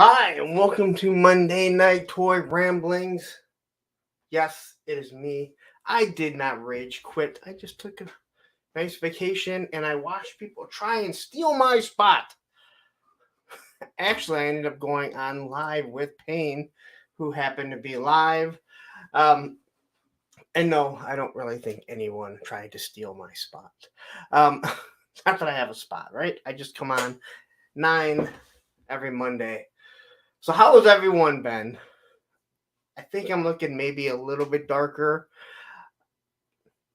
Hi, and welcome to Monday Night Toy Ramblings. Yes, it is me. I did not rage quit. I just took a nice vacation and I watched people try and steal my spot. Actually, I ended up going on live with Payne, who happened to be live. Um, and no, I don't really think anyone tried to steal my spot. Um, not that I have a spot, right? I just come on 9 every Monday. So, how has everyone been? I think I'm looking maybe a little bit darker.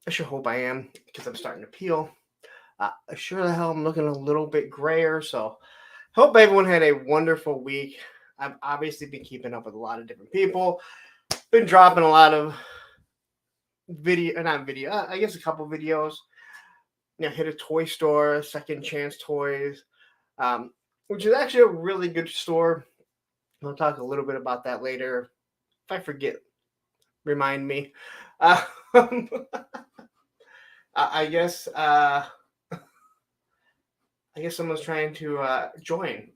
I sure hope I am because I'm starting to peel. Sure the hell I'm looking a little bit grayer. So hope everyone had a wonderful week. I've obviously been keeping up with a lot of different people. Been dropping a lot of not video. I guess a couple videos. Hit a toy store, Second Chance Toys, which is actually a really good store. I'll talk a little bit about that later. If I forget, remind me. Uh, I guess someone's trying to join.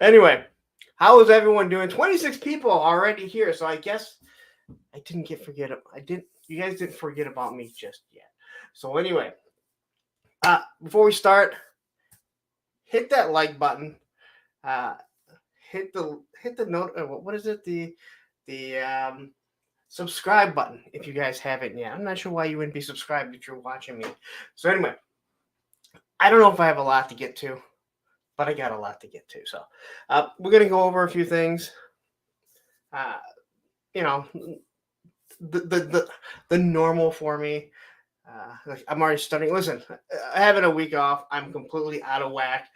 Anyway, how is everyone doing? 26 people already here, so I guess I didn't get forget. I didn't. You guys didn't forget about me just yet. So anyway, before we start, hit that like button. Uh, hit the note. What is it? The subscribe button if you guys haven't yet. I'm not sure why you wouldn't be subscribed if you're watching me. So anyway, I don't know if I have a lot to get to, but I got a lot to get to. So we're gonna go over a few things. Uh, you know, the normal for me. Like I'm already studying. Listen, having a week off, I'm completely out of whack.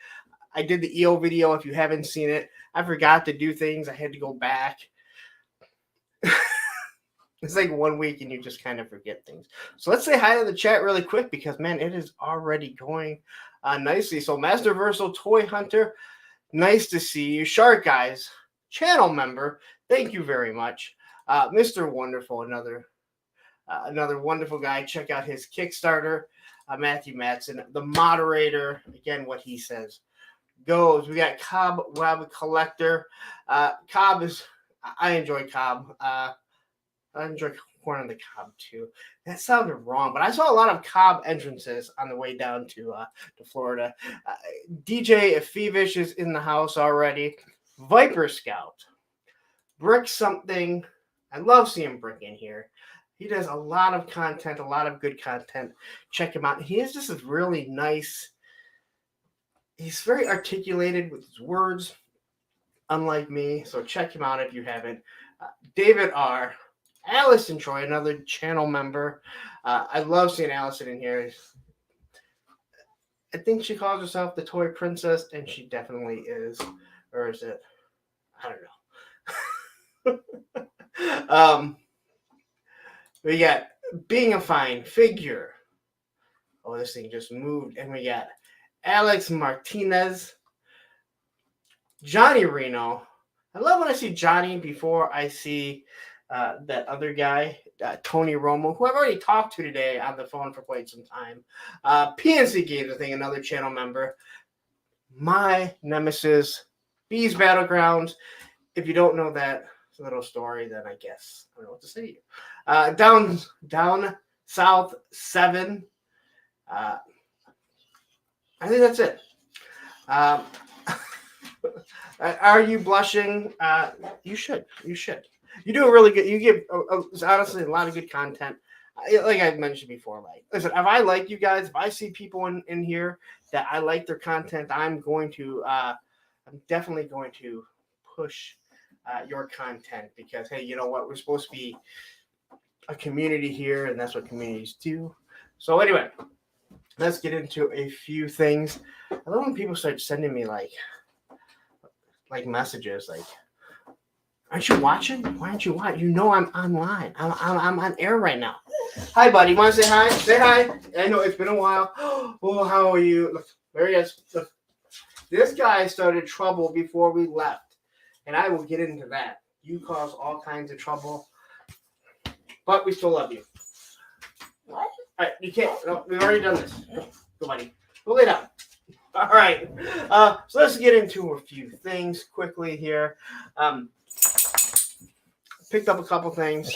I did the EO video. If you haven't seen it, I forgot to do things. I had to go back. It's like 1 week and you just kind of forget things. So let's say hi to the chat really quick because man, it is already going nicely. So Master Versal Toy Hunter, nice to see you. Shark Guys, channel member, thank you very much. Mr. Wonderful, another wonderful guy. Check out his Kickstarter. Matthew Matson, the moderator. Again, what he says goes. We got Cobb Web Collector. Cobb is. I enjoy Cobb. I enjoy corn on the cob too. That sounded wrong, but I saw a lot of Cobb entrances on the way down to Florida. DJ Fevish is in the house already. Viper Scout, Brick something. I love seeing Brick in here. He does a lot of content, a lot of good content. Check him out. He has just a really nice. He's very articulated with his words, unlike me. So check him out if you haven't. David R. Allison Troy, another channel member. I love seeing Allison in here. I think she calls herself the Toy Princess, and she definitely is. Or is it? I don't know. We got Being a Fine Figure. Oh, this thing just moved. And we got Alex Martinez. Johnny Reno. I love when I see Johnny before I see that other guy, Tony Romo, who I've already talked to today on the phone for quite some time. PNC Games, I think, another channel member. My nemesis, Bees Battlegrounds. If you don't know that little story, then I guess I don't know what to say to you. Down South 7. I think that's it. Are you blushing? You should. You do a really good. You give honestly a lot of good content. Like I mentioned before, like listen, if I like you guys, if I see people in here that I like their content, I'm definitely going to push your content because hey, you know what? We're supposed to be a community here, and that's what communities do. So anyway, let's get into a few things. I love when people start sending me like messages like, aren't you watching? Why aren't you watching? You know I'm online. I'm on air right now. Hi, buddy. You want to say hi? Say hi. I know it's been a while. Oh, how are you? Look, there he is. Look. This guy started trouble before we left, and I will get into that. You cause all kinds of trouble, but we still love you. What? All right, you can't. No, we've already done this. Go, buddy. Go lay down. All right. So let's get into a few things quickly here. Picked up a couple things.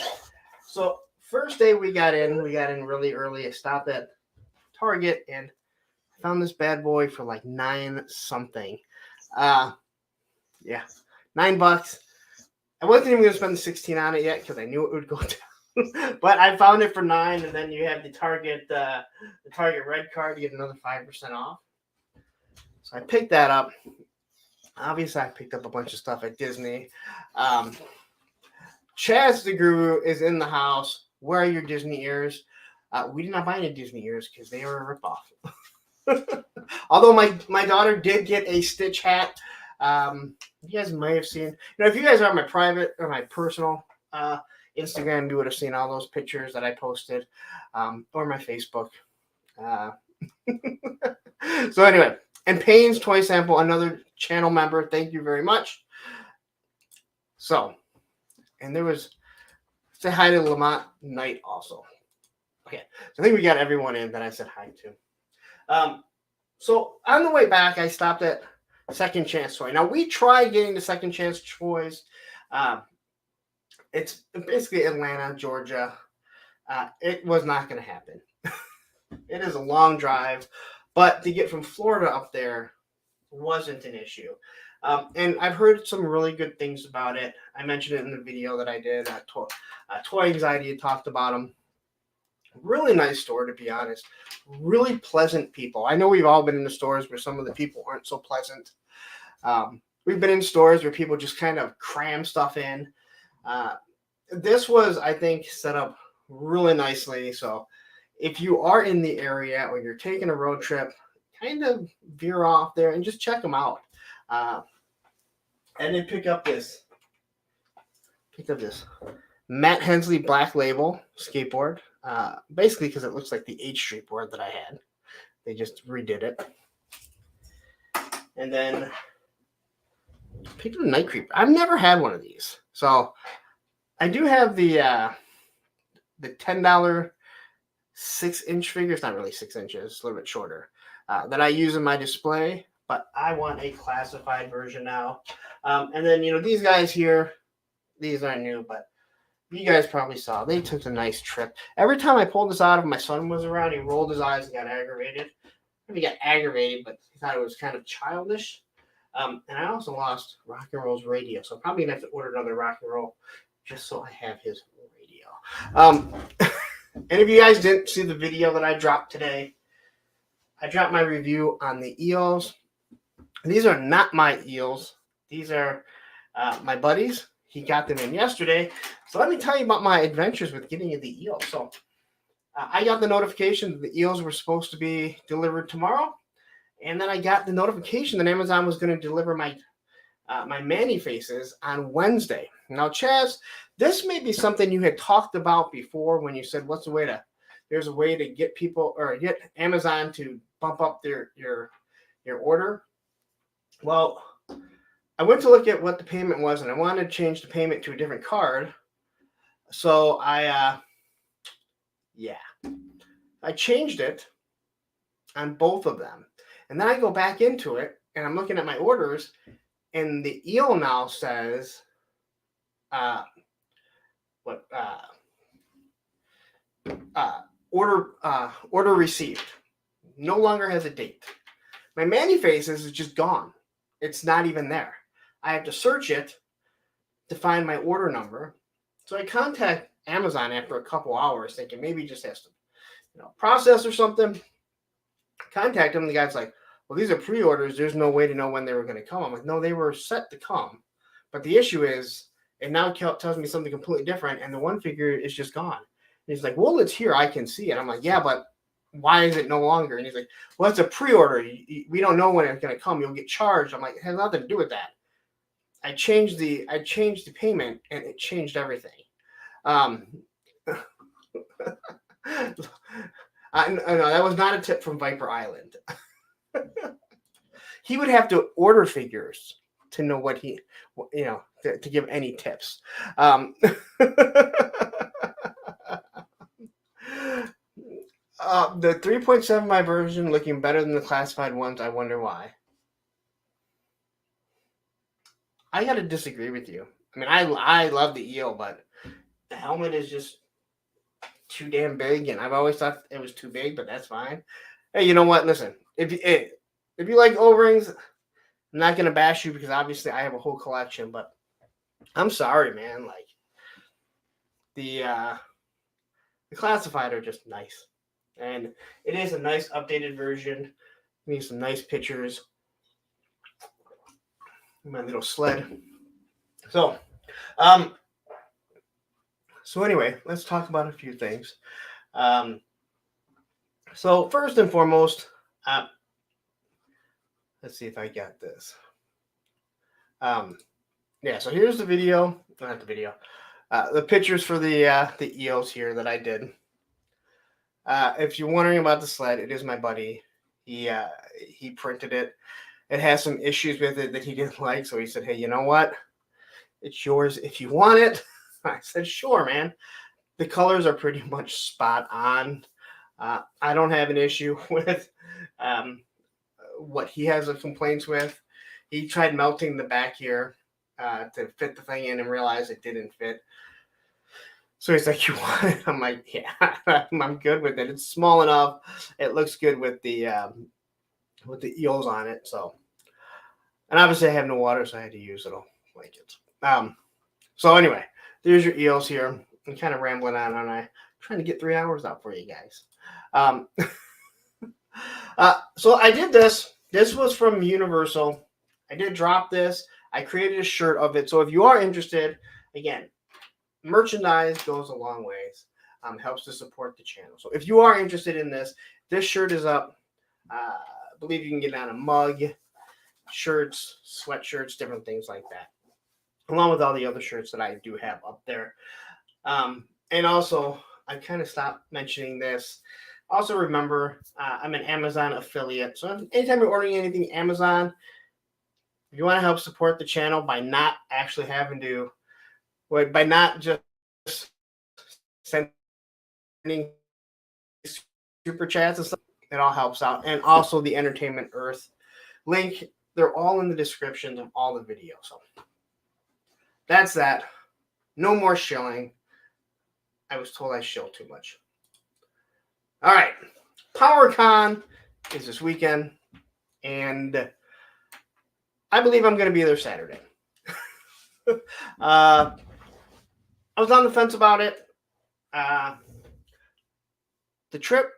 So first day we got in really early. I stopped at Target and found this bad boy for like 9 something. Yeah, $9. I wasn't even gonna spend the 16 on it yet because I knew it would go down. But I found it for 9, and then you have the Target Red card to get another 5% off. So I picked that up. Obviously, I picked up a bunch of stuff at Disney. Chaz the Guru is in the house. Where are your Disney ears? We did not buy any Disney ears because they are a ripoff. Although my daughter did get a Stitch hat. You guys may have seen. If you guys are on my private or my personal Instagram, you would have seen all those pictures that I posted, or my Facebook. So anyway, and Payne's Toy Sample, another channel member. Thank you very much. So, and there was say hi to Lamont Knight also. Okay, so I think we got everyone in that I said hi to. So on the way back, I stopped at Second Chance Toy. Now we tried getting the Second Chance Toys. It's basically Atlanta, Georgia. It was not going to happen. It is a long drive, but to get from Florida up there wasn't an issue. And I've heard some really good things about it. I mentioned it in the video that I did. Toy Anxiety had talked about them. Really nice store, to be honest. Really pleasant people. I know we've all been in the stores where some of the people aren't so pleasant. We've been in stores where people just kind of cram stuff in. This was, I think, set up really nicely. So if you are in the area or you're taking a road trip, kind of veer off there and just check them out. And then pick up this Matt Hensley Black Label skateboard. Basically because it looks like the H Street board that I had. They just redid it. And then picked up a Night Creeper. I've never had one of these. So I do have the $10 6-inch figure. It's not really 6 inches, it's a little bit shorter. That I use in my display, but I want a classified version now. And then, these guys here, these aren't new, but you guys probably saw, they took a nice trip. Every time I pulled this out of, my son was around, he rolled his eyes and got aggravated. He got aggravated, but he thought it was kind of childish. And I also lost Rock and Roll's radio, so I'm probably going to have to order another Rock and Roll just so I have his radio. And if you guys didn't see the video that I dropped today, I dropped my review on the eels. These are not my eels. These are my buddies. He got them in yesterday. So let me tell you about my adventures with getting the eels. So I got the notification that the eels were supposed to be delivered tomorrow. And then I got the notification that Amazon was going to deliver my Manny faces on Wednesday. Now, Chaz, this may be something you had talked about before when you said, there's a way to get people or get Amazon to bump up your order. Well, I went to look at what the payment was, and I wanted to change the payment to a different card. So I changed it on both of them. And then I go back into it, and I'm looking at my orders, and the eel now says, order received. No longer has a date. My Manny faces is just gone. It's not even there. I have to search it to find my order number. So I contact Amazon after a couple hours, thinking maybe just has to, process or something. Contact him. The guy's like, well, these are pre-orders. There's no way to know when they were going to come. I'm like, no, they were set to come. But the issue is, it now tells me something completely different, and the one figure is just gone. And he's like, well, it's here. I can see it. I'm like, yeah, but why is it no longer? And he's like, well, it's a pre-order. We don't know when it's going to come. You'll get charged. I'm like, it has nothing to do with that. I changed the payment, and it changed everything. No, that was not a tip from Viper Island. He would have to order figures to know what to give any tips. The 3.75 version looking better than the classified ones. I wonder why. I gotta disagree with you. I mean, I love the eel, but the helmet is just too damn big, and I've always thought it was too big, but that's fine. Hey, you know what? Listen, if you like O-rings, I'm not gonna bash you because obviously I have a whole collection, but I'm sorry, man. Like the classified are just nice, and it is a nice updated version. Need some nice pictures. My little sled. So, um, so anyway, let's talk about a few things. Um, so first and foremost, let's see if I got this. Yeah, so here's the video. Not the video. The pictures for the eels here that I did. If you're wondering about the sled, it is my buddy. He printed it. It has some issues with it that he didn't like, so he said, "Hey, you know what? It's yours if you want it." I said, "Sure, man." The colors are pretty much spot on. I don't have an issue with um, what he has complaints with. He tried melting the back here to fit the thing in and realized it didn't fit. So he's like, "You want it?" I'm like, "Yeah, I'm good with it. It's small enough. It looks good with the eels on it." So, and obviously I have no water, so I had to use little blankets. So anyway, there's your eels here. I'm kind of rambling on, and I'm trying to get 3 hours out for you guys. So I did this. This was from Universal. I did drop this. I created a shirt of it. So if you are interested, again, merchandise goes a long ways. Helps to support the channel. So if you are interested in this, this shirt is up. I believe you can get it on a mug, shirts, sweatshirts, different things like that, along with all the other shirts that I do have up there. And also, I kind of stopped mentioning this. Also, remember, I'm an Amazon affiliate. So anytime you're ordering anything Amazon, if you want to help support the channel by not actually having to, by not just sending super chats and stuff, it all helps out. And also the Entertainment Earth link, they're all in the descriptions of all the videos. So that's that. No more shilling. I was told I shill too much. All right. PowerCon is this weekend, and I believe I'm going to be there Saturday. I was on the fence about it. The trip,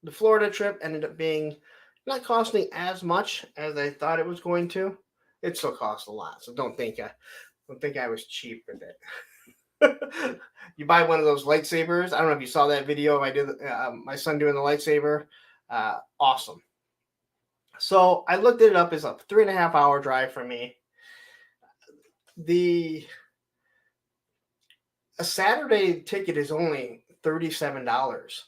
the Florida trip, ended up being not costing as much as I thought it was going to. It still costs a lot, so don't think I was cheap with it. You buy one of those lightsabers. I don't know if you saw that video. I did my son doing the lightsaber. Awesome. So I looked it up. It's a 3.5 hour drive for me. A Saturday ticket is only $37,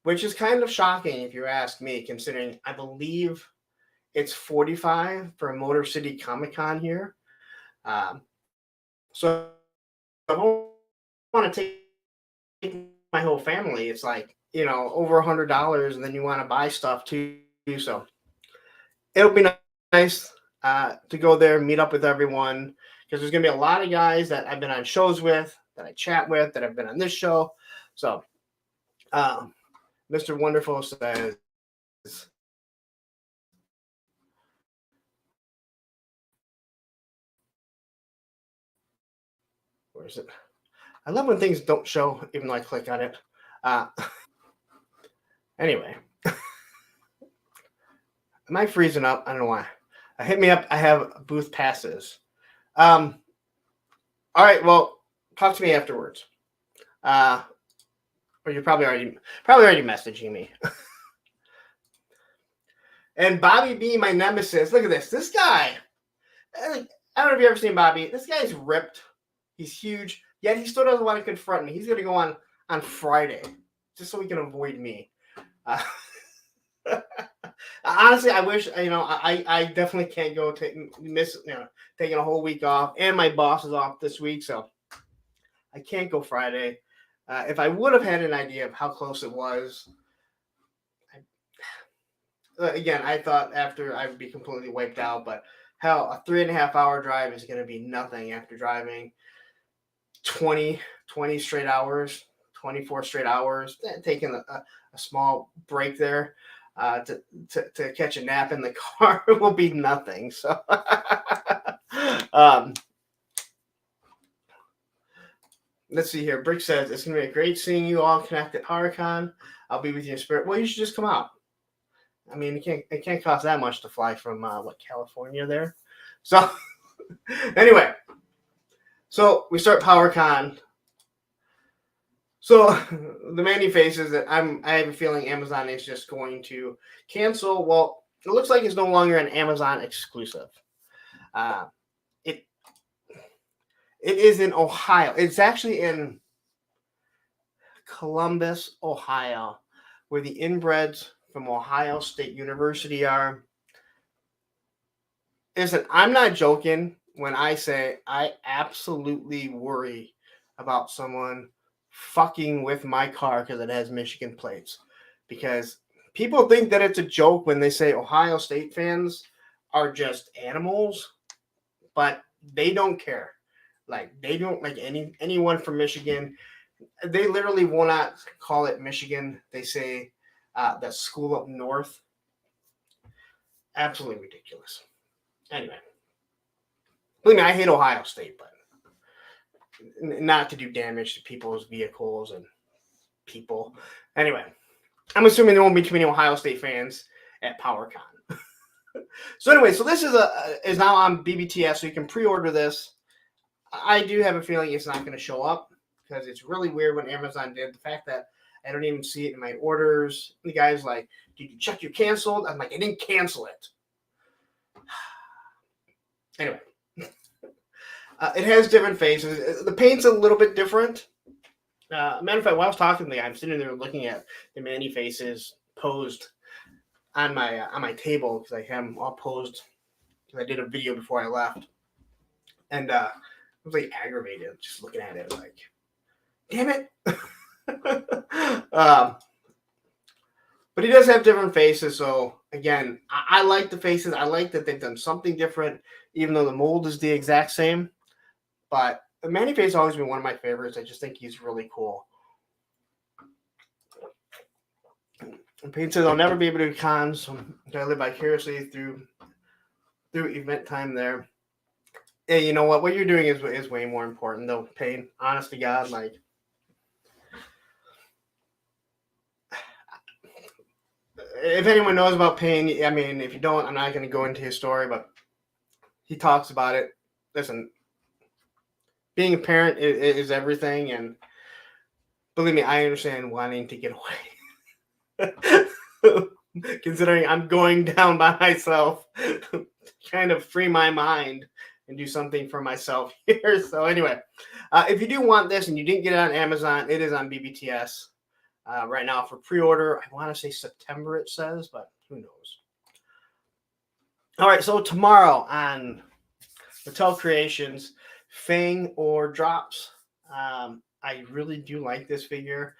which is kind of shocking if you ask me, considering I believe it's $45 for Motor City Comic Con here. So I want to take my whole family. It's like, over $100, and then you want to buy stuff too. So it'll be nice to go there, meet up with everyone, because there's going to be a lot of guys that I've been on shows with, that I chat with, that have been on this show. So Mr. Wonderful says, where is it? I love when things don't show, even though I click on it. Anyway. Am I freezing up? I don't know why. Hit me up. I have booth passes. All right. Well, talk to me afterwards. Or you're probably already messaging me. And Bobby B, my nemesis. Look at this. This guy. I don't know if you've ever seen Bobby. This guy's ripped. He's huge. Yet he still doesn't want to confront me. He's going to go on Friday just so he can avoid me. Honestly, I wish, I definitely can't go taking a whole week off, and my boss is off this week, so I can't go Friday. If I would have had an idea of how close it was, again, I thought after I would be completely wiped out, but hell, a 3.5 hour drive is going to be nothing after driving 20 straight hours, 24 straight hours, taking a small break there to catch a nap in the car will be nothing. So, let's see here. Brick says, it's going to be great seeing you all connect at PowerCon. I'll be with you in spirit. Well, you should just come out. I mean, it can't cost that much to fly from, California there. So, anyway. So, we start PowerCon. So, the Man-E-Faces that I have a feeling Amazon is just going to cancel. Well, it looks like it's no longer an Amazon exclusive. It is in Ohio. It's actually in Columbus, Ohio, where the inbreds from Ohio State University are. Listen, I'm not joking when I say I absolutely worry about someone fucking with my car because it has Michigan plates. Because people think that it's a joke when they say Ohio State fans are just animals, but they don't care. Like, they don't like anyone from Michigan. They literally will not call it Michigan. They say that school up north. Absolutely ridiculous. Anyway, believe me, I hate Ohio State, but not to do damage to people's vehicles and people. Anyway, I'm assuming there won't be too many Ohio State fans at PowerCon. So anyway, so this is now on BBTS, so you can pre-order this. I do have a feeling it's not going to show up because it's really weird when Amazon did. The fact that I don't even see it in my orders. The guy's like, did you check your canceled? I'm like, I didn't cancel it. Anyway, it has different faces. The paint's a little bit different. Matter of fact, while I was talking to the guy, I'm sitting there looking at the Man-E-Faces posed on my table because I have them all posed because I did a video before I left. And I was like aggravated just looking at it, like, damn it. But he does have different faces. So again, I like the faces. I like that they've done something different, even though the mold is the exact same. But the Man-E-Face has always been one of my favorites. I just think he's really cool. And Pete says, I'll never be able to do cons. So I live vicariously through event time there. Yeah, you know what? What you're doing is way more important, though, Payne. Honest to God, like, if anyone knows about Payne, I mean, if you don't, I'm not going to go into his story, but he talks about it. Listen, being a parent is everything, and believe me, I understand wanting to get away. Considering I'm going down by myself, kind of free my mind and do something for myself here. So anyway, if you do want this and you didn't get it on Amazon, it is on BBTS right now for pre-order. I want to say September it says, but who knows. All right, so tomorrow on Mattel Creations, Fang or Drops. I really do like this figure.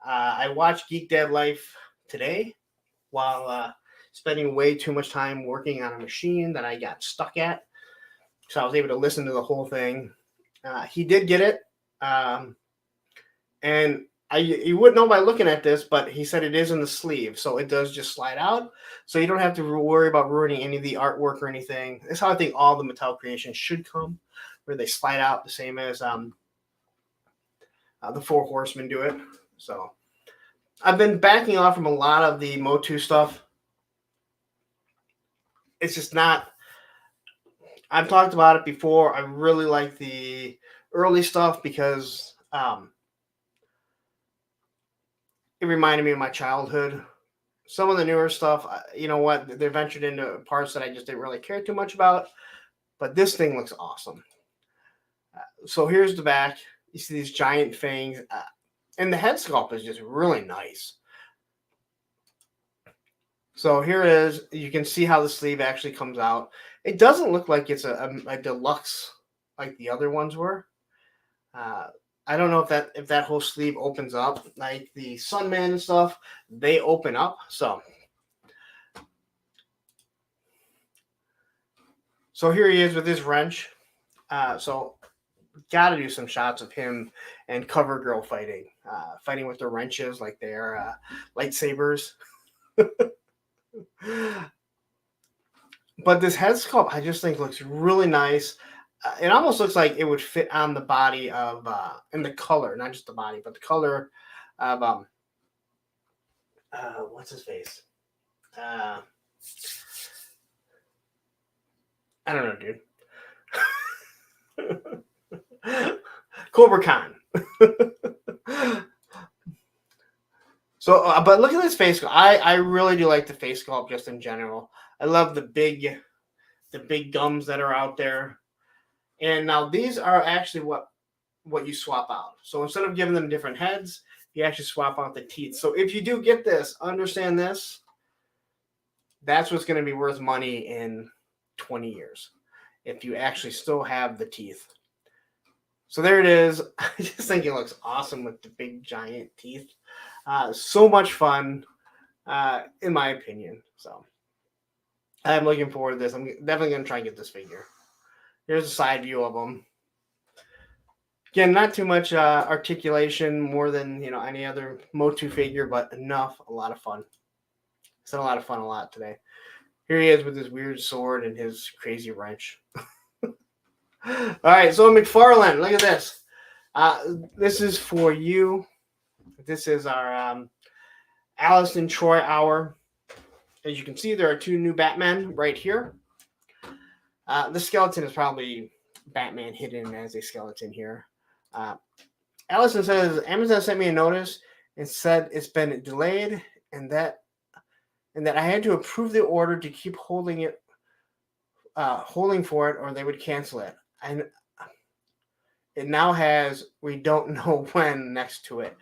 I watched Geek Dad Life today while spending way too much time working on a machine that I got stuck at. So I was able to listen to the whole thing. He did get it. And you wouldn't know by looking at this, but he said it is in the sleeve. So it does just slide out. So you don't have to worry about ruining any of the artwork or anything. That's how I think all the Mattel creations should come, where they slide out the same as the Four Horsemen do it. So I've been backing off from a lot of the Motu stuff. It's just not. I've talked about it before. I really like the early stuff because it reminded me of my childhood. Some of the newer stuff, you know what, they ventured into parts that I just didn't really care too much about. But this thing looks awesome. So here's the back. You see these giant fangs. And the head sculpt is just really nice. So here is, you can see how the sleeve actually comes out. It doesn't look like it's a deluxe like the other ones were. I I don't know if that whole sleeve opens up like the Sunman and stuff. They open up. So here he is with his wrench. So got to do some shots of him and CoverGirl fighting with their wrenches like they're lightsabers. But this head sculpt, I just think looks really nice. It almost looks like it would fit on the body of, and the color, not just the body, but the color of, what's his face? I don't know, dude. Cobra Khan. So, but look at this face sculpt. I really do like the face sculpt just in general. I love the big gums that are out there. And now these are actually what you swap out. So instead of giving them different heads, you actually swap out the teeth. So if you do get this, understand this. That's what's going to be worth money in 20 years if you actually still have the teeth. So there it is. I just think it looks awesome with the big giant teeth. So much fun, in my opinion. So I'm looking forward to this. I'm definitely going to try and get this figure. Here's a side view of them. Again, not too much articulation, more than any other Motu figure, but enough. A lot of fun. It's had a lot of fun a lot today. Here he is with his weird sword and his crazy wrench. All right, so McFarlane, look at this. This is for you. This is our Allison Troy hour. As you can see, there are 2 new Batmen right here. The skeleton is probably Batman hidden as a skeleton here. Allison says, Amazon sent me a notice and said it's been delayed and that I had to approve the order to keep holding for it or they would cancel it. And it now has we don't know when next to it.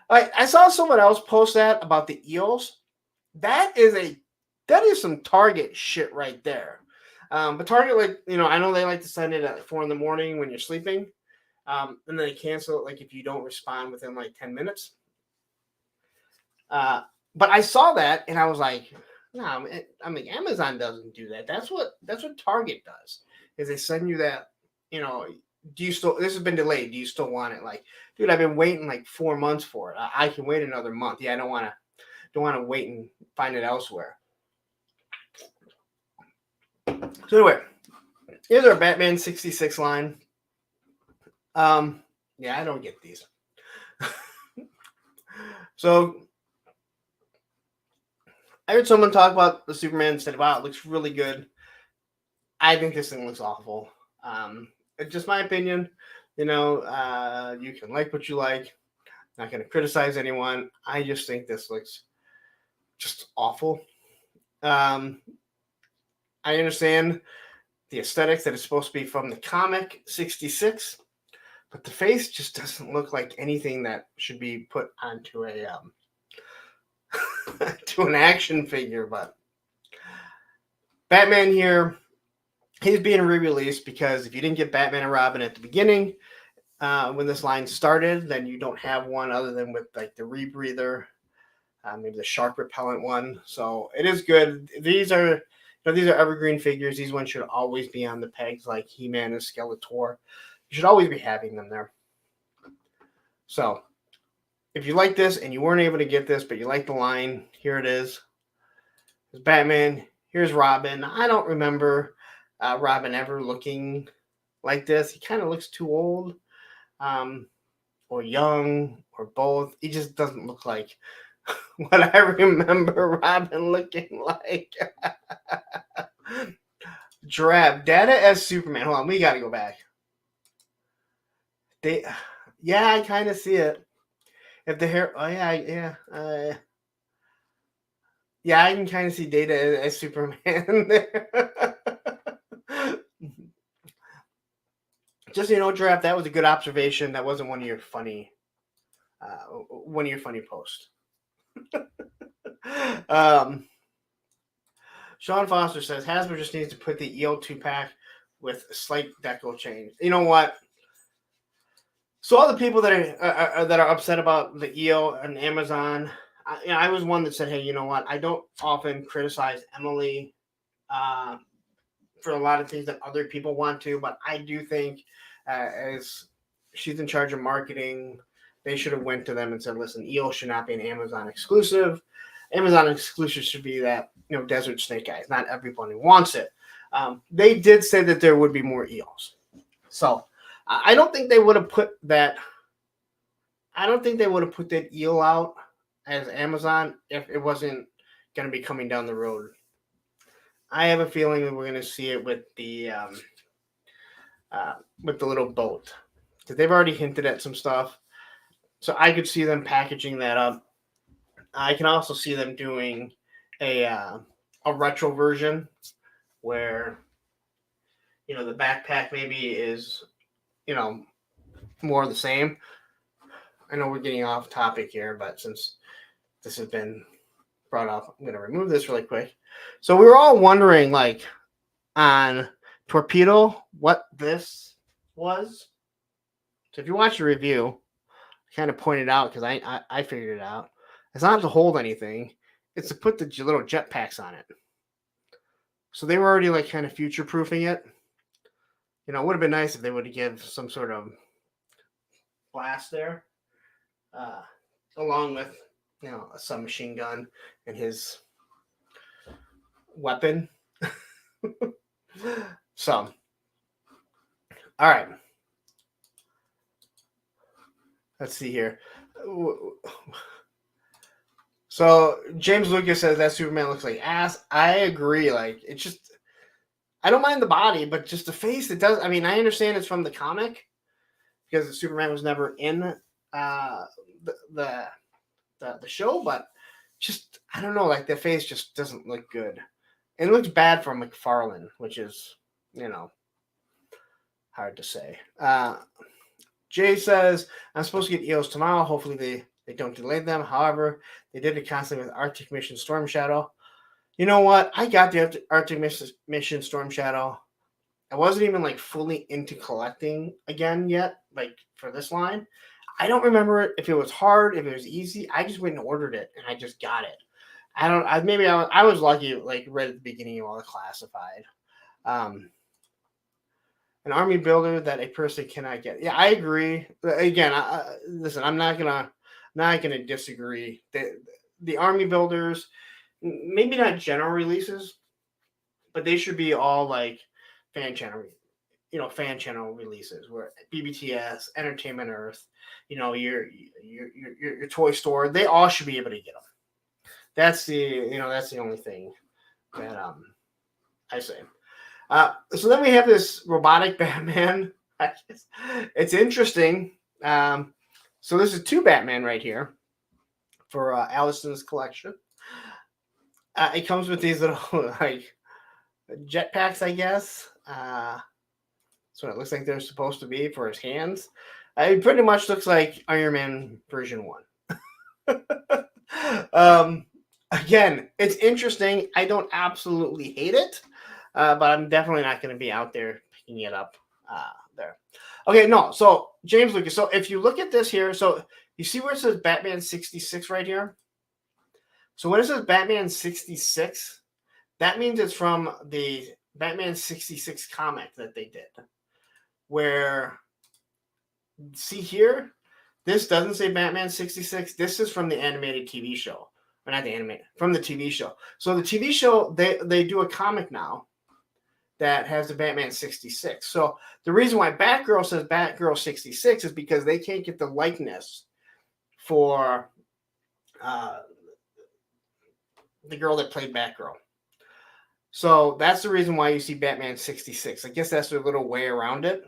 I saw someone else post that about the eels. That is some Target shit right there. But Target, I know they like to send it at 4 a.m. when you're sleeping. And then they cancel it if you don't respond within 10 minutes. But I saw that and I was like, no, Amazon doesn't do that. That's what Target does. Is they send you that, do you still, this has been delayed. Do you still want it? Dude, I've been waiting 4 months for it. I can wait another month. Yeah, I don't want to wait and find it elsewhere. So anyway, here's our Batman 66 line. Yeah, I don't get these. So I heard someone talk about the Superman and said, wow, it looks really good. I think this thing looks awful. It's just my opinion. You can like what you like. Not going to criticize anyone. I just think this looks just awful. I understand the aesthetics that is supposed to be from the comic 66, but the face just doesn't look like anything that should be put onto a to an action figure. But Batman here, he's being re-released because if you didn't get Batman and Robin at the beginning, when this line started, then you don't have one other than with the rebreather, maybe the shark repellent one. So it is good. These are evergreen figures. These ones should always be on the pegs like He-Man and Skeletor. You should always be having them there. So if you like this and you weren't able to get this, but you like the line, here it is. There's Batman. Here's Robin. I don't remember Robin ever looking like this. He kind of looks too old, or young, or both. He just doesn't look like what I remember Robin looking like. Drab. Data as Superman. Hold on, we got to go back. Yeah, I kind of see it. If the hair, oh yeah. Yeah, I can kind of see Data as Superman there. Just Draft. That was a good observation. That wasn't one of your funny posts. Sean Foster says Hasbro just needs to put the EL2 pack with a slight deco change. You know what? So all the people that are upset about the EO and Amazon, I was one that said, hey, you know what? I don't often criticize Emily uh, for a lot of things that other people want to, but I do think as she's in charge of marketing, they should have went to them and said, listen, EO should not be an Amazon exclusive. Amazon exclusive should be that Desert Snake Eyes. Not everybody wants it. They did say that there would be more EOs, so I don't think they would have put that. I don't think they would have put that eel out as Amazon if it wasn't going to be coming down the road. I have a feeling that we're going to see it with the little boat, because they've already hinted at some stuff. So I could see them packaging that up. I can also see them doing a retro version where the backpack maybe is more of the same. I know we're getting off topic here, but since this has been brought up, I'm going to remove this really quick. So we were all wondering, like, on Torpedo, what this was. So if you watch the review, I kind of pointed out, because I figured it out. It's not to hold anything. It's to put the little jetpacks on it. So they were already like kind of future-proofing it. It would have been nice if they would have given some sort of blast there, along with a submachine gun and his weapon. So, all right. Let's see here. So James Lucas says that Superman looks like ass. I agree. Like, it's just, I don't mind the body, but just the face. It does. I mean, I understand it's from the comic because Superman was never in the show, but just, I don't know. Like, the face just doesn't look good. It looks bad from McFarlane, which is hard to say. Jay says, I'm supposed to get EOS tomorrow. Hopefully they don't delay them. However, they did it constantly with Arctic Mission Storm Shadow. You know what? I got the Arctic Mission Storm Shadow. I wasn't even like fully into collecting again yet, like for this line. I don't remember if it was hard, if it was easy. I just went and ordered it and I just got it. I was lucky, like right at the beginning of all the classified. An army builder that a person cannot get. Yeah, I agree. Again, listen, I'm not gonna disagree. The army builders, maybe not general releases, but they should be all like fan channel releases where BBTS, Entertainment Earth, your toy store, they all should be able to get them. That's the only thing that I say. So then we have this robotic Batman. It's interesting. So this is two Batman right here for Allison's collection. It comes with these little like jetpacks, I guess. That's what it looks like they're supposed to be for his hands. It pretty much looks like Iron Man version 1. Again, it's interesting. I don't absolutely hate it. But I'm definitely not going to be out there picking it up there. Okay, no. So, James Lucas. So, if you look at this here, so you see where it says Batman 66 right here? So, when it says Batman 66, that means it's from the Batman 66 comic that they did. Where, see here, this doesn't say Batman 66. This is from the animated TV show. Or not the animated, from the TV show. So, the TV show, they do a comic now that has the Batman 66. So the reason why Batgirl says Batgirl 66 is because they can't get the likeness for the girl that played Batgirl. So that's the reason why you see Batman 66. I guess that's their little way around it.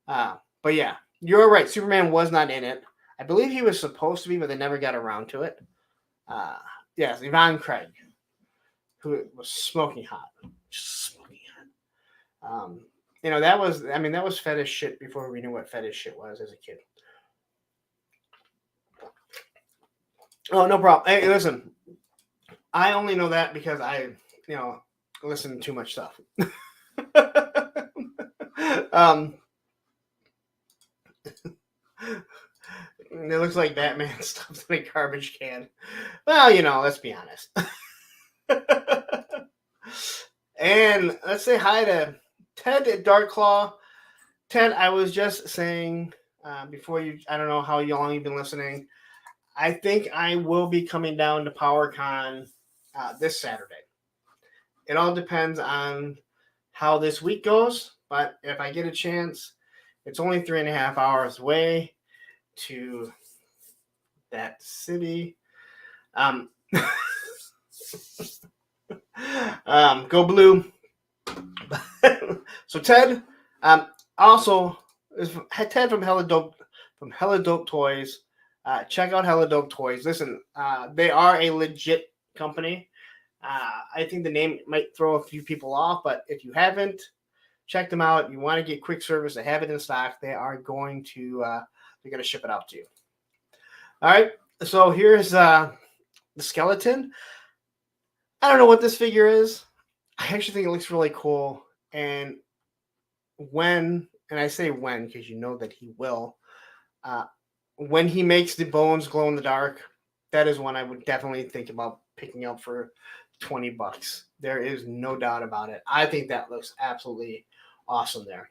But yeah, you're right. Superman was not in it. I believe he was supposed to be, but they never got around to it. Yes, Yvonne Craig, who was smoking hot. Just smoking hot. That was fetish shit before we knew what fetish shit was as a kid. Oh, no problem. Hey, listen, I only know that because I, listen to too much stuff. It looks like Batman stuffed in a garbage can. Well, let's be honest. And let's say hi to Ted at Dark Claw. Ted, I was just saying before I don't know how long you've been listening. I think I will be coming down to PowerCon this Saturday. It all depends on how this week goes, but if I get a chance, it's only 3.5 hours away to that city. Go Blue. So Ted, also is Ted from Hella Dope Toys. Check out Hella Dope Toys. Listen, they are a legit company. I think the name might throw a few people off, but if you haven't, check them out. You want to get quick service, they have it in stock. They are going to they're going to ship it out to you. All right. So here's the skeleton. I don't know what this figure is. I actually think it looks really cool. And I say when because you know that he will, when he makes the bones glow in the dark, that is one I would definitely think about picking up for $20. There is no doubt about it. I think that looks absolutely awesome there.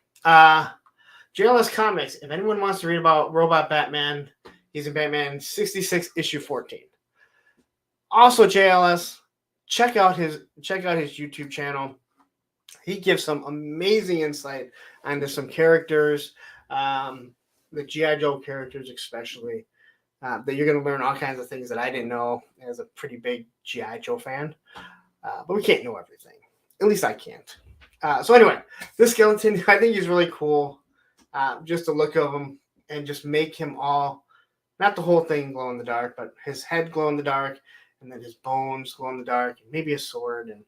JLS Comics, if anyone wants to read about Robot Batman, he's in Batman 66 issue 14. Also JLS, check out his YouTube channel. He gives some amazing insight into some characters, the G.I. Joe characters especially, that you're going to learn all kinds of things that I didn't know as a pretty big G.I. Joe fan. But we can't know everything. At least I can't. So anyway, this skeleton, I think he's really cool. Just the look of him and just make him all, not the whole thing glow in the dark, but his head glow in the dark and then his bones glow in the dark and maybe a sword. And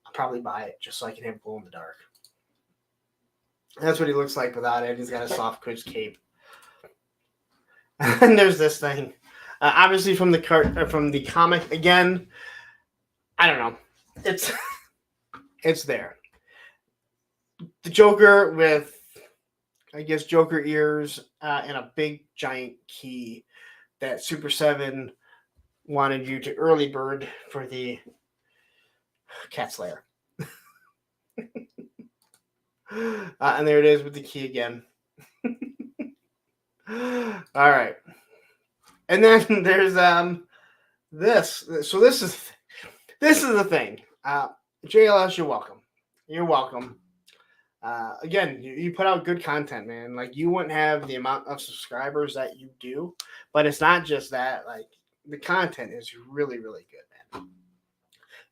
I'll probably buy it just so I can have glow in the dark. That's what he looks like without it. He's got a soft goods cape. And there's this thing. Obviously from the comic again. I don't know. It's there. The Joker with, I guess, Joker ears and a big giant key that Super 7 wanted you to early bird for the Cat Slayer. And there it is with the key again. All right. And then there's this. So this is the thing. JLS, you're welcome. You're welcome. Again, you put out good content, man. Like, you wouldn't have the amount of subscribers that you do, but it's not just that. Like, the content is really, really good, man.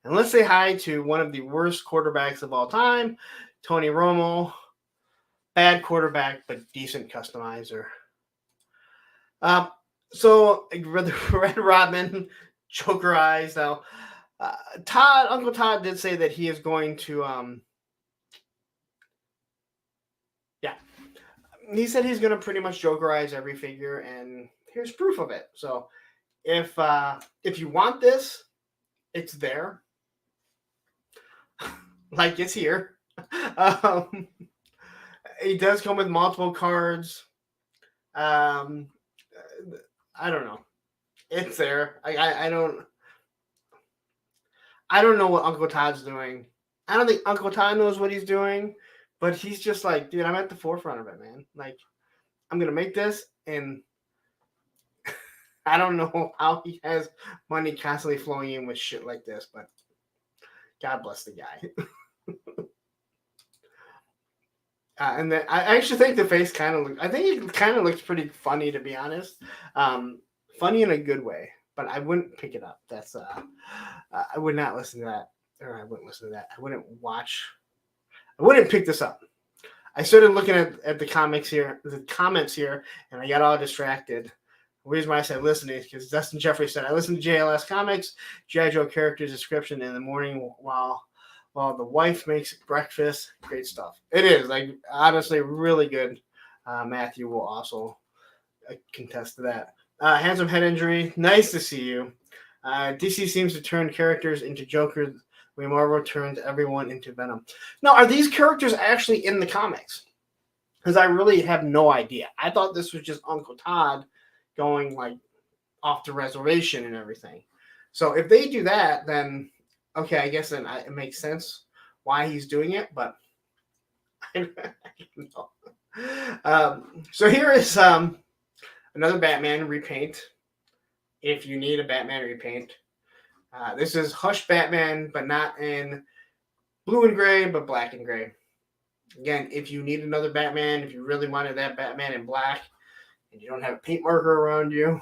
And let's say hi to one of the worst quarterbacks of all time, Tony Romo. Bad quarterback, but decent customizer. So Red Robin, Joker eyes. Now, Uncle Todd did say that he is going to, he said he's going to pretty much Jokerize every figure, and here's proof of it. So if you want this, it's there. Like, it's here. It does come with multiple cards. I don't know. It's there. I don't know what Uncle Todd's doing. I don't think Uncle Todd knows what he's doing, but he's just like, dude, I'm at the forefront of it, man. Like, I'm going to make this, and I don't know how he has money constantly flowing in with shit like this, but God bless the guy. And then I actually think the face kind of looks, I think it kind of looks pretty funny, to be honest. Funny in a good way, but I wouldn't pick it up. That's, I would not listen to that, or I wouldn't listen to that. I wouldn't pick this up. I started looking at the comments here, and I got all distracted. The reason why I said listening is because Dustin Jeffrey said, I listen to JLS Comics, G.I. Joe characters description in the morning while the wife makes breakfast. Great stuff. It is, like, honestly, really good. Matthew will also contest to that. Handsome head injury. Nice to see you. DC seems to turn characters into Joker the way Marvel turns everyone into Venom. Now, are these characters actually in the comics? because I really have no idea. I thought this was just Uncle Todd going like off the reservation and everything. So if they do that, then okay, I guess then it makes sense why he's doing it. But I don't know. So here is another Batman repaint. If you need a Batman repaint, this is Hush Batman, but not in blue and gray, but black and gray. Again, if you need another Batman, if you really wanted that Batman in black, and you don't have a paint marker around you,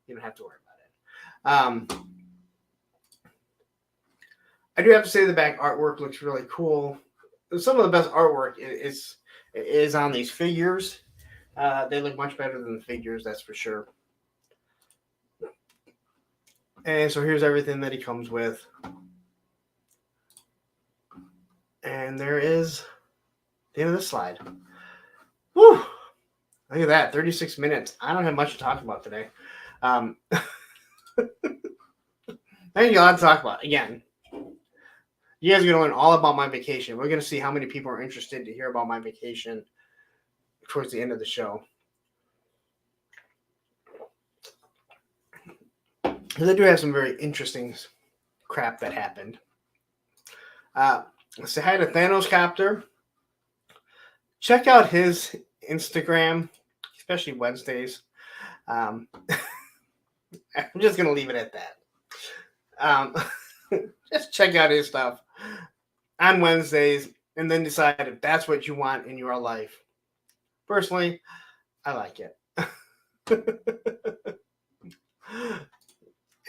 you don't have to worry about it. I do have to say the back artwork looks really cool. Some of the best artwork is on these figures. They look much better than the figures, that's for sure. And so here's everything that he comes with. And there is the end of the slide. Whew. Look at that, 36 minutes. I don't have much to talk about today. I think a lot to talk about. Again, you guys are going to learn all about my vacation. We're going to see how many people are interested to hear about my vacation towards the end of the show. Because I do have some very interesting crap that happened. Say hi to Thanos Copter. Check out his Instagram, especially Wednesdays. I'm just going to leave it at that. Just check out his stuff on Wednesdays and then decide if that's what you want in your life. Personally, I like it.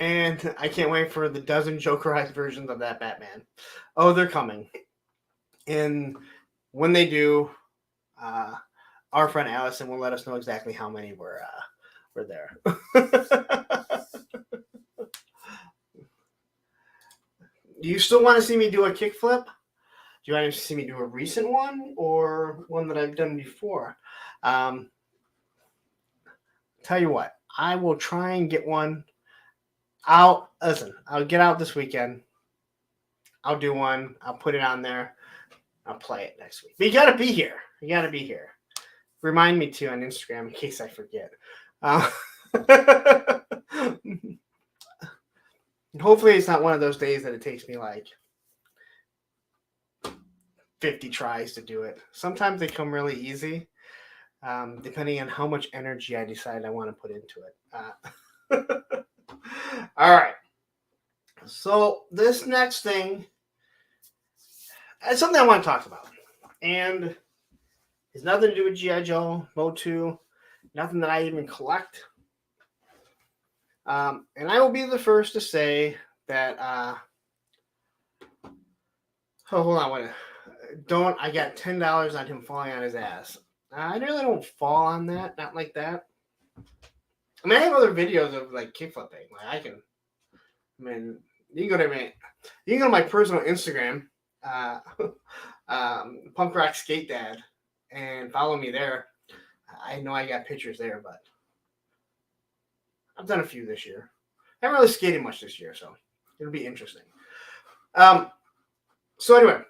And I can't wait for the dozen Jokerized versions of that Batman. Oh, they're coming. And when they do, our friend Allison will let us know exactly how many were there. Do you still want to see me do a kickflip? Do you want to see me do a recent one or one that I've done before? Tell you what, I will try and get one. I'll get out this weekend. I'll do one. I'll put it on there. I'll play it next week. But you got to be here. You got to be here. Remind me too on Instagram in case I forget. Hopefully it's not one of those days that it takes me like 50 tries to do it. Sometimes they come really easy, depending on how much energy I decide I want to put into it. All right. So this next thing is something I want to talk about. And it's nothing to do with G.I. Joe, Motu, nothing that I even collect. And I will be the first to say that, hold on, I got $10 on him falling on his ass. I really don't fall on that, not like that. I mean, I have other videos of like kickflipping. Like you can go to my personal Instagram, Punk Rock Skate Dad, and follow me there. I know I got pictures there, but I've done a few this year. I haven't really skated much this year, so it'll be interesting. So anyway,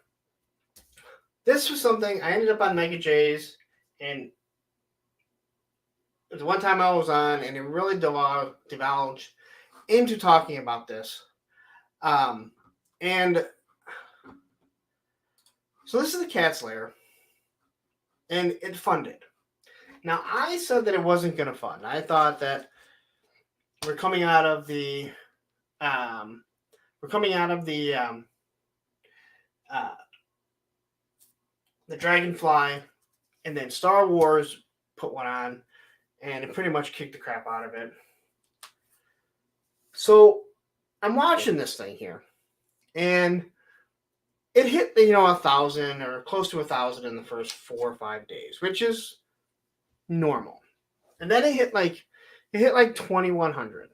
this was something I ended up on Mega J's, and it was one time I was on, and it really divulged into talking about this. And so this is the Cat's Lair, and it funded. Now, I said that it wasn't going to fund. I thought that we're coming out of the Dragonfly, and then Star Wars put one on, and it pretty much kicked the crap out of it. So I'm watching this thing here, and it hit 1,000 or close to 1,000 in the first 4 or 5 days, which is normal. And then it hit like 2,100,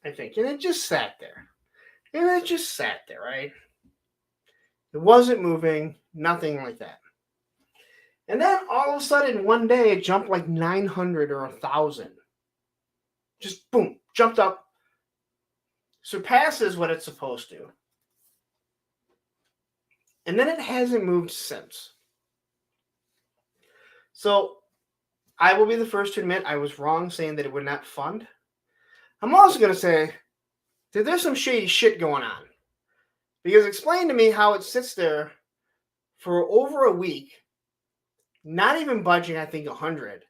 I think, and it just sat there. Right? It wasn't moving, nothing like that. And then all of a sudden, one day, it jumped like 900 or 1,000. Just boom, jumped up, surpasses what it's supposed to. And then it hasn't moved since. So I will be the first to admit I was wrong saying that it would not fund. I'm also going to say that there's some shady shit going on. Because explain to me how it sits there for over a week, not even budging, I think, 100.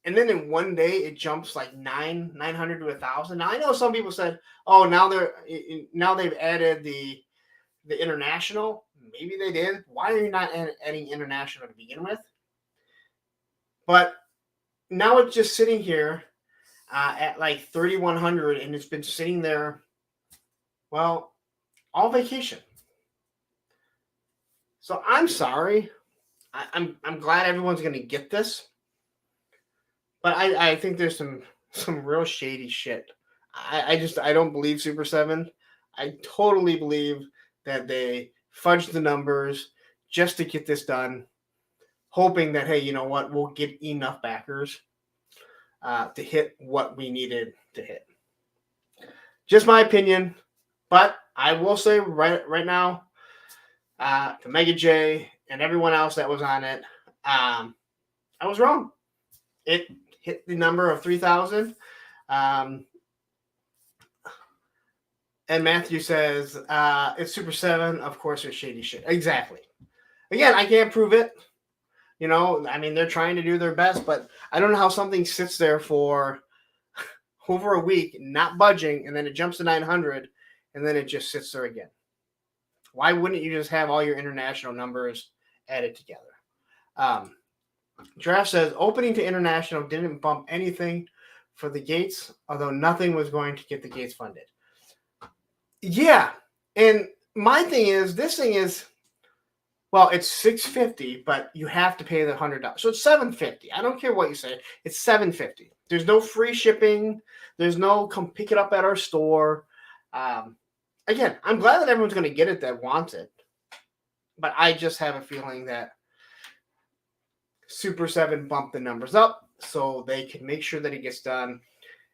And then in one day it jumps like 900 to 1,000. Now I know some people said, "Oh, now they've added the international." Maybe they did. Why are you not adding international to begin with? But now it's just sitting here at like 3,100, and it's been sitting there, well, all vacation. So I'm sorry. I'm glad everyone's going to get this, but I think there's some real shady shit. I don't believe Super 7. I totally believe that they fudged the numbers just to get this done, hoping that, hey, you know what, we'll get enough backers to hit what we needed to hit. Just my opinion, but I will say right now to Mega J and everyone else that was on it, I was wrong. It hit the number of 3,000. And Matthew says, it's Super 7. Of course, it's shady shit. Exactly. Again, I can't prove it. You know, I mean, they're trying to do their best, but I don't know how something sits there for over a week, not budging, and then it jumps to 900, and then it just sits there again. Why wouldn't you just have all your international numbers added together? Draft says, opening to international didn't bump anything for the gates, although nothing was going to get the gates funded. Yeah, and my thing is, this thing is, well, it's $650, but you have to pay the $100, so it's $750. I don't care what you say; it's $750. There's no free shipping. There's no come pick it up at our store. Again, I'm glad that everyone's going to get it that wants it, but I just have a feeling that Super 7 bumped the numbers up so they can make sure that it gets done,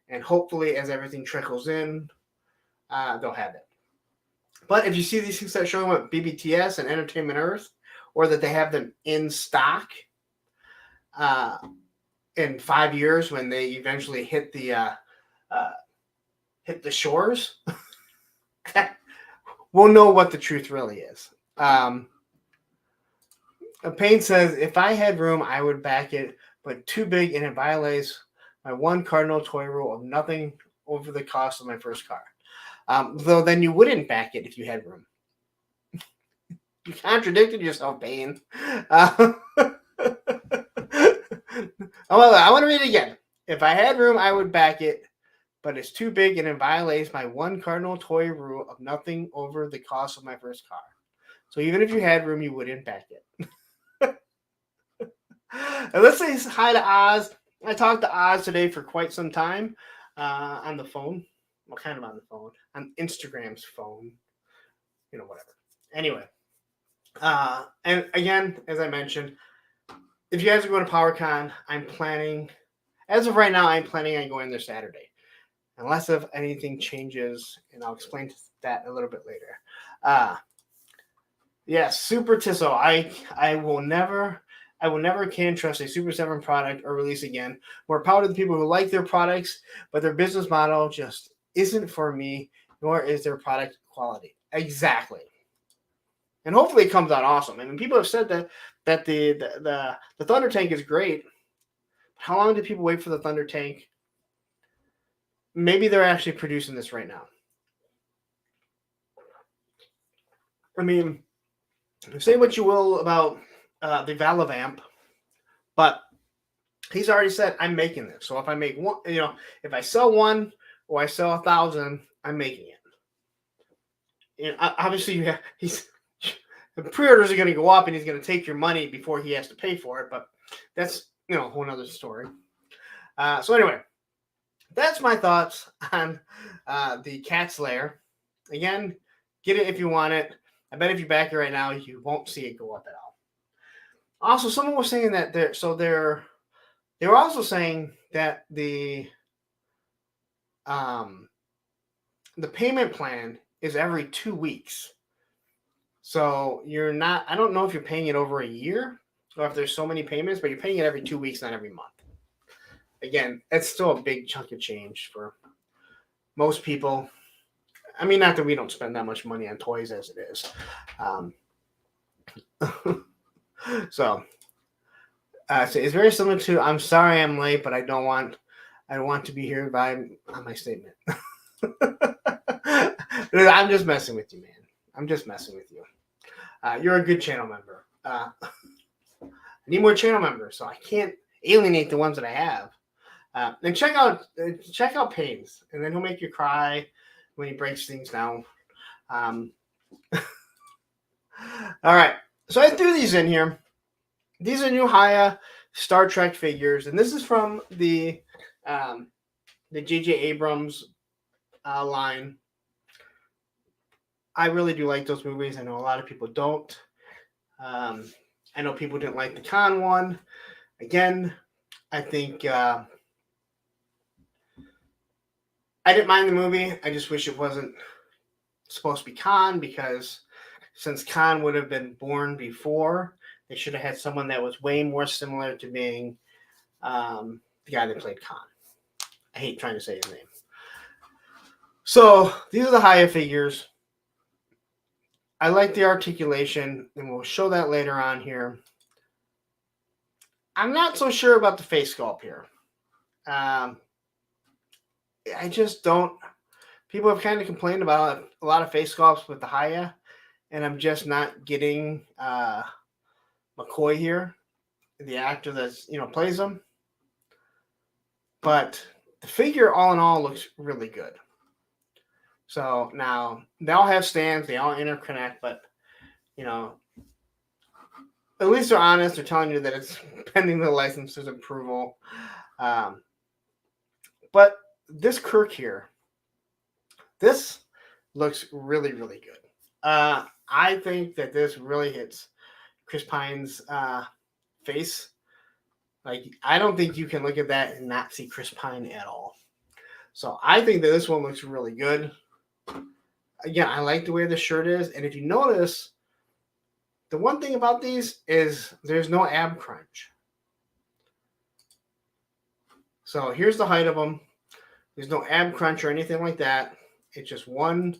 and hopefully, as everything trickles in, they'll have it. But if you see these things that are showing up BBTS and Entertainment Earth, or that they have them in stock in 5 years when they eventually hit the shores, we'll know what the truth really is. Payne says, if I had room, I would back it, but too big and it violates my one cardinal toy rule of nothing over the cost of my first car. Though then you wouldn't back it if you had room. You contradicted yourself, Payne. I want to read it again. If I had room, I would back it, but it's too big and it violates my one cardinal toy rule of nothing over the cost of my first car. So even if you had room, you wouldn't back it. And let's say hi to Oz. I talked to Oz today for quite some time on the phone. Well, kind of on the phone. On Instagram's phone. You know, whatever. Anyway. And again, as I mentioned, if you guys are going to PowerCon, I'm planning, as of right now, I'm planning on going there Saturday. Unless if anything changes, and I'll explain that a little bit later. Yes, Super Tisso. I will never can trust a Super 7 product or release again. More power to the people who like their products, but their business model just isn't for me, nor is their product quality. Exactly. And hopefully it comes out awesome. I mean, people have said that the Thunder Tank is great. How long do people wait for the Thunder Tank? Maybe they're actually producing this right now. I mean, say what you will about the Valavamp, but he's already said, I'm making this. So if I make one, if I sell one or I sell 1,000, I'm making it. And obviously, the pre-orders are going to go up and he's going to take your money before he has to pay for it. But that's, a whole nother story. So anyway, that's my thoughts on the Cat's Lair. Again, get it if you want it. I bet if you back it right now, you won't see it go up at all. Also, someone was saying that they were also saying that the payment plan is every 2 weeks. So you're not, I don't know if you're paying it over a year or if there's so many payments, but you're paying it every 2 weeks, not every month. Again, it's still a big chunk of change for most people. I mean, not that we don't spend that much money on toys as it is. So it's very similar to "I'm sorry I'm late, but I want to be here by on my statement." I'm just messing with you, man. I'm just messing with you. You're a good channel member. I need more channel members, so I can't alienate the ones that I have. And check out Pains, and then he'll make you cry when he breaks things down. All right, so I threw these in here. These are new Haya Star Trek figures, and this is from the J.J. Abrams line. I really do like those movies. I know a lot of people don't. I know people didn't like the Khan one. Again, I think I didn't mind the movie. I just wish it wasn't supposed to be Khan, because since Khan would have been born before, they should have had someone that was way more similar to being the guy that played Khan. I hate trying to say his name. So these are the Haya figures. I like the articulation, and we'll show that later on here. I'm not so sure about the face sculpt here. I just don't. People have kind of complained about a lot of face sculpts with the Haya, and I'm just not getting McCoy here, the actor that's plays him. But the figure, all in all, looks really good. So now they all have stands, they all interconnect, but at least they're honest. They're telling you that it's pending the licensor's approval. But this Kirk here, this looks really, really good. I think that this really hits Chris Pine's face. Like, I don't think you can look at that and not see Chris Pine at all. So I think that this one looks really good. Again, I like the way the shirt is. And if you notice, the one thing about these is there's no ab crunch. So here's the height of them. There's no ab crunch or anything like that. It's just one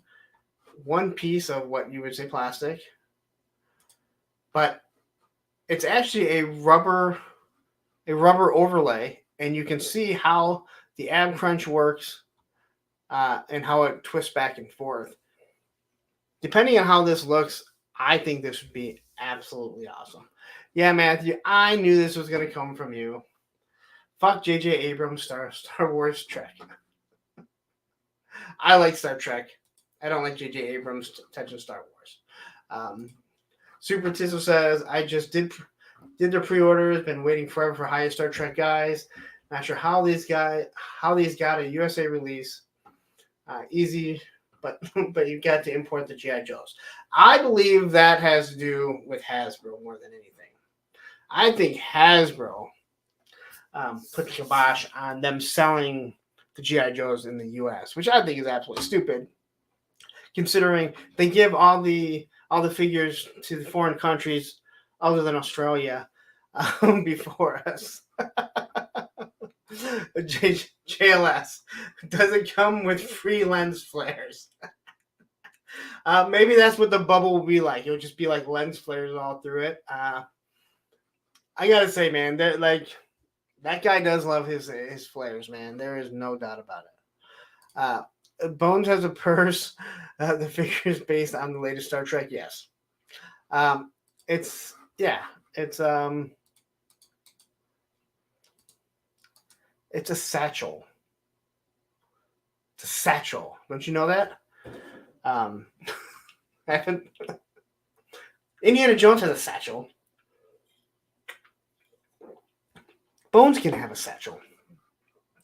piece of what you would say plastic. But it's actually a rubber overlay, and you can see how the ab crunch works and how it twists back and forth. Depending on how this looks, I think this would be absolutely awesome. Yeah, Matthew, I knew this was going to come from you. Fuck J.J. Abrams, Star Wars Trek. I like Star Trek. I don't like J.J. Abrams touching Star Wars. Super Tizzle says, I just did their pre-orders. Been waiting forever for Haya Star Trek guys. Not sure how these got a USA release. Easy, but you got to import the G.I. Joes. I believe that has to do with Hasbro more than anything. I think Hasbro put the kibosh on them selling the G.I. Joes in the U.S., which I think is absolutely stupid, considering they give all the figures to the foreign countries other than Australia before us. JLS doesn't come with free lens flares. Maybe that's what the bubble will be like. It'll just be like lens flares all through it. I gotta say, man, that guy does love his flares, man. There is no doubt about it. Bones has a purse. The figure is based on the latest Star Trek. Yes. It's a satchel. It's a satchel. Don't you know that? Indiana Jones has a satchel. Bones can have a satchel.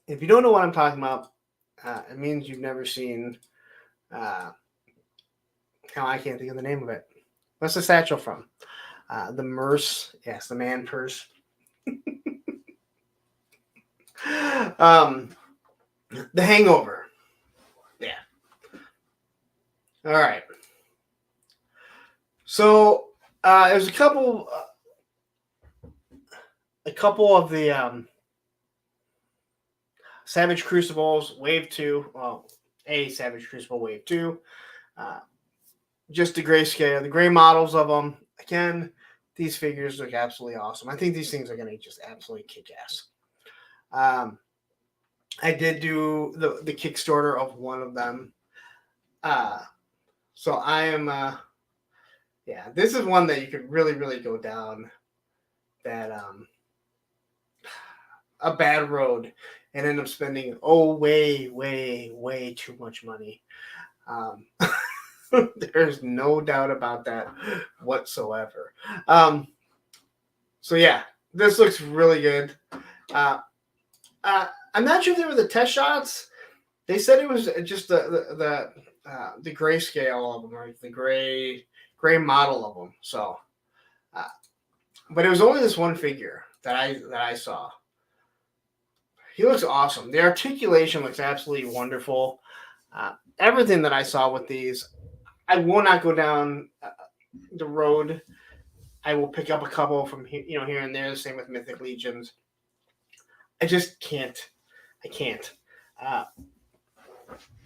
If you don't know what I'm talking about, it means you've never seen. I can't think of the name of it. What's the satchel from? The Merce. Yes, the man purse. The Hangover. Yeah. All right. So there's a couple a couple of the Savage Crucibles Wave 2. Well, a Savage Crucible Wave 2. Just the grayscale, the gray models of them. Again, these figures look absolutely awesome. I think these things are going to just absolutely kick ass. I did do the Kickstarter of one of them. So I am, yeah, this is one that you could really, really go down that a bad road and end up spending way, way, way too much money. There's no doubt about that whatsoever. So yeah, this looks really good. I'm not sure if they were the test shots. They said it was just the grayscale of them, or the gray model of them. So, but it was only this one figure that I saw. He looks awesome. The articulation looks absolutely wonderful. Everything that I saw with these, I will not go down the road. I will pick up a couple from here and there. The same with Mythic Legions. I just can't. I can't.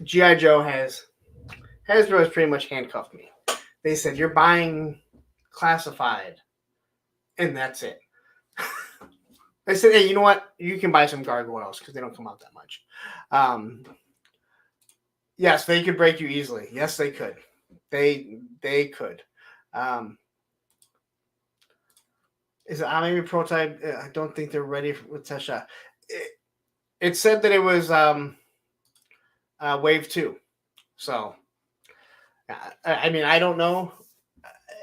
G.I. Joe Hasbro has pretty much handcuffed me. They said, you're buying classified, and that's it. I said, hey, you know what? You can buy some gargoyles because they don't come out that much. Yes, they could break you easily. Yes, they could. They could. Is it maybe prototype? I don't think they're ready with Tesha. It said that it was Wave 2. So, I mean, I don't know.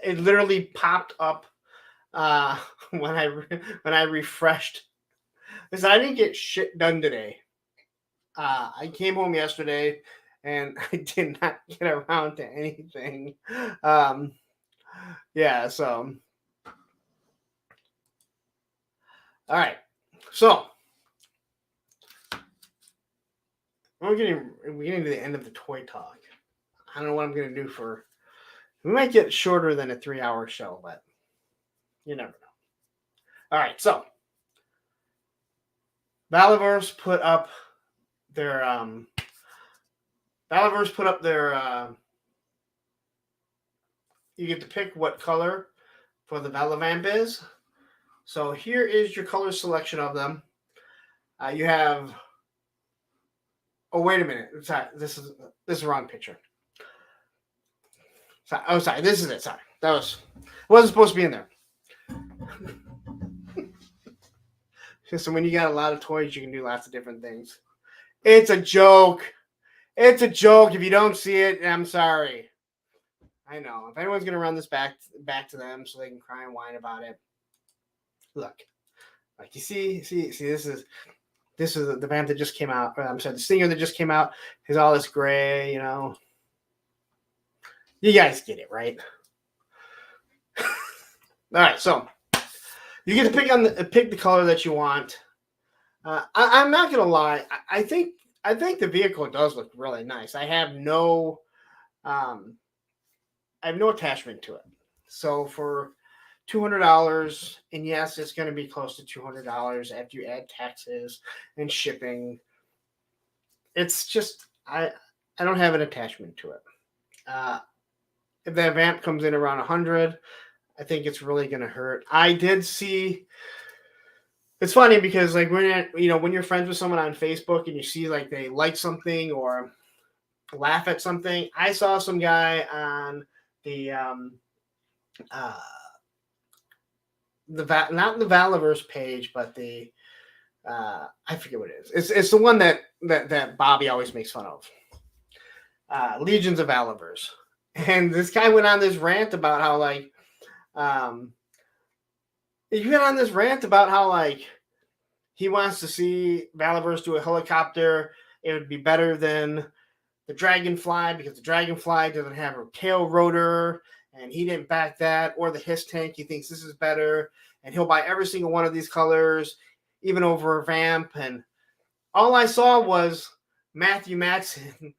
It literally popped up when I refreshed. Listen, I didn't get shit done today. I came home yesterday and I did not get around to anything. Yeah, so. All right. So, we're getting to the end of the toy talk. I don't know what I'm going to do we might get shorter than a 3-hour show, but you never know. All right. So, Valaverse put up their you get to pick what color for the Valavamp is. So here is your color selection of them. You have. Oh, wait a minute. Sorry, this is the wrong picture. Sorry. This is it. Sorry, it wasn't supposed to be in there. So when you got a lot of toys, you can do lots of different things. It's a joke. It's a joke. If you don't see it, I'm sorry. I know. If anyone's gonna run this back to them so they can cry and whine about it, look. Like you see, this is the vamp that just came out. I'm sorry, the Stinger that just came out has all this gray, You guys get it, right? All right, so you get to pick the color that you want. I'm not gonna lie. I think the vehicle does look really nice. I have no attachment to it. So for $200, and yes, it's going to be close to $200 after you add taxes and shipping. It's just I don't have an attachment to it. If that vamp comes in around 100, I think it's really going to hurt. I did see. It's funny because like when you're friends with someone on Facebook and you see like they like something or laugh at something, I saw some guy on the not the Valaverse page, but the I forget what it is. It's the one that Bobby always makes fun of. Legions of Valaverse, and this guy went on this rant about how he wants to see Valaverse do a helicopter. It would be better than the Dragonfly because the Dragonfly doesn't have a tail rotor. And he didn't back that, or the Hiss tank. He thinks this is better, and he'll buy every single one of these colors, even over a vamp. And all I saw was Matthew Matson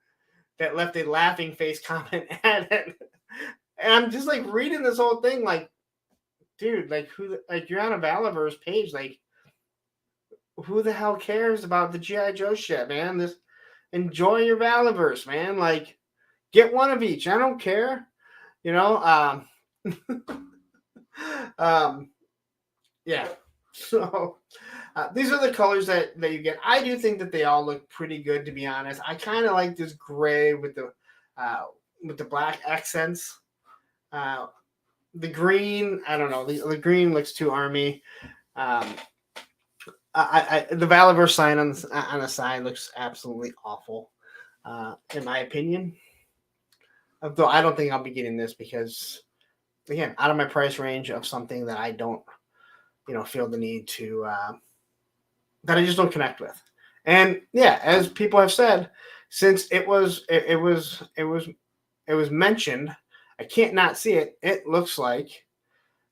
that left a laughing face comment at it. And I'm just like reading this whole thing, like, dude, like you're on a Valaverse page, like who the hell cares about the GI Joe shit, man? This enjoy your Valiverse, man. Like, get one of each. I don't care. You know. Um, yeah. So these are the colors that you get. I do think that they all look pretty good, to be honest. I kind of like this gray with the black accents. Uh, the green, I don't know. The green looks too army. Um, the Valiverse sign on the side looks absolutely awful, in my opinion. Though I don't think I'll be getting this because, again, out of my price range of something that I don't, feel the need to, that I just don't connect with. And yeah, as people have said, since it was mentioned, I can't not see it. It looks like,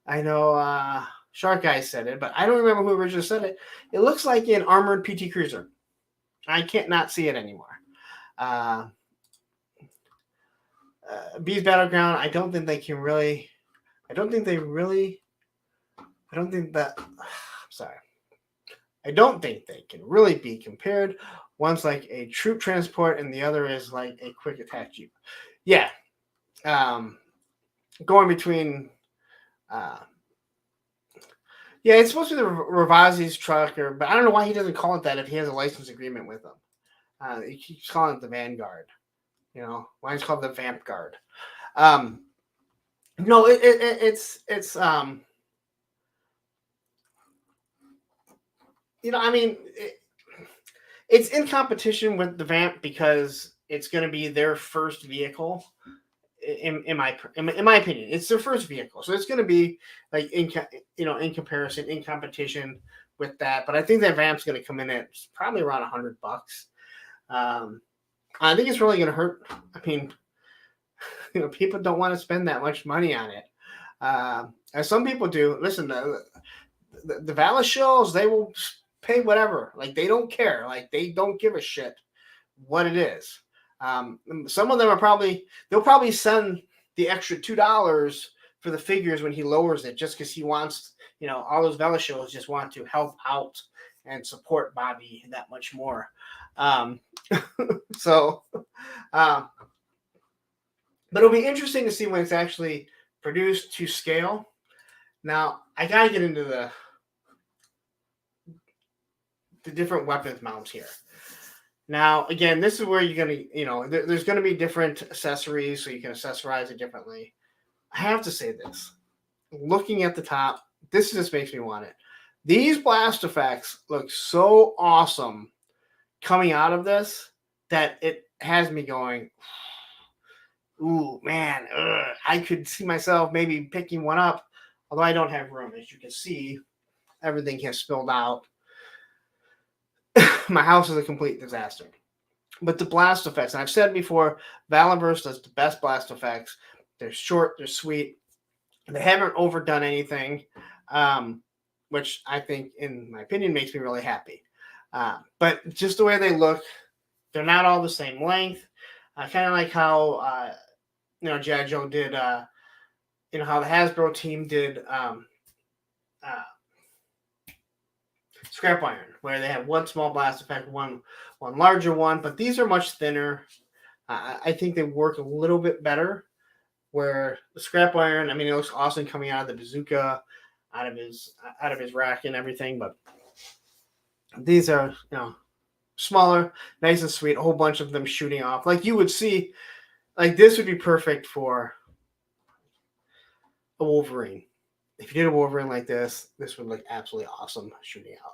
I know Shark Guy said it, but I don't remember who originally said it. It looks like an armored PT Cruiser. I can't not see it anymore. Beast Battleground, I don't think they can really. I don't think they really. I don't think that. Sorry. I don't think they can really be compared. One's like a troop transport, and the other is like a quick attack jeep. Yeah. Going between. Yeah, it's supposed to be the Ravazzi's truck, but I don't know why he doesn't call it that if he has a license agreement with them. He keeps calling it the Vanguard. Why it's called the Vamp Guard. No, it's I mean, it's in competition with the Vamp because it's going to be their first vehicle. In my opinion, it's their first vehicle, so it's going to be like in comparison, in competition with that. But I think that Vamp's going to come in at probably around $100. I think it's really going to hurt. I mean, people don't want to spend that much money on it, as some people do. Listen, the Valis shows, they will pay whatever. Like, they don't care. Like, they don't give a shit what it is. Some of them they'll probably send the extra $2 for the figures when he lowers it, just because he wants, all those Vela shows just want to help out and support Bobby that much more. So, but it'll be interesting to see when it's actually produced to scale. Now, I gotta get into the different weapons mounts here. Now, again, this is where you're going to, there's going to be different accessories, so you can accessorize it differently. I have to say this. Looking at the top, this just makes me want it. These blast effects look so awesome coming out of this that it has me going, ooh, man, I could see myself maybe picking one up, although I don't have room. As you can see, everything has spilled out. My house is a complete disaster. But the blast effects, and I've said before, Valiverse does the best blast effects. They're short, they're sweet. They haven't overdone anything, which I think, in my opinion, makes me really happy. But just the way they look, they're not all the same length. Kind of like how, G.I. Joe did, how the Hasbro team did Scrap Iron, where they have one small blast effect, one larger one, but these are much thinner. I think they work a little bit better. Where the Scrap Iron, I mean, it looks awesome coming out of the bazooka, out of his rack and everything, but these are smaller, nice and sweet. A whole bunch of them shooting off, like you would see. Like, this would be perfect for a Wolverine. If you did a Wolverine like this would look absolutely awesome shooting out.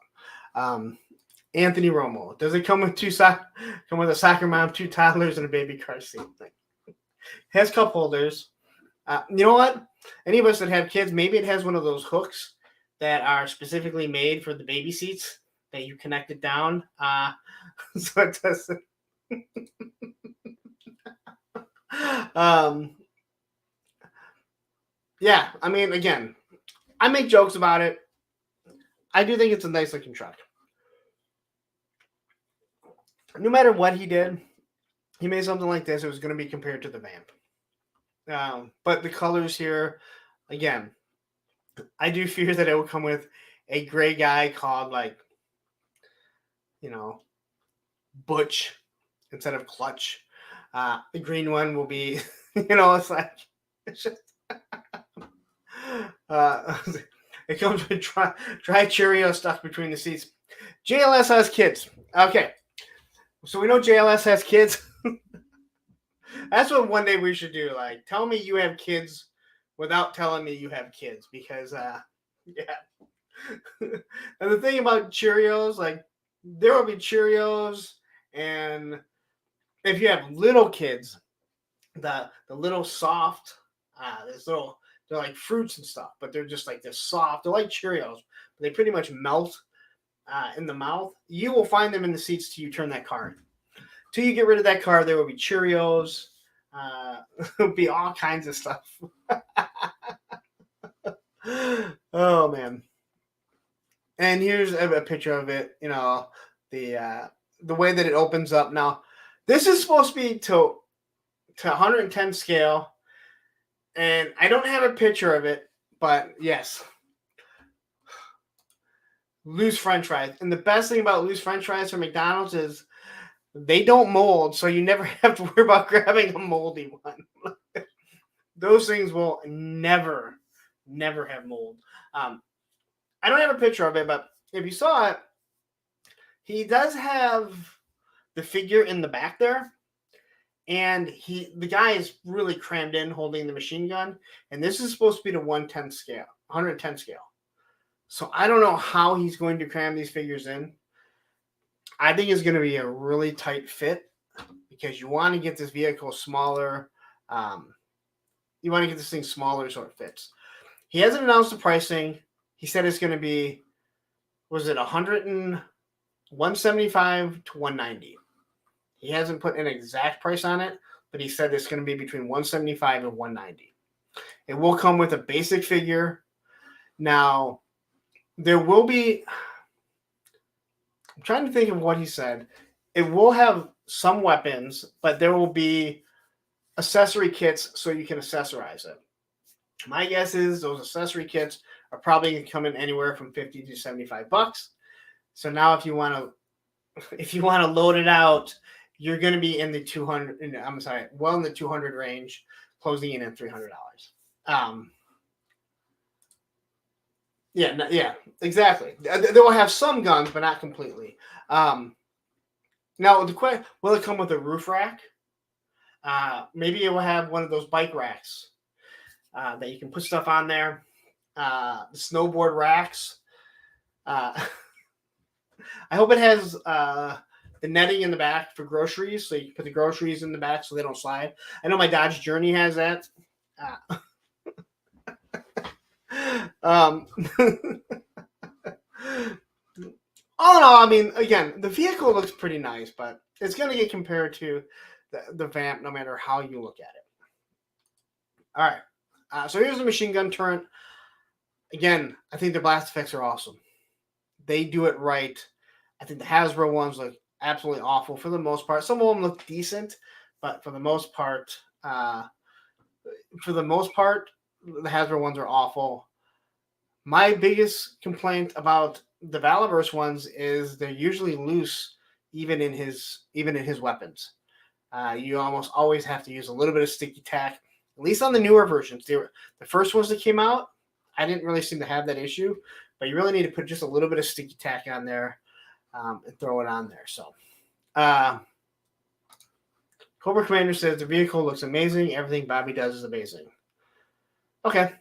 Anthony Romo. Does it come with come with a soccer mom, 2 toddlers, and a baby car seat? Has cup holders. You know what? Any of us that have kids, maybe it has one of those hooks that are specifically made for the baby seats that you connect it down. So it doesn't. Yeah, I mean, again, I make jokes about it. I do think it's a nice looking truck. No matter what he did, he made something like this. It was going to be compared to the Vamp. But the colors here, again, I do fear that it will come with a gray guy called, like, Butch instead of Clutch. The green one will be, it's like, it's just, it comes with dry Cheerio stuffed between the seats. JLS has kids. Okay. So we know JLS has kids. That's what one day we should do. Like, tell me you have kids without telling me you have kids. Because, yeah. And the thing about Cheerios, like, there will be Cheerios, and if you have little kids, the little soft, they're like fruits and stuff, but they're just like they're soft. They're like Cheerios, but they pretty much melt in the mouth. You will find them in the seats till you turn that card. Till you get rid of that card, there will be Cheerios. There'll be all kinds of stuff. Oh man! And here's a picture of it. The way that it opens up. Now, this is supposed to be to 110 scale, and I don't have a picture of it, but yes, loose French fries. And the best thing about loose French fries from McDonald's is they don't mold, so you never have to worry about grabbing a moldy one. Those things will never have mold. I don't have a picture of it, but if you saw it, he does have the figure in the back there, and the guy is really crammed in holding the machine gun, and this is supposed to be the 110 scale. So I don't know how he's going to cram these figures in. I think it's going to be a really tight fit because you want to get this vehicle smaller. You want to get this thing smaller so it fits. He hasn't announced the pricing. He said it's going to be, was it 175 to 190? He hasn't put an exact price on it, but he said it's going to be between 175 and 190. It will come with a basic figure. Now, there will be, I'm trying to think of what he said. It will have some weapons, but there will be accessory kits so you can accessorize it. My guess is those accessory kits are probably going to come in anywhere from $50 to $75. So now if you want to load it out, you're going to be in the 200. I'm sorry, well in the 200 range, closing in at $300. Yeah, exactly. They will have some guns, but not completely. Now, the question: will it come with a roof rack? Maybe it will have one of those bike racks that you can put stuff on there. The snowboard racks. I hope it has the netting in the back for groceries, so you can put the groceries in the back so they don't slide. I know my Dodge Journey has that. All in all, I mean, again, the vehicle looks pretty nice, but it's going to get compared to the Vamp no matter how you look at it. All right. So here's the machine gun turret. Again, I think the blast effects are awesome. They do it right. I think the Hasbro ones look absolutely awful for the most part. Some of them look decent, but for the most part, the Hasbro ones are awful. My biggest complaint about the Valaverse ones is they're usually loose, even in his weapons. You almost always have to use a little bit of sticky tack, at least on the newer versions. The first ones that came out, I didn't really seem to have that issue, but you really need to put just a little bit of sticky tack on there and throw it on there. So, Cobra Commander says the vehicle looks amazing. Everything Bobby does is amazing. Okay.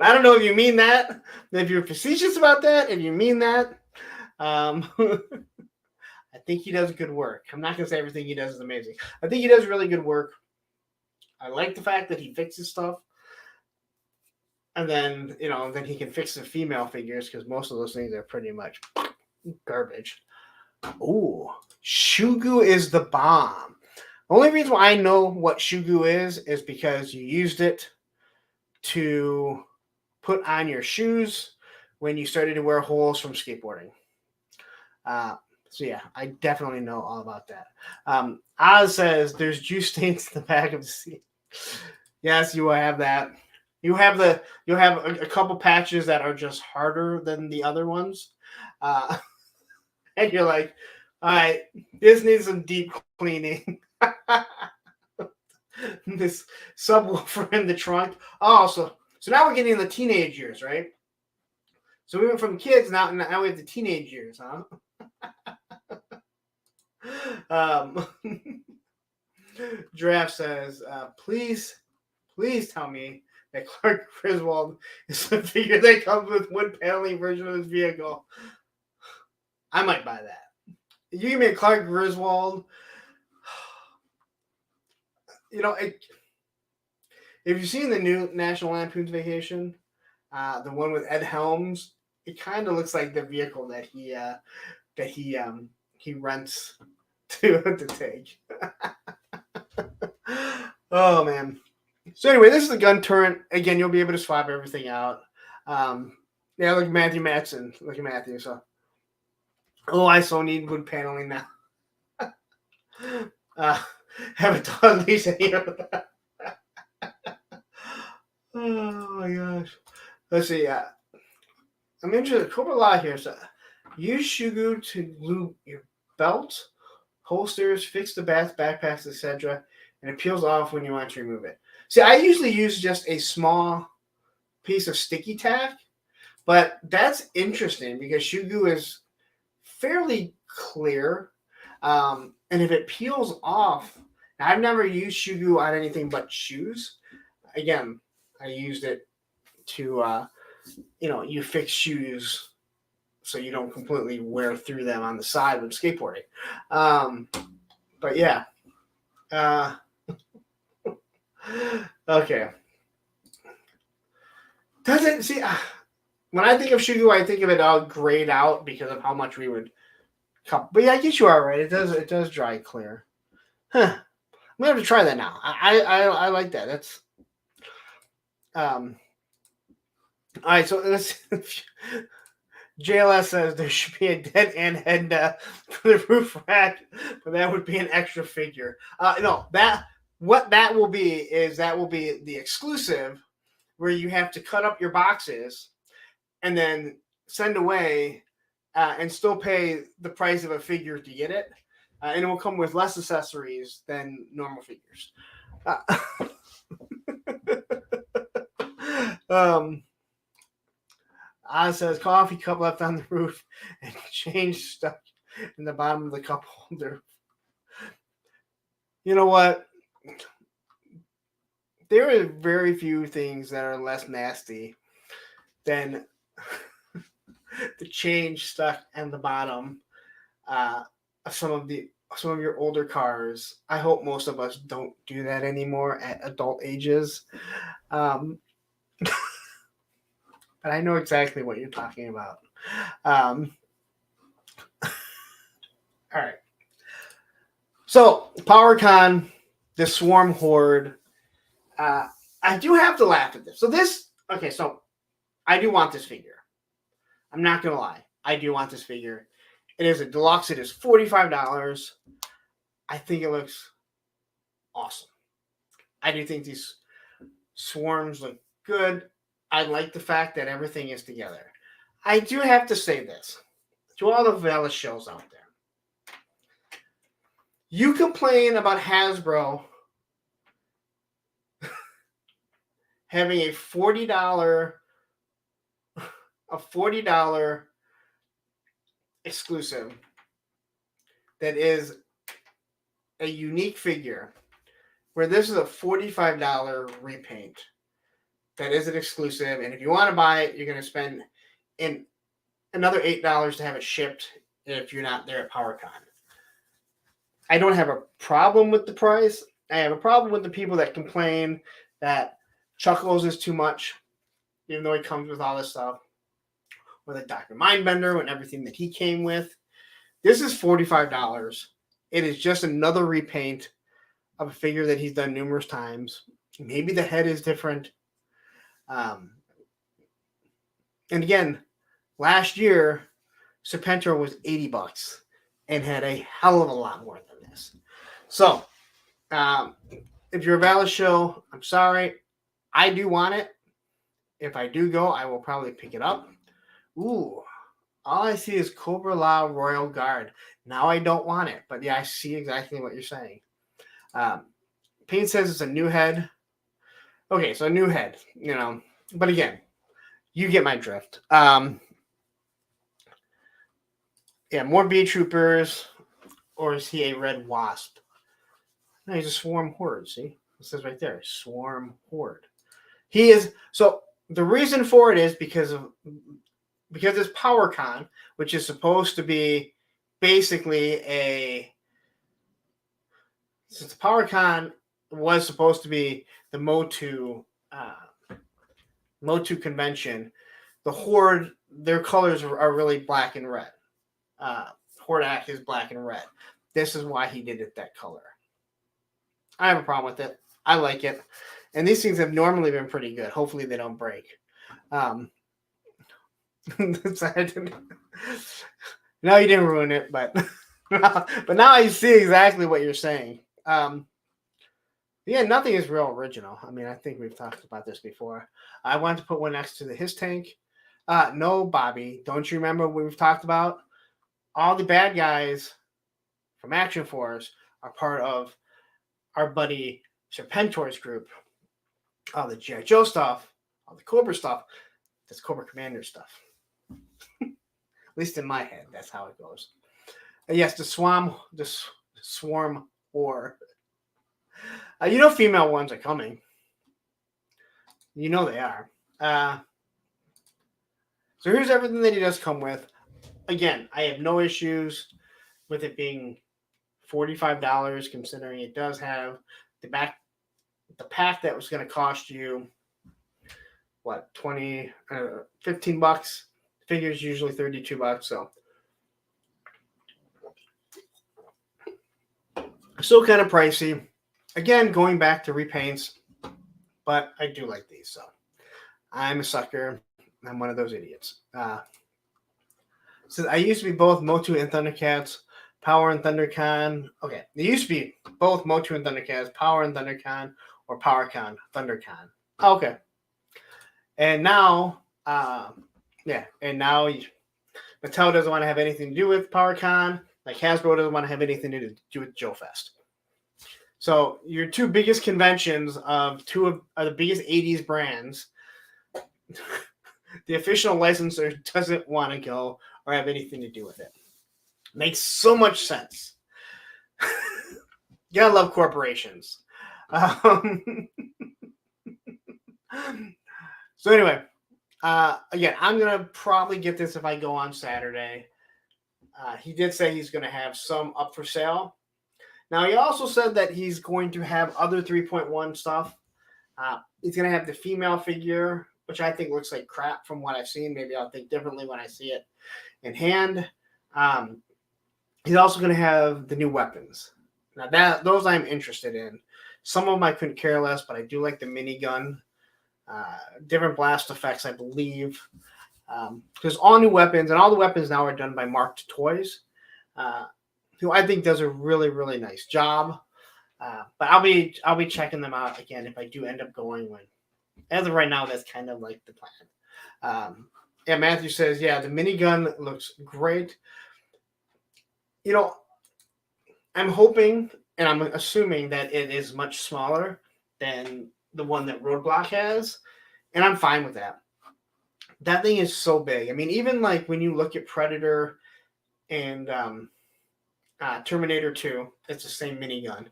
I don't know if you mean that, if you're facetious about that, if you mean that. I think he does good work. I'm not going to say everything he does is amazing. I think he does really good work. I like the fact that he fixes stuff. And then, then he can fix the female figures because most of those things are pretty much garbage. Ooh, Shugu is the bomb. The only reason why I know what Shugu is because you used it to put on your shoes when you started to wear holes from skateboarding. So yeah, I definitely know all about that. Oz says there's juice stains in the back of the seat. Yes, you will have that. you'll have a couple patches that are just harder than the other ones, uh, and you're like, all right, this needs some deep cleaning. This subwoofer in the trunk. Oh, so now we're getting the teenage years, right? So we went from kids now we have the teenage years, huh? Draft says, please tell me that Clark Griswold is the figure that comes with wood paneling version of his vehicle. I might buy that. You give me a Clark Griswold. If you've seen the new National Lampoon's Vacation, the one with Ed Helms, it kind of looks like the vehicle that he rents to take. Oh man. So anyway, this is the gun turret. Again, you'll be able to swap everything out. Yeah, look, Matthew Matson. Look at Matthew. So, I so need wood paneling now. Haven't done these here. Oh my gosh. Let's see. I'm interested. Cobra Law here. So, use Shugu to lube your belt, holsters, fix the backpacks, etc., and it peels off when you want to remove it. See, I usually use just a small piece of sticky tack, but that's interesting because Shugu is fairly clear, and if it peels off, I've never used Shugu on anything but shoes. Again, I used it to, you fix shoes so you don't completely wear through them on the side when skateboarding. But yeah. Okay. Doesn't see when I think of Shugu, I think of it all grayed out because of how much we would cut. But yeah, I guess you are right. It does dry clear. Huh. I'm gonna have to try that now. I like that. That's all right. So let's. JLS says there should be a dead end head for the roof rack, but that would be an extra figure. No, that will be is the exclusive where you have to cut up your boxes and then send away and still pay the price of a figure to get it. And it will come with less accessories than normal figures. Oz says coffee cup left on the roof and change stuck in the bottom of the cup holder. You know what? There are very few things that are less nasty than the change stuck in the bottom of some of your older cars. I hope most of us don't do that anymore at adult ages. But I know exactly what you're talking about. All right. So, PowerCon, the Swarm Horde. I do have to laugh at this. So I do want this figure. I'm not going to lie. I do want this figure. It is a deluxe. It is $45. I think it looks awesome. I do think these swarms look good. I like the fact that everything is together. I do have to say this to all the Velas shows out there. You complain about Hasbro having a $40 exclusive that is a unique figure, where this is a $45 repaint that is an exclusive, and if you want to buy it, you're going to spend another $8 to have it shipped if you're not there at PowerCon. I don't have a problem with the price. I have a problem with the people that complain that Chuckles is too much, even though he comes with all this stuff, or the Dr. Mindbender and everything that he came with. This is $45. It is just another repaint of a figure that he's done numerous times. Maybe the head is different. And again, last year, Serpentor was $80 and had a hell of a lot more than this. So, if you're a Valis show, I'm sorry. I do want it. If I do go, I will probably pick it up. Ooh, all I see is Cobra La Royal Guard. Now I don't want it, but yeah, I see exactly what you're saying. Payne says it's a new head. Okay, so a new head, but again, you get my drift. Yeah, more B troopers, or is he a red wasp? No, he's a swarm horde. See, it says right there, swarm horde. He is. So the reason for it is because it's PowerCon, which is supposed to be basically since PowerCon was supposed to be the MOTU convention, the Horde, their colors are really black and red. Hordak is black and red. This is why he did it that color. I have a problem with it. I like it. And these things have normally been pretty good. Hopefully they don't break. No, you didn't ruin it, but now I see exactly what you're saying. Yeah, nothing is real original. I mean, I think we've talked about this before. I wanted to put one next to the HISS tank. No, Bobby, don't you remember what we've talked about? All the bad guys from Action Force are part of our buddy Serpentor's group. All the G.I. Joe stuff, all the Cobra stuff, that's Cobra Commander stuff. At least in my head, that's how it goes. Yes, the swarm war. Female ones are coming. They are. So here's everything that he does come with. Again, I have no issues with it being $45, considering it does have the pack that was going to cost you what, 20, 15 bucks. Figures usually $32, so still kind of pricey. Again, going back to repaints, but I do like these, so I'm a sucker. I'm one of those idiots. So I used to be both Motu and Thundercats, Power and ThunderCon. Okay, they used to be both Motu and Thundercats, Power and ThunderCon, or PowerCon, ThunderCon. Okay. And now, Mattel doesn't want to have anything to do with PowerCon, like Hasbro doesn't want to have anything to do with Joe Fest. So your two biggest conventions of two of the biggest 80s brands, the official licensor doesn't want to go or have anything to do with it. Makes so much sense. You gotta love corporations. So anyway, again, I'm going to probably get this if I go on Saturday. He did say he's going to have some up for sale. Now, he also said that he's going to have other 3.1 stuff. He's going to have the female figure, which I think looks like crap from what I've seen. Maybe I'll think differently when I see it in hand. He's also going to have the new weapons. Now, those I'm interested in. Some of them I couldn't care less, but I do like the minigun. Different blast effects, I believe. There's all new weapons, and all the weapons now are done by Marked Toys, who I think does a really, really nice job. But I'll be checking them out again if I do end up going. When, as of right now, that's kind of like the plan. Matthew says, yeah, the minigun looks great. I'm hoping and I'm assuming that it is much smaller than the one that Roadblock has, and I'm fine with that. That thing is so big. I mean, even like when you look at Predator and Terminator 2, it's the same minigun.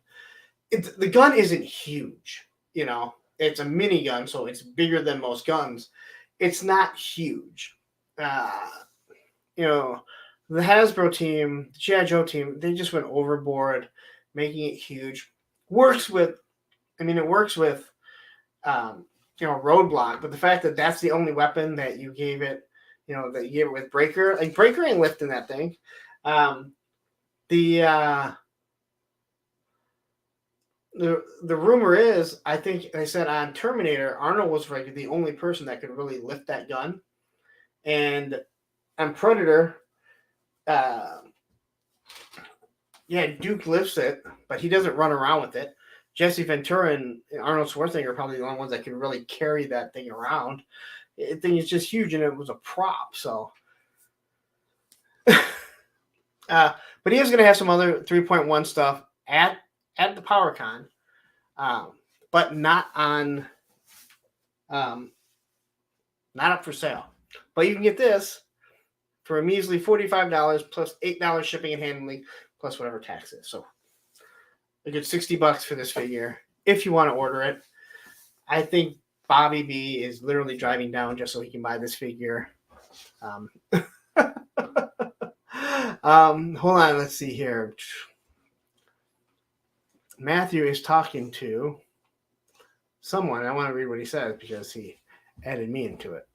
The gun isn't huge, It's a minigun, so it's bigger than most guns. It's not huge. The Hasbro team, the G.I. Joe team, they just went overboard, making it huge. It works with Roadblock, but the fact that that's the only weapon that you gave it, that you gave it with Breaker, like Breaker ain't lifting that thing. The rumor is, I think they said on Terminator, Arnold was like the only person that could really lift that gun, and on Predator, Duke lifts it, but he doesn't run around with it. Jesse Ventura and Arnold Schwarzenegger are probably the only ones that can really carry that thing around. The thing is just huge, and it was a prop. So, but he is going to have some other 3.1 stuff at the PowerCon, but not on, not up for sale. But you can get this for a measly $45 plus $8 shipping and handling plus whatever tax is. So a good $60 for this figure if you want to order it. I think Bobby B is literally driving down just so he can buy this figure. Hold on, let's see here. Matthew is talking to someone. I want to read what he says because he added me into it.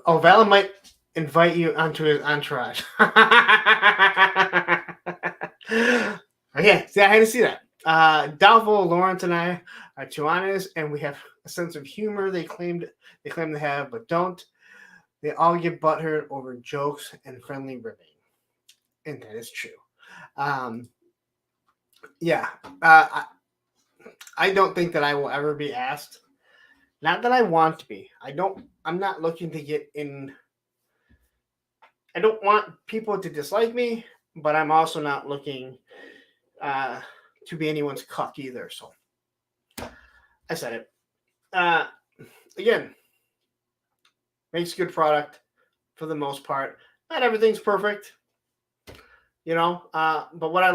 Val might invite you onto his entourage. Okay, see, I had to see that. Doubtful, Lawrence, and I are too honest, and we have a sense of humor they claim to have, but don't. They all get butthurt over jokes and friendly ribbing, and that is true. I don't think that I will ever be asked. Not that I want to be. I'm not looking to get in. I don't want people to dislike me, but I'm also not looking to be anyone's cuck either. So I said it. Again, makes good product for the most part. Not everything's perfect, but what I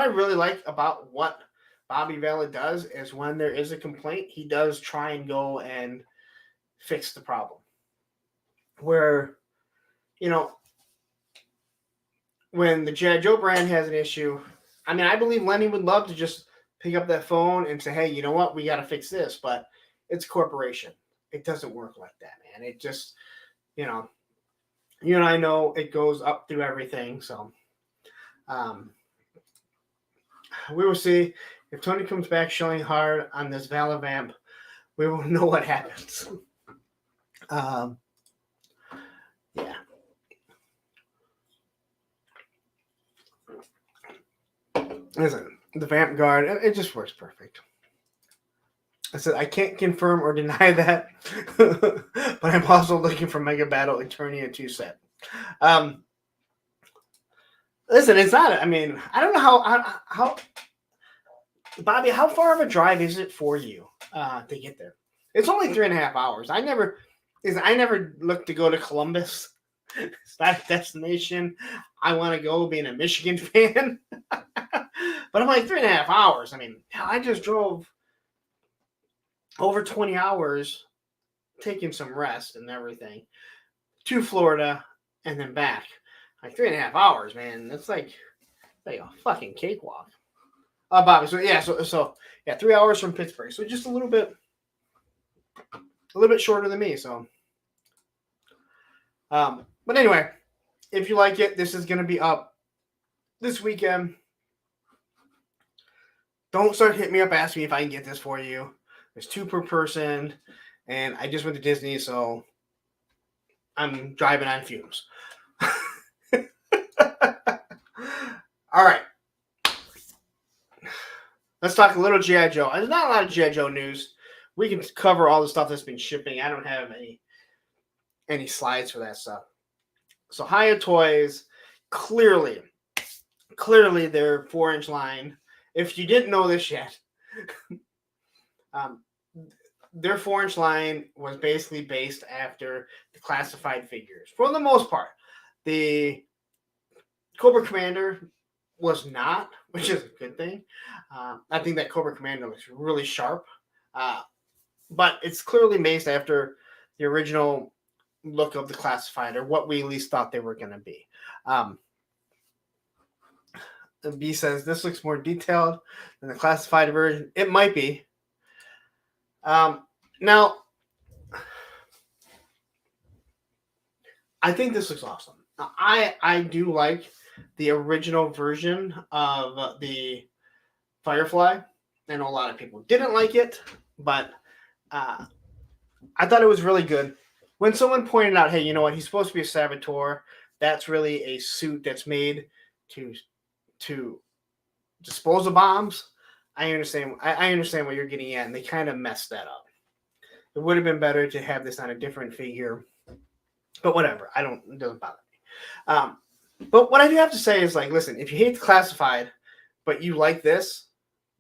really like about what Bobby Vela does is when there is a complaint, he does try and go and fix the problem. Where, when the G.I. Joe brand has an issue, I mean, I believe Lenny would love to just pick up that phone and say, hey, you know what? We got to fix this. But it's a corporation. It doesn't work like that, man. It just, you and I know it goes up through everything. So we will see. If Tony comes back showing hard on this Valavamp, we will know what happens. Yeah. Listen, the Vamp Guard, it just works perfect. I said I can't confirm or deny that, but I'm also looking for Mega Battle Eternia 2 set. Listen, it's not. I mean, I don't know how Bobby, how far of a drive is it for you to get there? It's only 3.5 hours. I never looked to go to Columbus. It's not a destination I want to go being a Michigan fan. But I'm like 3.5 hours. I mean, I just drove over 20 hours, taking some rest and everything, to Florida and then back. Like 3.5 hours, man. That's like a fucking cakewalk. Bobby. So 3 hours from Pittsburgh. So just a little bit shorter than me. So, but anyway, if you like it, this is going to be up this weekend. Don't start hitting me up, asking me if I can get this for you. There's 2 per person, and I just went to Disney, so I'm driving on fumes. All right. Let's talk a little G.I. Joe. There's not a lot of G.I. Joe news. We can cover all the stuff that's been shipping. I don't have any slides for that stuff. So Hiya Toys, clearly their 4-inch line. If you didn't know this yet, their 4-inch line was basically based after the classified figures. For the most part, the Cobra Commander was not, which is a good thing. I think that Cobra Commander looks really sharp. But it's clearly based after the original look of the classified, or what we at least thought they were going to be. The B says, this looks more detailed than the classified version. It might be. Now, I think this looks awesome. I do like the original version of the Firefly. I know a lot of people didn't like it, but I thought it was really good. When someone pointed out, hey, you know what, he's supposed to be a Saboteur, that's really a suit that's made to dispose of bombs. I understand. I understand what you're getting at, and they kind of messed that up. It would have been better to have this on a different figure, but whatever. It doesn't bother me. But what I do have to say is, like, listen, if you hate the classified, but you like this,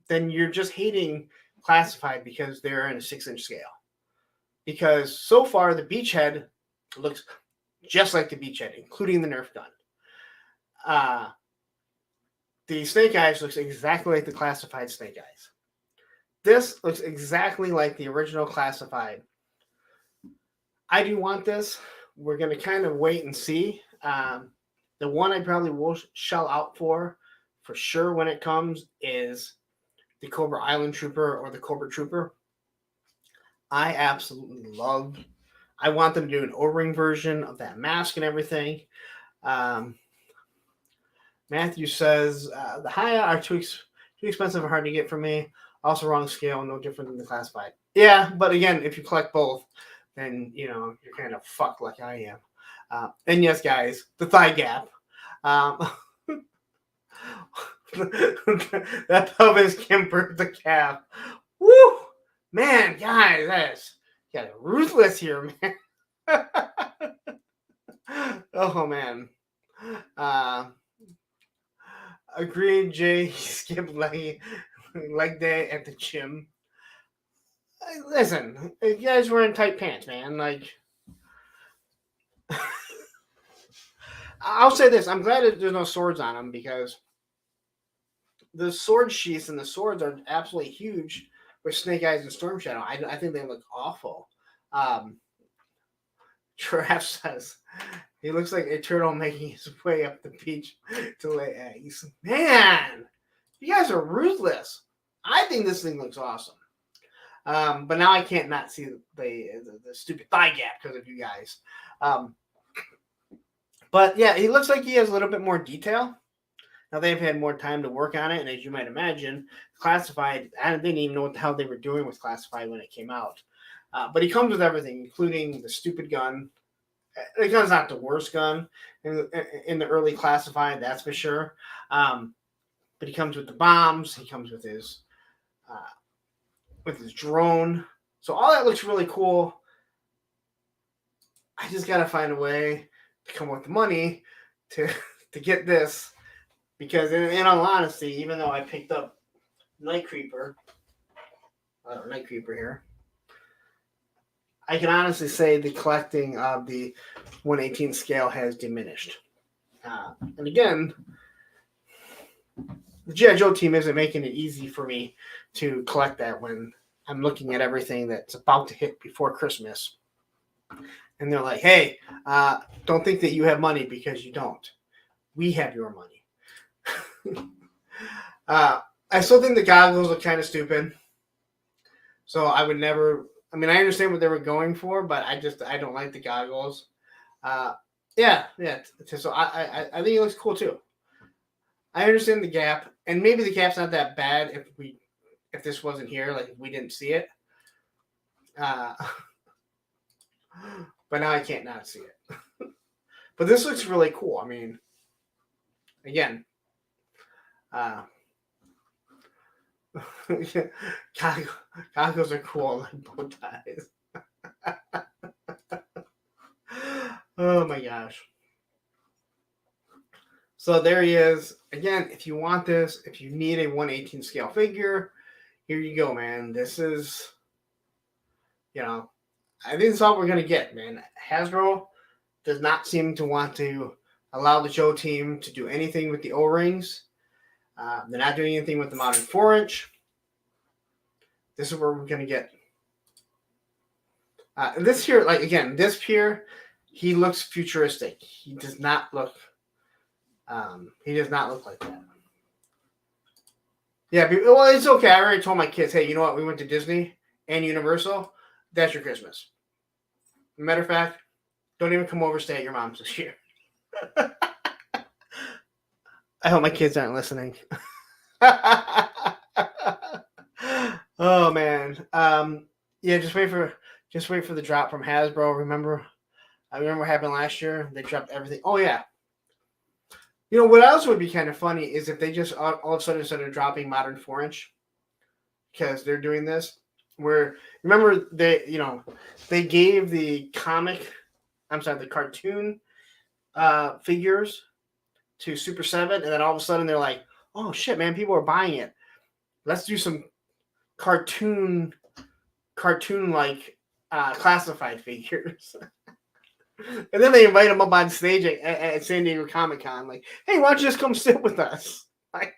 then you're just hating classified because they're in a 6-inch scale. Because so far the Beachhead looks just like the Beachhead, including the Nerf gun. The Snake Eyes looks exactly like the classified Snake Eyes. This looks exactly like the original classified. I do want this. We're going to kind of wait and see. The one I probably will shell out for sure when it comes is the Cobra Island Trooper or the Cobra Trooper. I absolutely love. I want them to do an O-ring version of that mask and everything. Matthew says the Haya are too expensive and hard to get for me. Also wrong scale, no different than the classified. Yeah, but again, if you collect both, then you're kind of fucked like I am. And yes, guys, the thigh gap. That pelvis Kimber the calf. Woo! Man, guys, that's ruthless here, man. Oh man. Agreed, Jay. Skip leg day at the gym. Listen, you guys were in tight pants, man. Like, I'll say this: I'm glad that there's no swords on them because the sword sheaths and the swords are absolutely huge with Snake Eyes and Storm Shadow. I think they look awful. Giraffe says he looks like a turtle making his way up the beach to lay eggs. Man, you guys are ruthless. I think this thing looks awesome. But now I can't not see the stupid thigh gap because of you guys. But yeah, he looks like he has a little bit more detail. Now they've had more time to work on it, and as you might imagine, classified. I didn't even know what the hell they were doing with classified when it came out. But he comes with everything, including the stupid gun. The gun's not the worst gun in the early classified, that's for sure. But he comes with the bombs. He comes with his drone. So all that looks really cool. I just gotta find a way to come up with the money to get this. Because in all honesty, even though I picked up Night Creeper here, I can honestly say the collecting of the 1/18 scale has diminished. And again, the G.I. Joe team isn't making it easy for me to collect that when I'm looking at everything that's about to hit before Christmas. And they're like, hey, don't think that you have money because you don't. We have your money. I still think the goggles look kind of stupid. So I would never. I mean, I understand what they were going for, but I don't like the goggles. Yeah. So I think it looks cool too. I understand the gap, and maybe the gap's not that bad if this wasn't here, like if we didn't see it. But now I can't not see it. But this looks really cool. I mean, again. Goggles are cool like bow ties. Oh my gosh. So there he is. Again, if you want this, if you need a 1/18 scale figure, here you go, man. This is, I think that's all we're going to get, man. Hasbro does not seem to want to allow the Joe team to do anything with the O-rings. They're not doing anything with the modern 4-inch. This is where we're going to get. This here, this here, he looks futuristic. He does not look. He does not look like that. Yeah, well, it's okay. I already told my kids, hey, you know what? We went to Disney and Universal. That's your Christmas. Matter of fact, don't even come over, stay at your mom's this year. I hope my kids aren't listening. Oh man. Yeah, just wait for the drop from Hasbro. I remember what happened last year. They dropped everything. Oh yeah. You know what else would be kind of funny is if they just all of a sudden started dropping modern 4-inch because they're doing this. Where remember they gave the cartoon figures to Super 7, and then all of a sudden they're like, oh shit, man, people are buying it. Let's do some cartoon like classified figures. And then they invite them up on stage at San Diego Comic-Con, like, hey, why don't you just come sit with us? Like,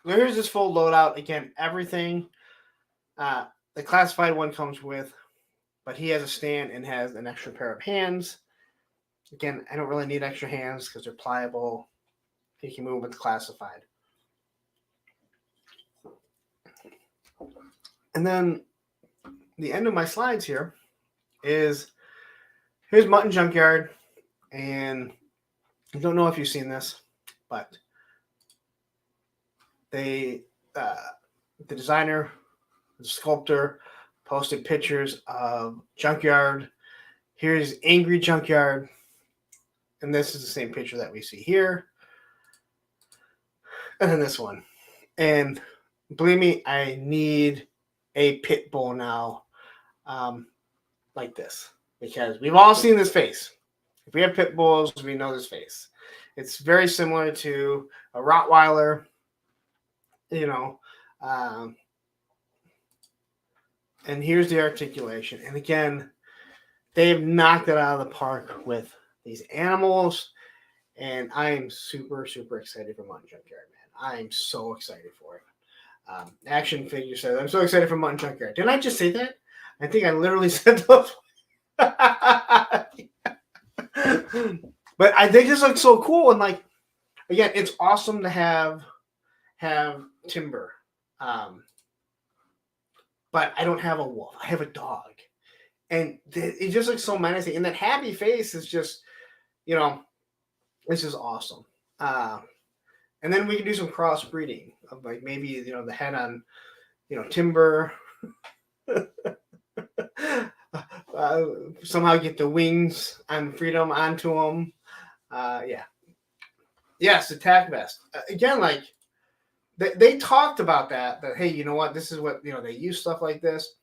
here's this full loadout. Again, everything the classified one comes with, but he has a stand and has an extra pair of hands. Again, I don't really need extra hands because they're pliable. He can move with the classified. And then the end of my slides here is here's Mutton Junkyard. And I don't know if you've seen this, but the designer, the sculptor, posted pictures of Junkyard. Here's Angry Junkyard. And this is the same picture that we see here. And then this one. And believe me, I need a pit bull now like this. Because we've all seen this face. If we have pit bulls, we know this face. It's very similar to a Rottweiler, and here's the articulation. And again, they've knocked it out of the park with these animals, and I am super, super excited for Mutton Junkyard, man. I am so excited for it. Action Figure says, I'm so excited for Mutton Junkyard. Didn't I just say that? I think I literally said those. But I think this looks so cool. And like, again, it's awesome to have Timber. But I don't have a wolf. I have a dog. And it just looks so menacing. And that happy face is just, it's just awesome. And then we can do some crossbreeding of like maybe, the head on, Timber. Somehow get the wings on Freedom onto them. Yeah. Yes, attack vest. Again, like, they talked about that, hey, you know what? This is what, they use stuff like this.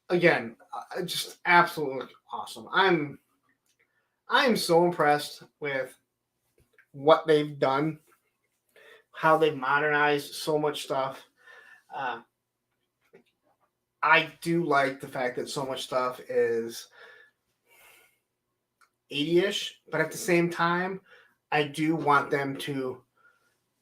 Again, just absolutely awesome. I'm so impressed with what they've done, how they've modernized so much stuff. I do like the fact that so much stuff is 80-ish, but at the same time, I do want them to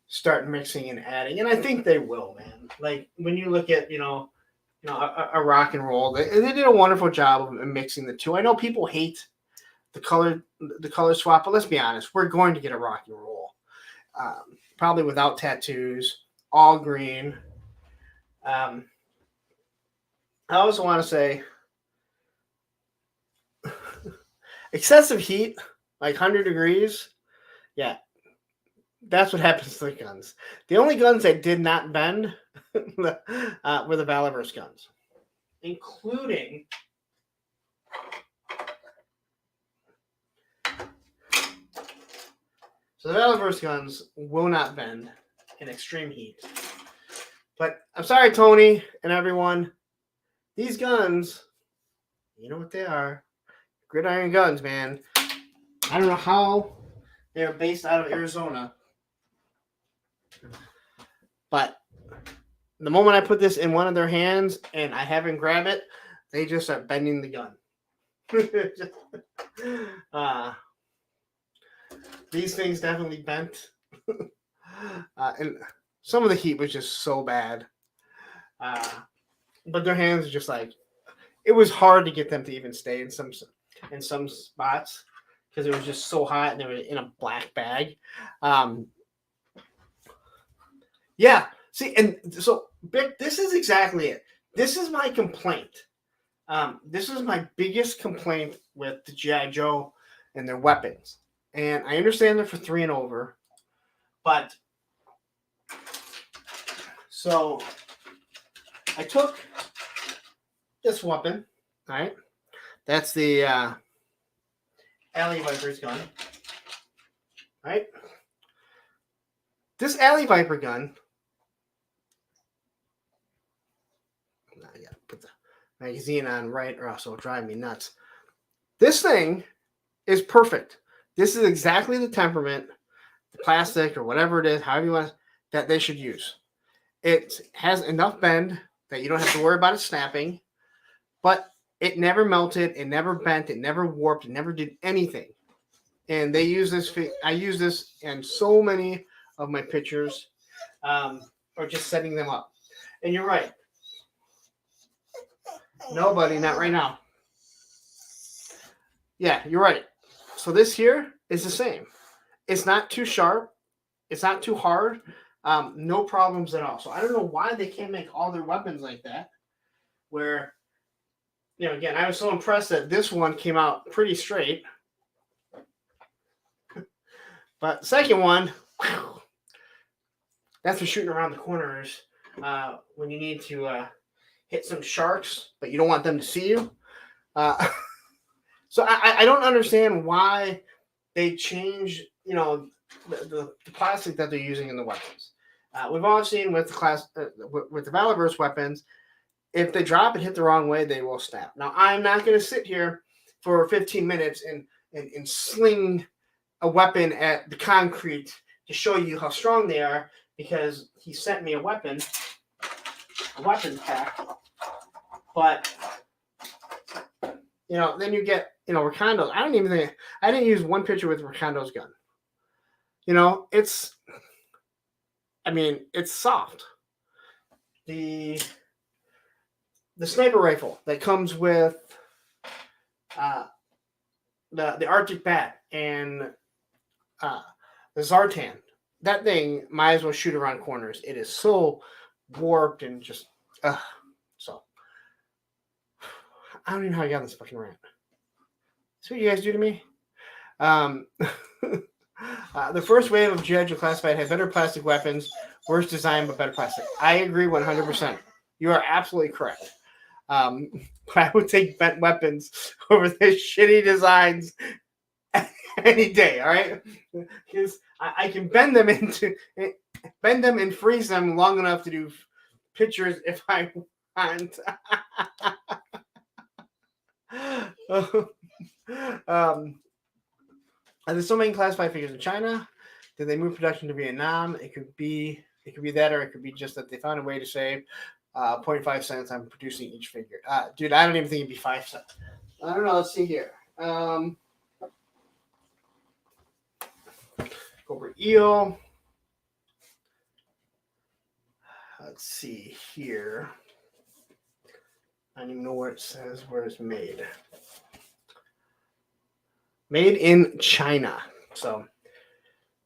start mixing and adding, and I think they will, man. Like when you look at a rock and roll, they did a wonderful job of mixing the two. I know people hate the color swap, but let's be honest, we're going to get a rock and roll, probably without tattoos, all green. I also want to say excessive heat, like 100 degrees. Yeah, that's what happens to the guns. The only guns that did not bend were the Valaverse guns, including so the Valaverse guns will not bend in extreme heat. But I'm sorry, Tony and everyone. These guns, you know what they are. Gridiron guns, man. I don't know how they're based out of Arizona. But the moment I put this in one of their hands and I haven't grabbed it, they just start bending the gun. These things definitely bent. And some of the heat was just so bad. But their hands are just like, it was hard to get them to even stay in some spots because it was just so hot and they were in a black bag. Yeah. See, and so this is exactly it. This is my complaint. This is my biggest complaint with the G.I. Joe and their weapons. And I understand they're for 3 and over, but so I took this weapon, all right? That's the Alley Viper's gun. Right? This Alley Viper gun. I gotta put the magazine on right, or else it'll drive me nuts. This thing is perfect. This is exactly the temperament, the plastic or whatever it is, however you want, that they should use. It has enough bend that you don't have to worry about it snapping, but it never melted, it never bent, it never warped, it never did anything. And they use this. I use this in so many of my pictures, or just setting them up. And you're right. Nobody, not right now. Yeah, you're right. So this here is the same. It's not too sharp. It's not too hard. No problems at all. So I don't know why they can't make all their weapons like that. Where, again, I was so impressed that this one came out pretty straight. But the second one, whew, that's for shooting around the corners when you need to hit some sharks, but you don't want them to see you. So I don't understand why they change, the plastic that they're using in the weapons. We've all seen with the Valorverse weapons, if they drop and hit the wrong way, they will snap. Now, I'm not going to sit here for 15 minutes and sling a weapon at the concrete to show you how strong they are, because he sent me a weapons pack. But then you get Ricondo's. I didn't use one picture with Ricondo's gun. It's soft. The sniper rifle that comes with the Arctic Bat and the Zartan, that thing might as well shoot around corners. It is so warped and just so. I don't even know how I got this fucking rant. That's what you guys do to me. The first wave of G.I. Joe Classified had better plastic weapons, worse design, but better plastic. I agree 100%. You are absolutely correct. I would take bent weapons over their shitty designs any day, all right? Because I can bend them and freeze them long enough to do pictures if I want. There's so many classified figures in China. Did they move production to Vietnam? It could be that, or it could be just that they found a way to save 0.5 cents on producing each figure. Dude, I don't even think it'd be 5 cents. I don't know. Let's see here. Cobra Eel. Let's see here. I don't even know where it says where it's made. Made in China. So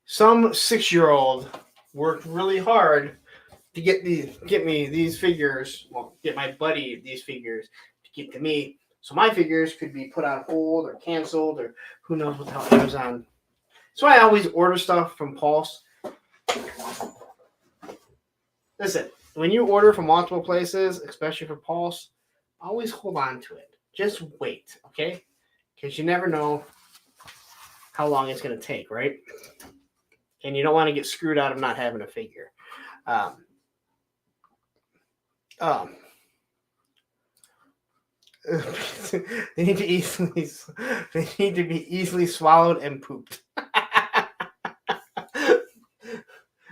some 6-year-old worked really hard to get me these figures. Well, get my buddy these figures to get to me, so my figures could be put on hold or canceled, or who knows what the hell Amazon. So I always order stuff from Pulse. Listen, when you order from multiple places, especially for Pulse, always hold on to it. Just wait, okay? Because you never know how long it's going to take, right? And you don't want to get screwed out of not having a figure. They need to be easily swallowed and pooped.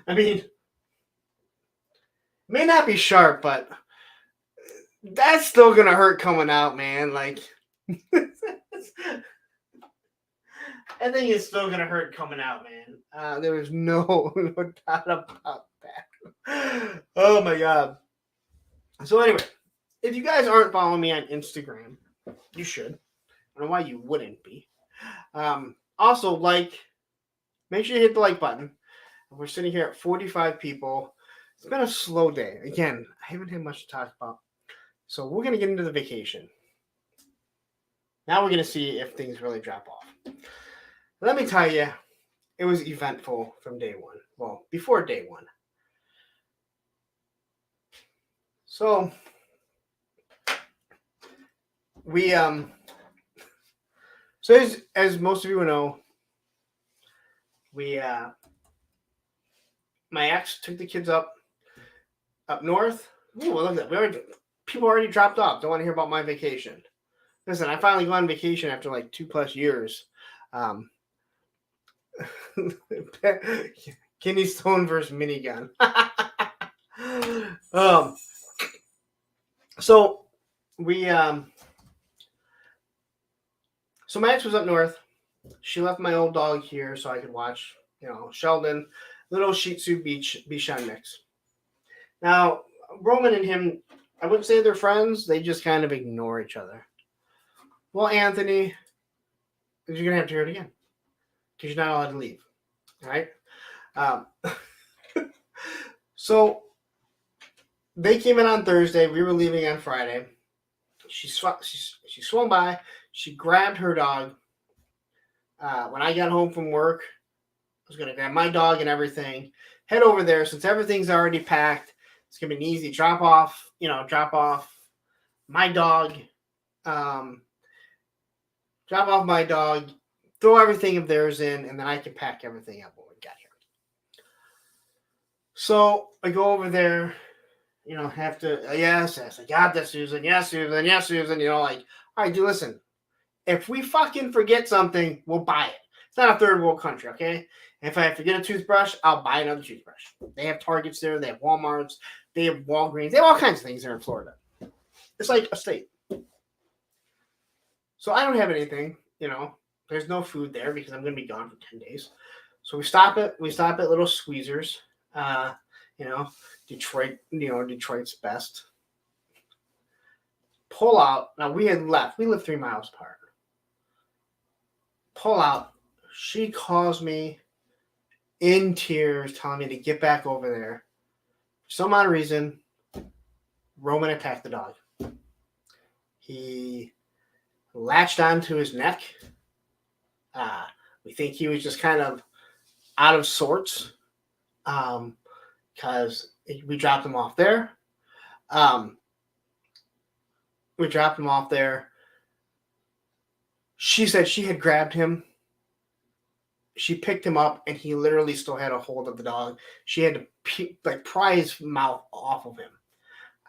I mean, it may not be sharp, but that's still gonna hurt coming out, man. Like, I think it's still gonna hurt coming out, man. There is no doubt about that. Oh my god. So anyway, if you guys aren't following me on Instagram, you should. I don't know why you wouldn't be. Also, make sure you hit the like button. We're sitting here at 45 people. It's been a slow day. Again, I haven't had much to talk about. So we're going to get into the vacation. Now we're going to see if things really drop off. Let me tell you, it was eventful from day one. Well, before day one. So So as most of you know, we my ex took the kids up north. Ooh, look at that. People already dropped off. Don't want to hear about my vacation. Listen, I finally go on vacation after like 2+ years. Kidney stone versus minigun. So we so my ex was up north. She left my old dog here so I could watch, Sheldon, little Shih Tzu Bichon mix. Now, Roman and him, I wouldn't say they're friends. They just kind of ignore each other. Well, Anthony, you're going to have to hear it again because you're not allowed to leave. All right? So they came in on Thursday. We were leaving on Friday. She swung by. She grabbed her dog. When I got home from work, I was going to grab my dog and everything, head over there. Since everything's already packed, it's going to be an easy drop off my dog, throw everything of theirs in, and then I can pack everything up when we get here. So I go over there, have to, yes, I got this, Susan, yes, Susan, all right, dude, listen, if we fucking forget something, we'll buy it. It's not a third world country, okay? And if I forget a toothbrush, I'll buy another toothbrush. They have Targets there, they have Walmarts, they have Walgreens, they have all kinds of things there in Florida. It's like a state. So I don't have anything, There's no food there because I'm going to be gone for 10 days. So we stop at Little Squeezers, Detroit, Detroit's best. Pull out. Now we had left. We live 3 miles apart. Pull out. She calls me in tears, telling me to get back over there. For some odd reason, Roman attacked the dog. He latched onto his neck. We think he was just kind of out of sorts because we dropped him off there. She said she had grabbed him. She picked him up, and he literally still had a hold of the dog. She had to pry his mouth off of him.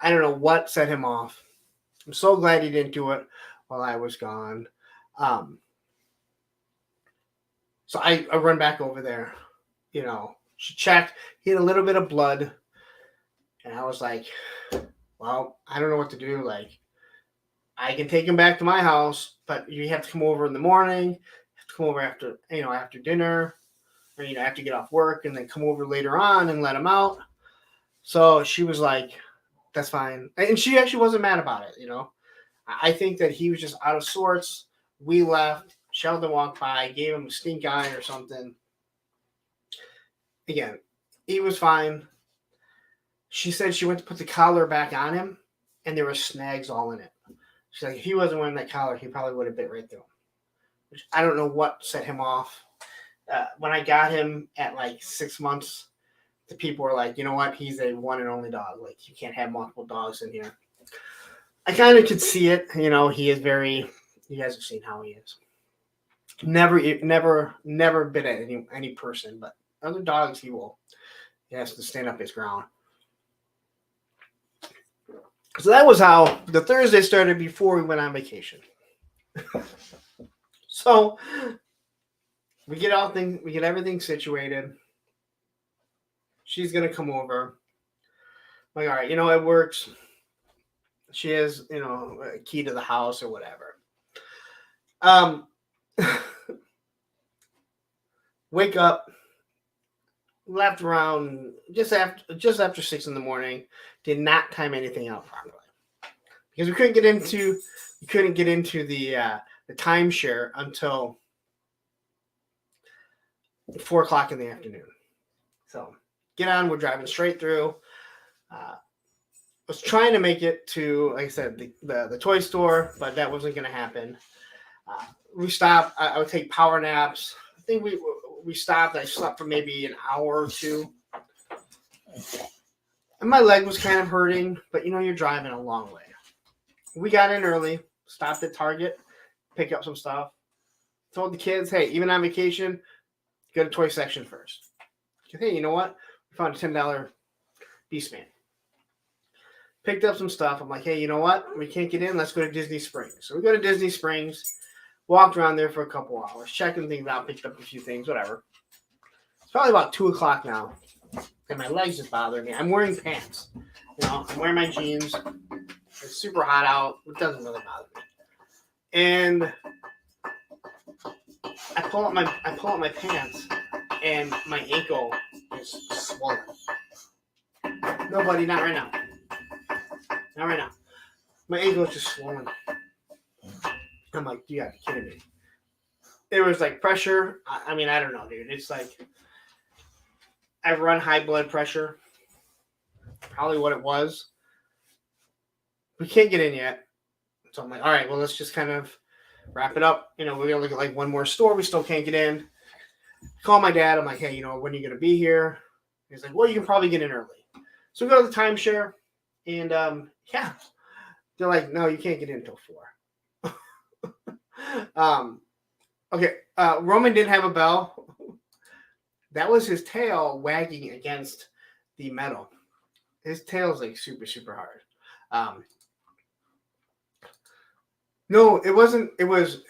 I don't know what set him off. I'm so glad he didn't do it while I was gone. So I run back over there. She checked. He had a little bit of blood. And I was like, well, I don't know what to do. I can take him back to my house, but you have to come over in the morning. You have to come over after dinner, or after you get off work, and then come over later on and let him out. So she was like, that's fine. And she actually wasn't mad about it, I think that he was just out of sorts. We left. Sheldon walked by, gave him a stink eye or something. Again, he was fine. She said she went to put the collar back on him, and there were snags all in it. She's like, if he wasn't wearing that collar, he probably would have bit right through him. Which I don't know what set him off. When I got him at 6 months, the people were like, you know what? He's a one and only dog. You can't have multiple dogs in here. I kind of could see it. He is very, you guys have seen how he is. Never bit at any person, but other dogs, he has to stand up his ground. So that was how the Thursday started before we went on vacation. So we get everything situated. She's gonna come over. I'm like, all right, it works. She has, a key to the house or whatever. Wake up. Left around just after 6 in the morning. Did not time anything out properly because we couldn't get into the timeshare until 4 o'clock in the afternoon. So get on. We're driving straight through. Was trying to make it to, like I said, the toy store, but that wasn't going to happen. We stopped. I would take power naps. I think we stopped. I slept for maybe an hour or two. And my leg was kind of hurting, but you're driving a long way. We got in early, stopped at Target, picked up some stuff. Told the kids, hey, even on vacation, go to toy section first. Hey, you know what? We found a $10 Beastman. Picked up some stuff. I'm like, hey, you know what? We can't get in. Let's go to Disney Springs. So we go to Disney Springs, walked around there for a couple hours, checking things out, picked up a few things, whatever. It's probably about 2 o'clock now, and my legs just bother me. I'm wearing pants. I'm wearing my jeans. It's super hot out. It doesn't really bother me. And I pull up my pants, and my ankle is swollen. No, buddy, not right now. Not right now. My ankle is just swollen. I'm like, you gotta be kidding me. There was like pressure. I mean, I don't know, dude. It's like I run high blood pressure. Probably what it was. We can't get in yet. So I'm like, all right, well, let's just kind of wrap it up. We're going to look at like one more store. We still can't get in. Call my dad. I'm like, hey, when are you going to be here? He's like, well, you can probably get in early. So we go to the timeshare. And yeah, they're like, no, you can't get in until 4. Okay. Roman didn't have a bell. That was his tail wagging against the metal. His tail's like super, super hard. No, it wasn't. It wasn't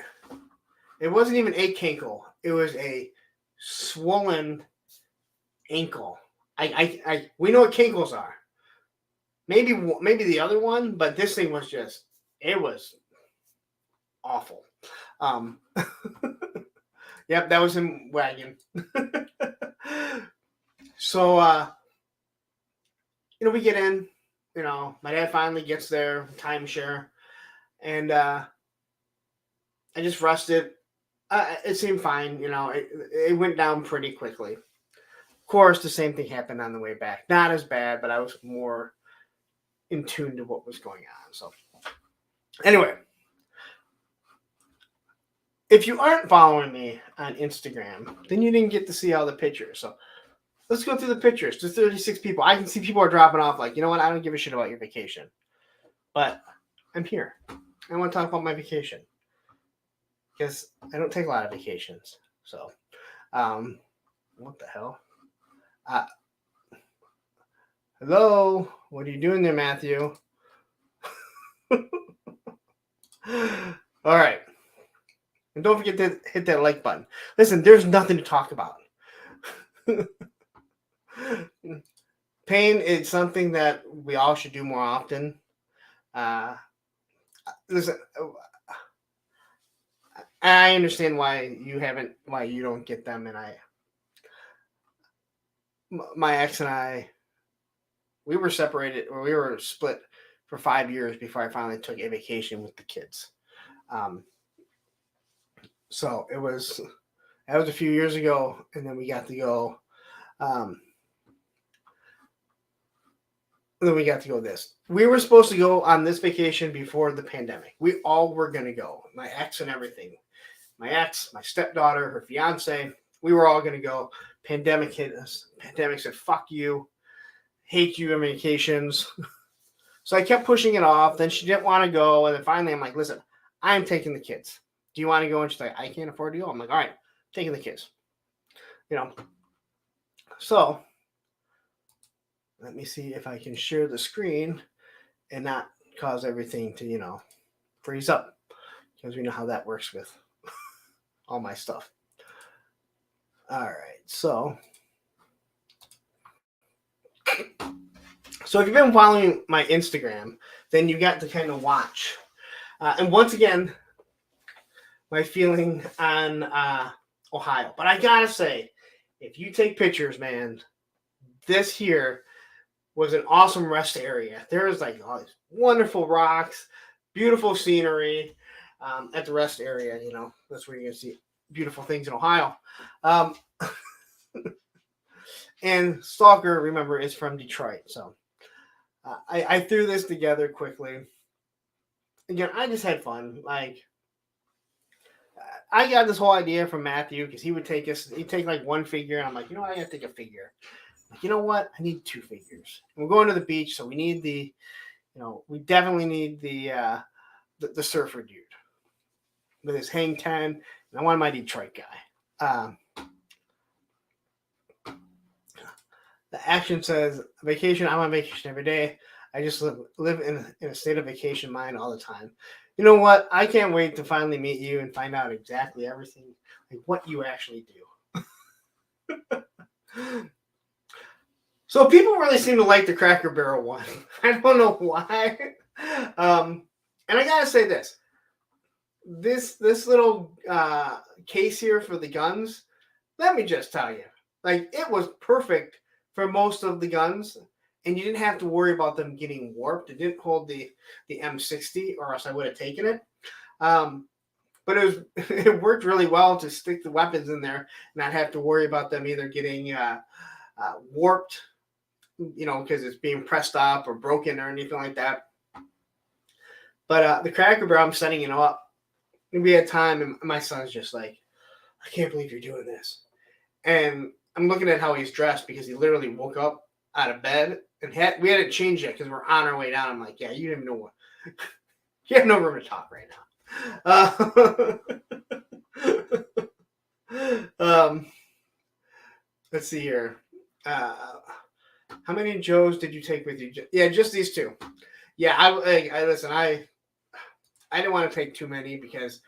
even a cankle. It was a swollen ankle. We know what cankles are. Maybe the other one, but this thing was it was awful. Yep, that was him wagging. So, we get in. My dad finally gets there, timeshare. And I just rested. It seemed fine. It went down pretty quickly. Of course, the same thing happened on the way back. Not as bad, but I was more in tune to what was going on. So anyway, if you aren't following me on Instagram, then you didn't get to see all the pictures. So let's go through the pictures. There's 36 people. I can see people are dropping off like, you know what? I don't give a shit about your vacation. But I'm here. I want to talk about my vacation because I don't take a lot of vacations. So, what the hell? Hello? What are you doing there, Matthew? All right. And don't forget to hit that like button. Listen, there's nothing to talk about. Pain is something that we all should do more often. Listen, I understand why you don't get them, and my ex and I, we were separated, or we were split for 5 years before I finally took a vacation with the kids. So that was a few years ago, and then we got to go. Then we got to go this. We were supposed to go on this vacation before the pandemic. We all were going to go. My ex and everything. My ex, my stepdaughter, her fiance. We were all going to go. Pandemic hit us. Pandemic said, fuck you. Hate you on vacations. So I kept pushing it off. Then she didn't want to go. And then finally I'm like, listen, I'm taking the kids. Do you want to go? And she's like, I can't afford to go. I'm like, all right, taking the kids. So let me see if I can share the screen and not cause everything to, freeze up. Because we know how that works with all my stuff. All right, so if you've been following my Instagram, then you got to kind of watch. And once again, my feeling on Ohio. But I gotta say, if you take pictures, man, this here was an awesome rest area. There was like all these wonderful rocks, beautiful scenery at the rest area. That's where you're gonna see beautiful things in Ohio. And Stalker, remember, is from Detroit. So I threw this together quickly. Again, I just had fun. Like, I got this whole idea from Matthew because he'd take like one figure, and I'm like, I gotta take a figure. Like, you know what? I need 2 figures. And we're going to the beach, so we need we definitely need the surfer dude with his hang 10 I wanted my Detroit guy. The action says vacation. I'm on vacation every day. I just live in a state of vacation mind all the time. You know what? I can't wait to finally meet you and find out exactly everything, like what you actually do. So people really seem to like the Cracker Barrel one. I don't know why. And I gotta say this little case here for the guns. Let me just tell you, like it was perfect for most of the guns, and you didn't have to worry about them getting warped. It didn't hold the M60, or else I would have taken it. But it worked really well to stick the weapons in there, not have to worry about them either getting warped, because it's being pressed up or broken or anything like that. But the Cracker Barrel, I'm setting it up. We had time, and my son's just like, I can't believe you're doing this. And I'm looking at how he's dressed because he literally woke up out of bed and we hadn't changed yet because we're on our way down. I'm like, yeah, you didn't know what. You have no room to talk right now. Let's see here. How many Joes did you take with you? Yeah, just these two. Yeah, I listen. I didn't want to take too many because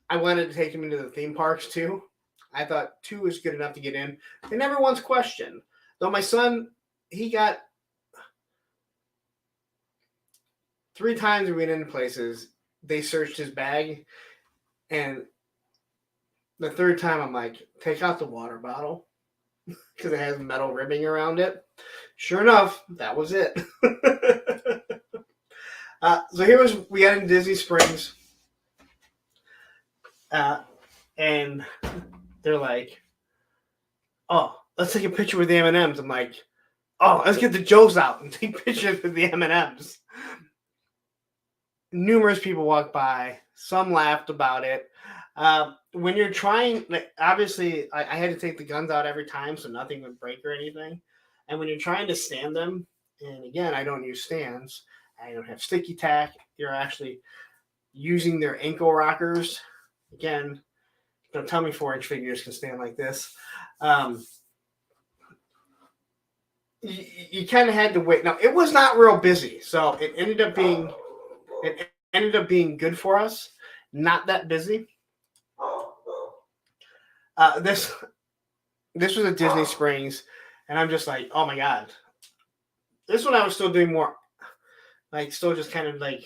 I wanted to take him into the theme parks too. I thought 2 was good enough to get in. They never once questioned. Though my son, he got 3 times we went into places. They searched his bag, and the 3rd time I'm like, take out the water bottle because it has metal ribbing around it. Sure enough, that was it. So we got in Disney Springs, and they're like, oh, let's take a picture with the M&Ms. I'm like, oh, let's get the Joes out and take pictures with the M&Ms. Numerous people walked by. Some laughed about it. When you're trying, like, obviously, I had to take the guns out every time so nothing would break or anything. And when you're trying to stand them, and again, I don't use stands. I don't have sticky tack. You're actually using their ankle rockers. Again, don't tell me 4-inch figures can stand like this. You kind of had to wait. Now, it was not real busy, so it ended up being good for us. Not that busy. This was at Disney Springs, and I'm just like, oh my god. This one I was still doing more, like still just kind of like,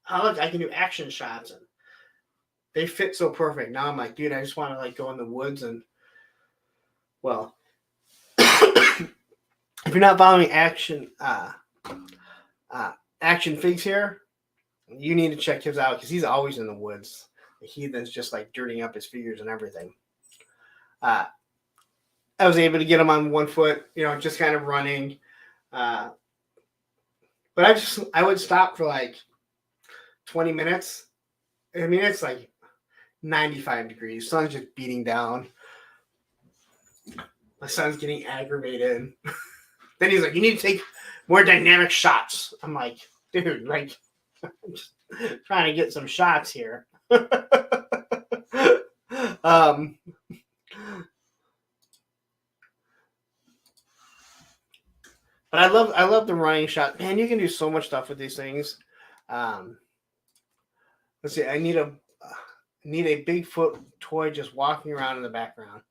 oh look, I can do action shots, and they fit so perfect. Now I'm like, dude, I just want to like go in the woods and, well, if you're not following action figs here, you need to check his out because he's always in the woods. The heathen's just like dirtying up his figures and everything. I was able to get him on 1 foot, just kind of running. But I would stop for like 20 minutes. I mean, it's like 95 degrees. Sun's just beating down. My son's getting aggravated. Then he's like, you need to take more dynamic shots. I'm like, dude, like, I'm just trying to get some shots here. But I love the running shot. Man, you can do so much stuff with these things. Let's see. I need a Bigfoot toy just walking around in the background.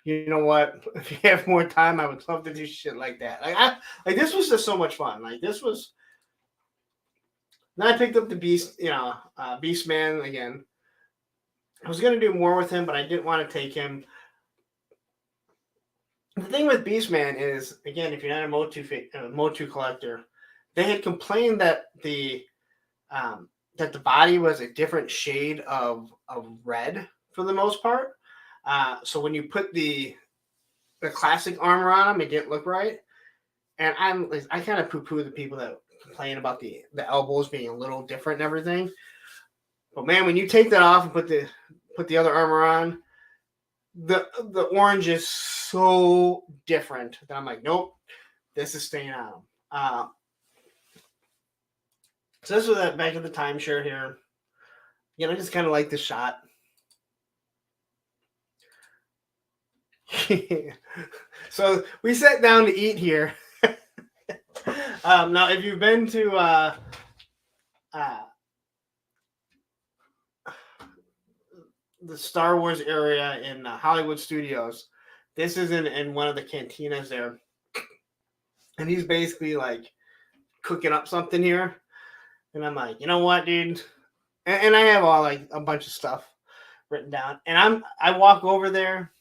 You know what? If you have more time, I would love to do shit like that. Like this was just so much fun. Like this was. Then I picked up the Beast, Beast Man again. I was gonna do more with him, but I didn't want to take him. The thing with Beast Man is, again, if you're not a Motu collector, they had complained that the body was a different shade of red for the most part. So when you put the classic armor on him, it didn't look right. And I kind of poo-poo the people that complain about the elbows being a little different and everything. But man, when you take that off and put the other armor on, the orange is so different that I'm like, nope, this is staying on. So this was that Back of the Time shirt here. I just kind of like the shot. So we sat down to eat here. Now, if you've been to the Star Wars area in Hollywood Studios, this is in one of the cantinas there, and he's basically like cooking up something here, and I'm like, you know what, dude? And I have all like a bunch of stuff written down, and I walk over there,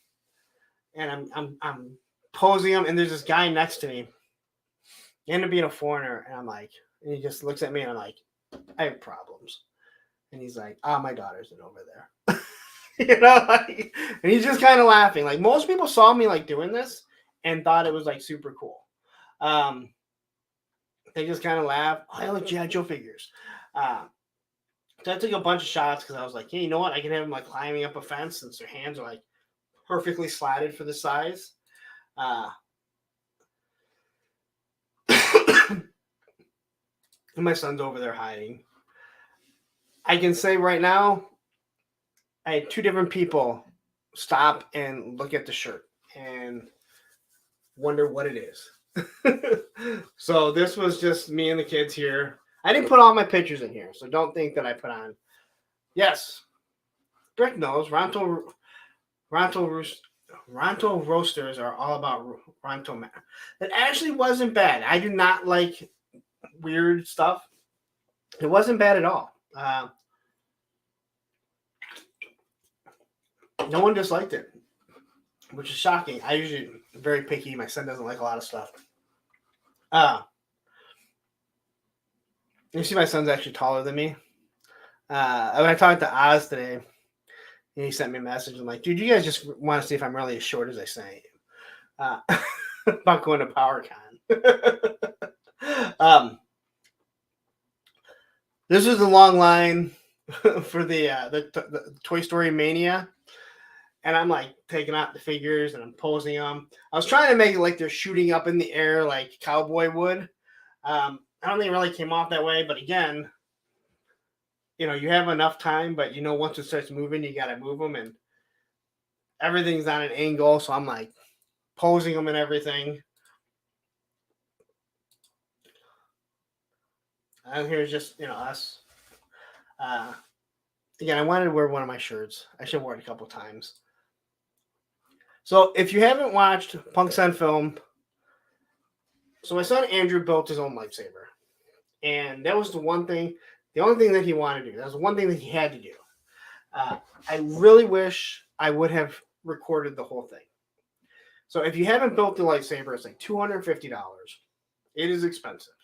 and I'm posing him, and there's this guy next to me. He ended up being a foreigner, and I'm like, and he just looks at me, and I'm like, I have problems, and he's like, my daughter's in over there. You know, like, and he's just kind of laughing. Like most people saw me like doing this and thought it was like super cool. They just kind of laughed. I like G.I. Joe figures. So I took a bunch of shots because I was like, hey, you know what? I can have them like climbing up a fence since their hands are like perfectly slatted for the size. And my son's over there hiding. I can say right now, I had two different people stop and look at the shirt and wonder what it is. So this was just me and the kids here. I didn't put all my pictures in here, so don't think that I put on. Yes, Brick knows. Ronto roasters are all about Ronto man. It actually wasn't bad. I do not like weird stuff. It wasn't bad at all. No one disliked it, which is shocking. I usually am very picky. My son doesn't like a lot of stuff. You see, my son's actually taller than me. When I talked to Oz today, he sent me a message. I'm like, dude, you guys just want to see if I'm really as short as I say I am. About going to PowerCon. This was a long line for the Toy Story Mania. And I'm like taking out the figures and I'm posing them. I was trying to make it like they're shooting up in the air like Cowboy would. I don't think it really came off that way. But again, you know, you have enough time, but you know, once it starts moving, you got to move them. And everything's on an angle. So I'm like posing them and everything. And here's just, you know, us. Again, I wanted to wear one of my shirts. I should have worn it a couple times. So if you haven't watched Punks on Film, so my son Andrew built his own lightsaber. And that was the only thing that he wanted to do. That was the one thing that he had to do. I really wish I would have recorded the whole thing. So if you haven't built the lightsaber, it's like $250. It is expensive.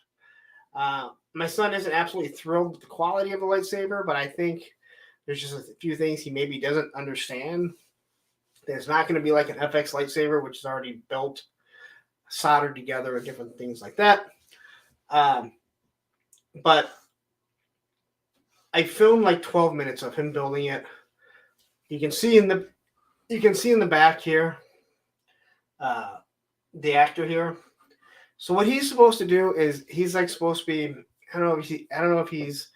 My son isn't absolutely thrilled with the quality of the lightsaber, but I think there's just a few things he maybe doesn't understand. It's not going to be like an FX lightsaber, which is already built, soldered together, and different things like that. But I filmed like 12 minutes of him building it. You can see in the back here, the actor here. So what he's supposed to do is he's like supposed to be. I don't know if he's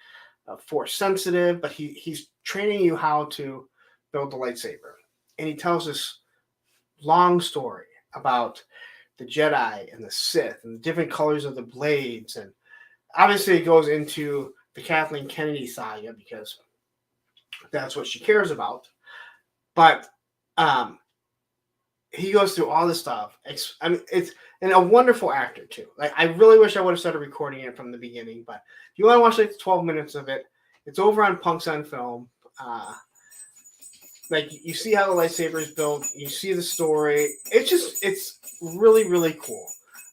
force sensitive, but he's training you how to build the lightsaber. And he tells this long story about the Jedi and the Sith and the different colors of the blades. And obviously it goes into the Kathleen Kennedy saga because that's what she cares about. But he goes through all this stuff. It's a wonderful actor too. Like I really wish I would have started recording it from the beginning. But if you want to watch like 12 minutes of it, it's over on Punks on Film. Like you see how the lightsaber is built, you see the story. It's really, really cool.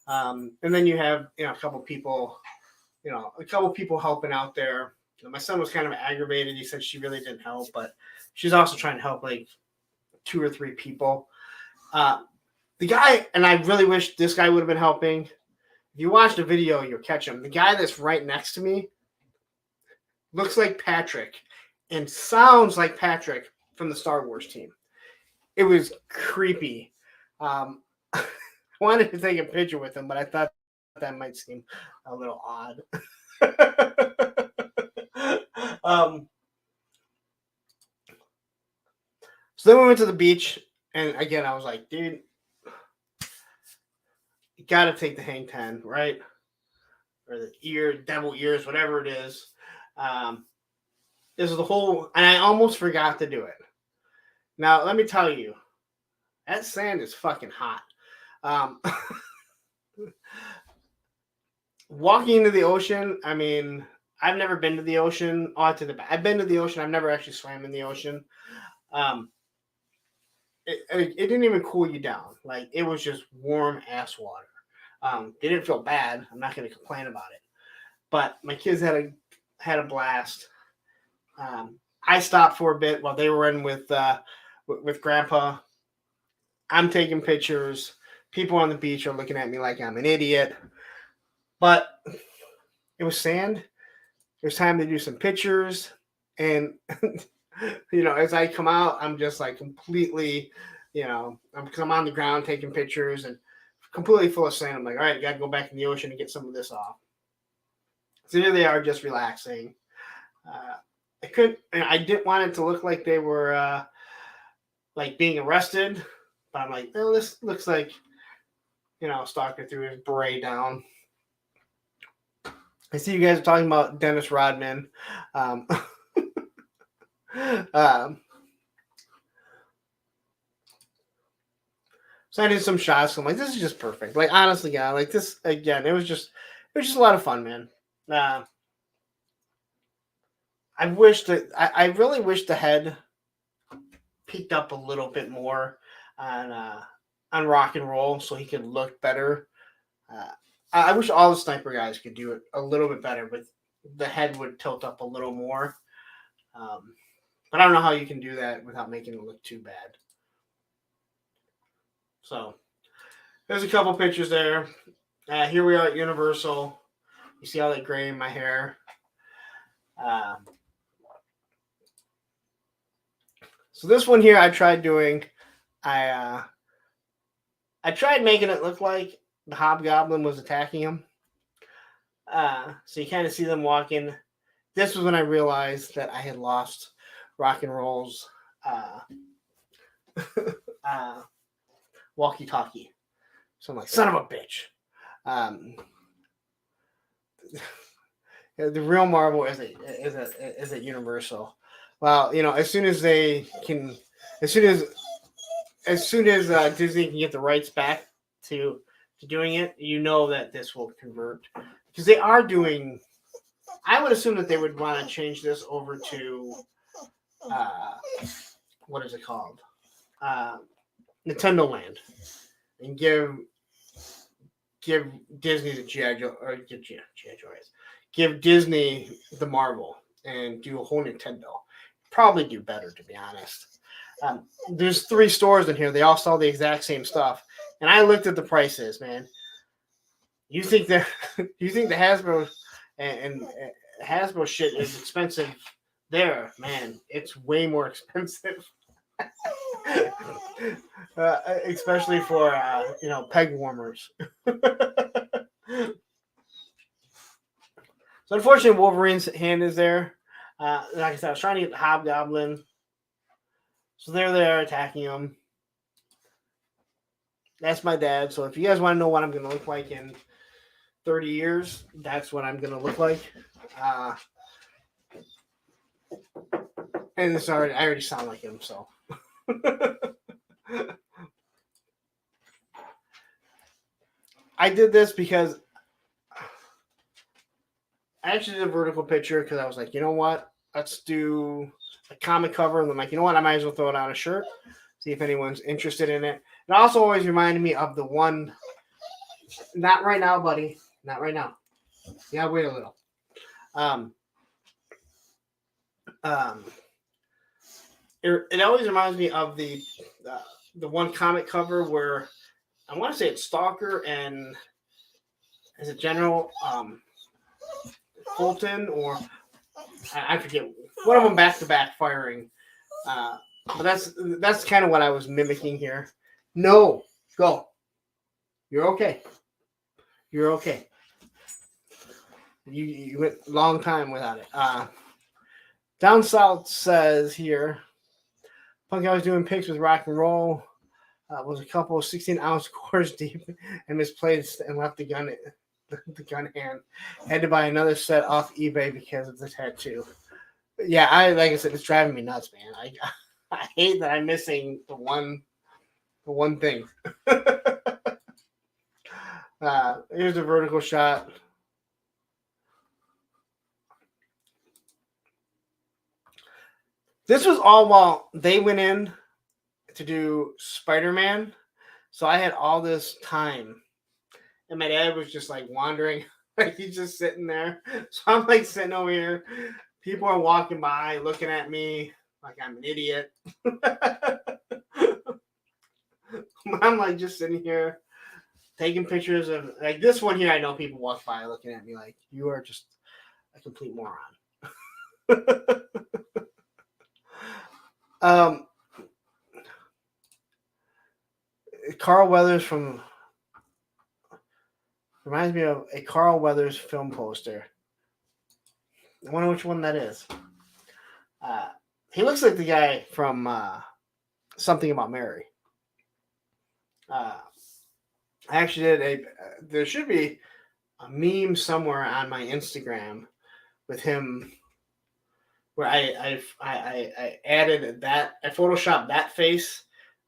And then you have a couple people helping out there. My son was kind of aggravated. He said she really didn't help, but she's also trying to help like 2 or 3 people. The guy, and I really wish this guy would have been helping. If you watch the video, you'll catch him. The guy that's right next to me looks like Patrick and sounds like Patrick from the Star Wars team. It was creepy. I wanted to take a picture with him, but I thought that might seem a little odd. So then we went to the beach. And again, I was like, dude, you got to take the Hang 10, right? Or the devil ears, whatever it is. This is the whole, and I almost forgot to do it. Now, let me tell you, that sand is fucking hot. Walking into the ocean, I mean, I've never been to the ocean. Oh, I've been to the ocean. I've never actually swam in the ocean. It didn't even cool you down. Like, it was just warm ass water. It didn't feel bad. I'm not going to complain about it. But my kids had a blast. I stopped for a bit while they were in with Grandpa. I'm taking pictures. People on the beach are looking at me like I'm an idiot. But it was sand. It was time to do some pictures. And, as I come out, I'm just like completely, because I'm on the ground taking pictures and completely full of sand. I'm like, all right, got to go back in the ocean and get some of this off. So here they are, just relaxing. I didn't want it to look like they were like being arrested, but I'm like, oh, this looks like, Stalker threw his beret down. I see you guys are talking about Dennis Rodman. So I did some shots. I'm like, this is just perfect. Like, honestly, yeah, like this again. It was just a lot of fun, man. I really wish the head peaked up a little bit more on rock and roll so he could look better. I wish all the sniper guys could do it a little bit better, but the head would tilt up a little more. But I don't know how you can do that without making it look too bad. So there's a couple pictures there. Here we are at Universal. You see all that gray in my hair. So this one here I tried doing. I tried making it look like the Hobgoblin was attacking him. So you kind of see them walking. This was when I realized that I had lost Rock and Roll's walkie-talkie. So I'm like, son of a bitch. The real Marvel is at Universal. Well, as soon as Disney can get the rights back to doing it, that this will convert, because they are doing. I would assume that they would want to change this over to what is it called? Nintendo Land, and give Disney the G.I. Joe, or G.I. Joe, give Disney the Marvel and do a whole Nintendo. Probably do better, to be honest. There's 3 stores in here. They all sell the exact same stuff. And I looked at the prices, man. You think the Hasbro and Hasbro shit is expensive there, man. It's way more expensive. Especially for peg warmers. So unfortunately, Wolverine's hand is there. Like I said, I was trying to get the Hobgoblin. So they're there attacking him. That's my dad. So if you guys want to know what I'm going to look like in 30 years, that's what I'm going to look like. And I already sound like him, so. I did this because I actually did a vertical picture because I was like, you know what? Let's do a comic cover. And I'm like, you know what? I might as well throw it on a shirt. See if anyone's interested in it. It also always reminded me of the one. Not right now, buddy. Not right now. Yeah, wait a little. It always reminds me of the one comic cover where I want to say it's Stalker and is it General Fulton, or I forget, one of them back to back firing. But that's kind of what I was mimicking here. No, go. You're okay. You're okay. You went a long time without it. Down South says here, Punk, I was doing pics with Rock and Roll. Was a couple of 16-ounce cores deep and misplaced and left the gun hand. Had to buy another set off eBay because of the tattoo. Yeah, like I said, it's driving me nuts, man. I hate that I'm missing the one thing. Here's a vertical shot. This was all while they went in to do Spider-Man. So I had all this time. And my dad was just like wandering. Like he's just sitting there. So I'm like sitting over here. People are walking by looking at me like I'm an idiot. I'm like just sitting here taking pictures of like this one here. I know people walk by looking at me like you are just a complete moron. Carl Weathers reminds me of a Carl Weathers film poster. I wonder which one that is. He looks like the guy from Something About Mary. I actually did there should be a meme somewhere on my Instagram with him where I added that, I photoshopped that face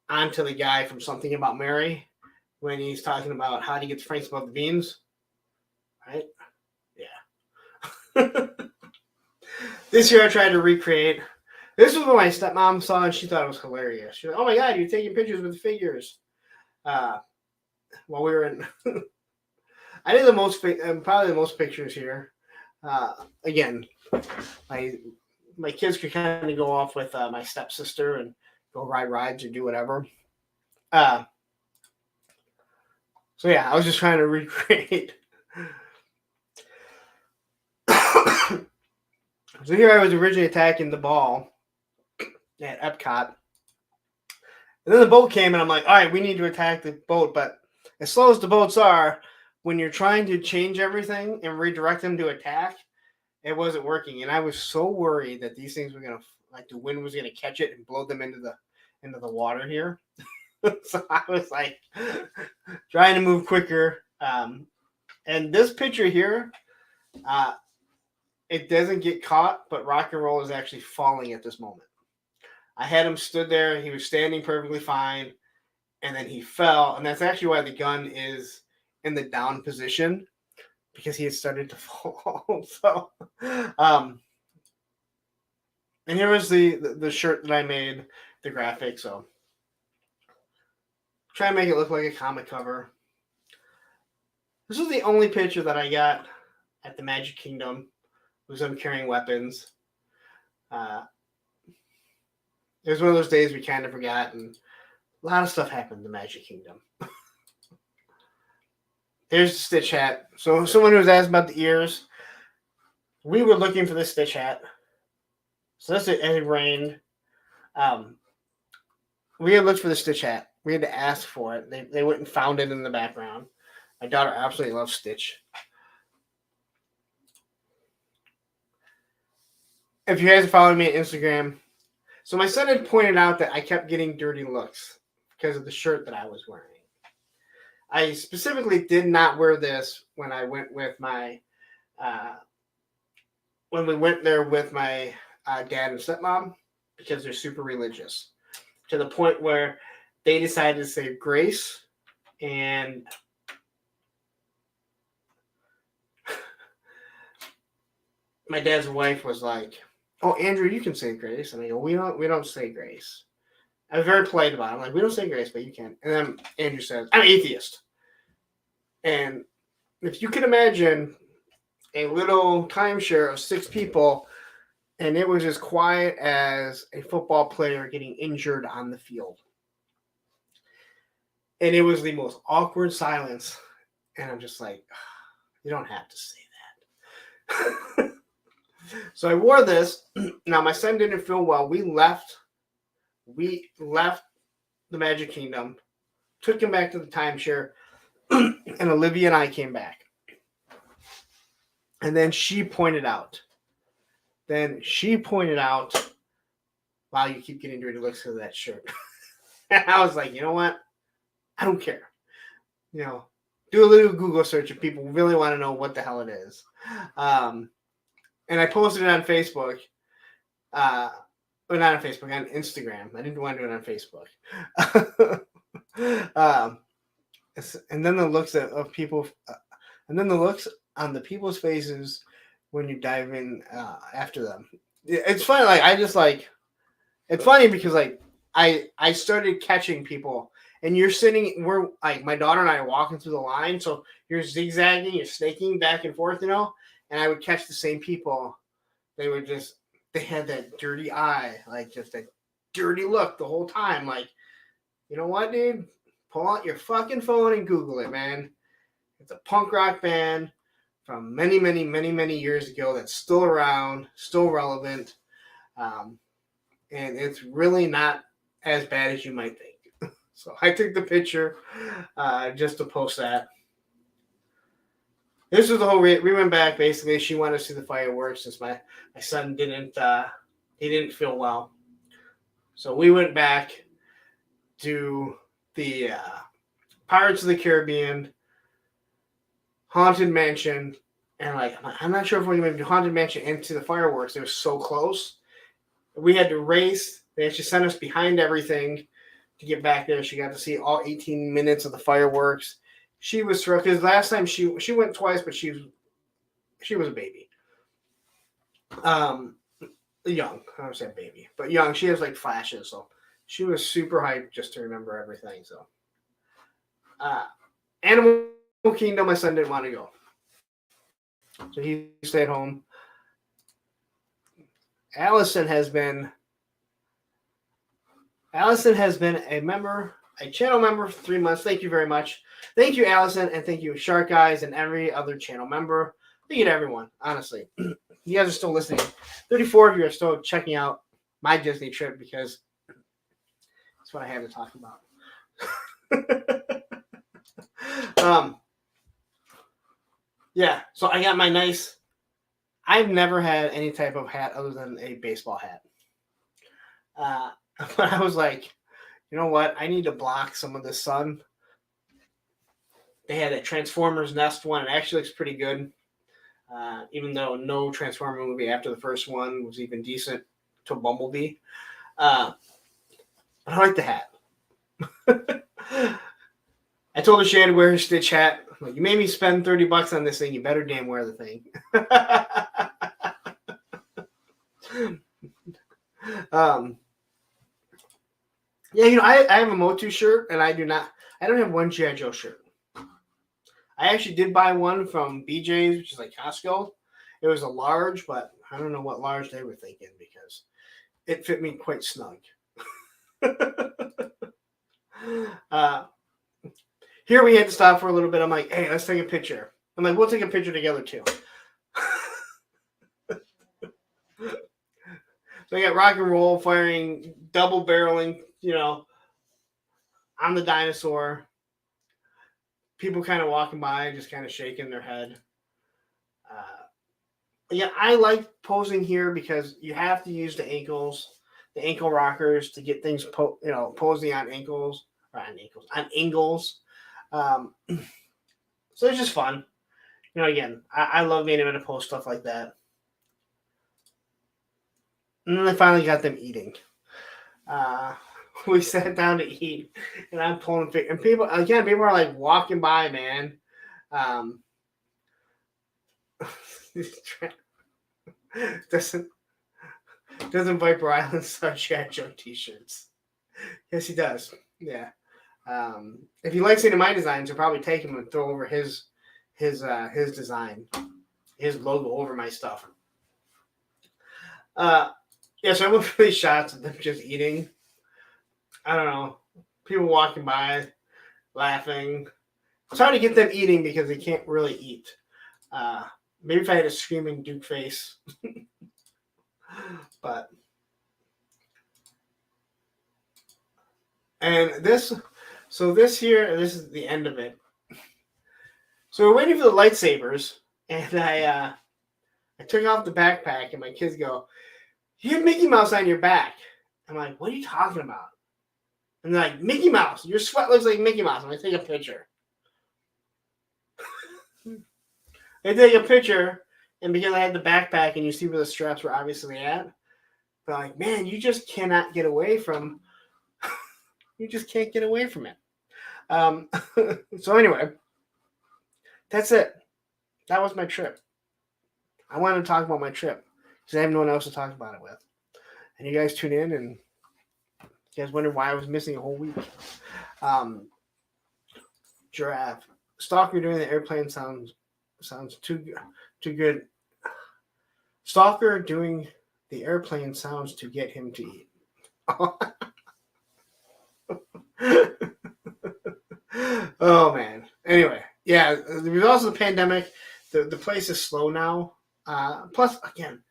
onto the guy from Something About Mary when he's talking about how he gets Franks above the beans. Right? Yeah. This year I tried to recreate. This was what my stepmom saw and she thought it was hilarious. She was like, "Oh my God, you're taking pictures with the figures." While we were in, I did probably the most pictures here. Again, my kids could kind of go off with my stepsister and go ride rides or do whatever. So yeah, I was just trying to recreate. So here I was originally attacking the ball at Epcot. And then the boat came and I'm like, all right, we need to attack the boat. But as slow as the boats are, when you're trying to change everything and redirect them to attack, it wasn't working. And I was so worried that these things were going to, like the wind was going to catch it and blow them into the water here. So I was like trying to move quicker. And this picture here, it doesn't get caught, but rock and roll is actually falling at this moment. I had him stood there. He was standing perfectly fine. And then he fell. And that's actually why the gun is in the down position, because he had started to fall. So, and here was the shirt that I made, the graphic. So, try and make it look like a comic cover. This was the only picture that I got at the Magic Kingdom. It was him carrying weapons. It was one of those days we kind of forgot, and a lot of stuff happened in the Magic Kingdom. Here's the Stitch hat. So someone who was asking about the ears, we were looking for the Stitch hat. So this it rained. We had looked for the Stitch hat. We had to ask for it. They went and found it in the background. My daughter absolutely loves Stitch. If you guys are following me on Instagram, so my son had pointed out that I kept getting dirty looks because of the shirt that I was wearing. I specifically did not wear this when I went with my, when we went there with my dad and stepmom, because they're super religious, to the point where they decided to say grace, and my dad's wife was like, "Oh, Andrew, you can say grace." And I go, we don't say grace. I was very polite about it. I'm like, "We don't say grace, but you can." And then Andrew says, "I'm atheist." And if you can imagine a little timeshare of 6 people, and it was as quiet as a football player getting injured on the field. And it was the most awkward silence. And I'm just like, you don't have to say that. So I wore this. Now, my son didn't feel well. We left the Magic Kingdom, took him back to the timeshare, and Olivia and I came back. And then she pointed out, wow, you keep getting dirty looks of that shirt. And I was like, you know what? I don't care. Do a little Google search if people really want to know what the hell it is. And I posted it on Facebook. But not on Facebook, on Instagram. I didn't want to do it on Facebook. And then the looks of people, and then the looks on the people's faces when you dive in after them. It's funny. It's funny because I started catching people, and you're sitting. We're like my daughter and I are walking through the line, so you're zigzagging, you're snaking back and forth, and I would catch the same people. They had that dirty eye, just that dirty look the whole time. You know what, dude? Pull out your fucking phone and Google it, man. It's a punk rock band from many, many, many, many years ago that's still around, still relevant. And it's really not as bad as you might think. So I took the picture just to post that. This was the whole. We went back. Basically, she wanted to see the fireworks since my son didn't feel well, so we went back to the Pirates of the Caribbean, Haunted Mansion, and I'm not sure if we're going to do Haunted Mansion into the fireworks. It was so close. We had to race. They actually sent us behind everything to get back there. She got to see all 18 minutes of the fireworks. She was thrilled because last time she went twice, but she was a baby. Young. I don't say baby, but young. She has flashes, so she was super hyped just to remember everything. So, Animal Kingdom, my son didn't want to go, so he stayed home. Allison has been a channel member for 3 months. Thank you very much. Thank you, Allison, and thank you, Shark Guys, and every other channel member. Thank you to everyone, honestly. You guys are still listening. 34 of you are still checking out my Disney trip because that's what I have to talk about. Yeah, so I got my nice. I've never had any type of hat other than a baseball hat. But I was like, you know what? I need to block some of the sun. They had a Transformers Nest one. It actually looks pretty good. Even though no Transformer movie after the first one was even decent to Bumblebee. But I like the hat. I told her she had to wear her Stitch hat. I'm like, you made me spend $30 on this thing. You better damn wear the thing. Yeah, I have a Motu shirt, and I don't have one G.I. Joe shirt. I actually did buy one from BJ's, which is like Costco. It was a large, but I don't know what large they were thinking because it fit me quite snug. Here we had to stop for a little bit. I'm like, hey, let's take a picture. I'm like, we'll take a picture together too. So I got rock and roll firing, double barreling, on the dinosaur. People kind of walking by, just kind of shaking their head. Yeah, I like posing here because you have to use the ankle rockers to get things, posing on ankles or on angles. So it's just fun. Again, I love being able to post stuff like that. And then I finally got them eating. We sat down to eat, and I'm pulling fish. And people are like walking by, man. Doesn't Viper Island sell G.I. Joe t-shirts? Yes, he does. Yeah. If he likes any of my designs, he'll probably take him and throw over his design, his logo over my stuff. Yeah, so I went for these shots of them just eating. I don't know. People walking by, laughing. It's hard to get them eating because they can't really eat. Maybe if I had a screaming Duke face. But. And this is the end of it. So we're waiting for the lightsabers, and I took off the backpack, and my kids go, "You have Mickey Mouse on your back." I'm like, "What are you talking about?" And they're like, Mickey Mouse, your sweat looks like Mickey Mouse. And I take a picture. They take a picture, and because I had the backpack and you see where the straps were obviously at, they're like, man, you just cannot get away from you just can't get away from it. So anyway, that's it. That was my trip. I wanted to talk about my trip because I have no one else to talk about it with. And you guys tune in and you guys wonder why I was missing a whole week. Giraffe. Stalker doing the airplane sounds too good. Stalker doing the airplane sounds to get him to eat. Oh man. Anyway, yeah, the results of the pandemic, the place is slow now. Plus, again,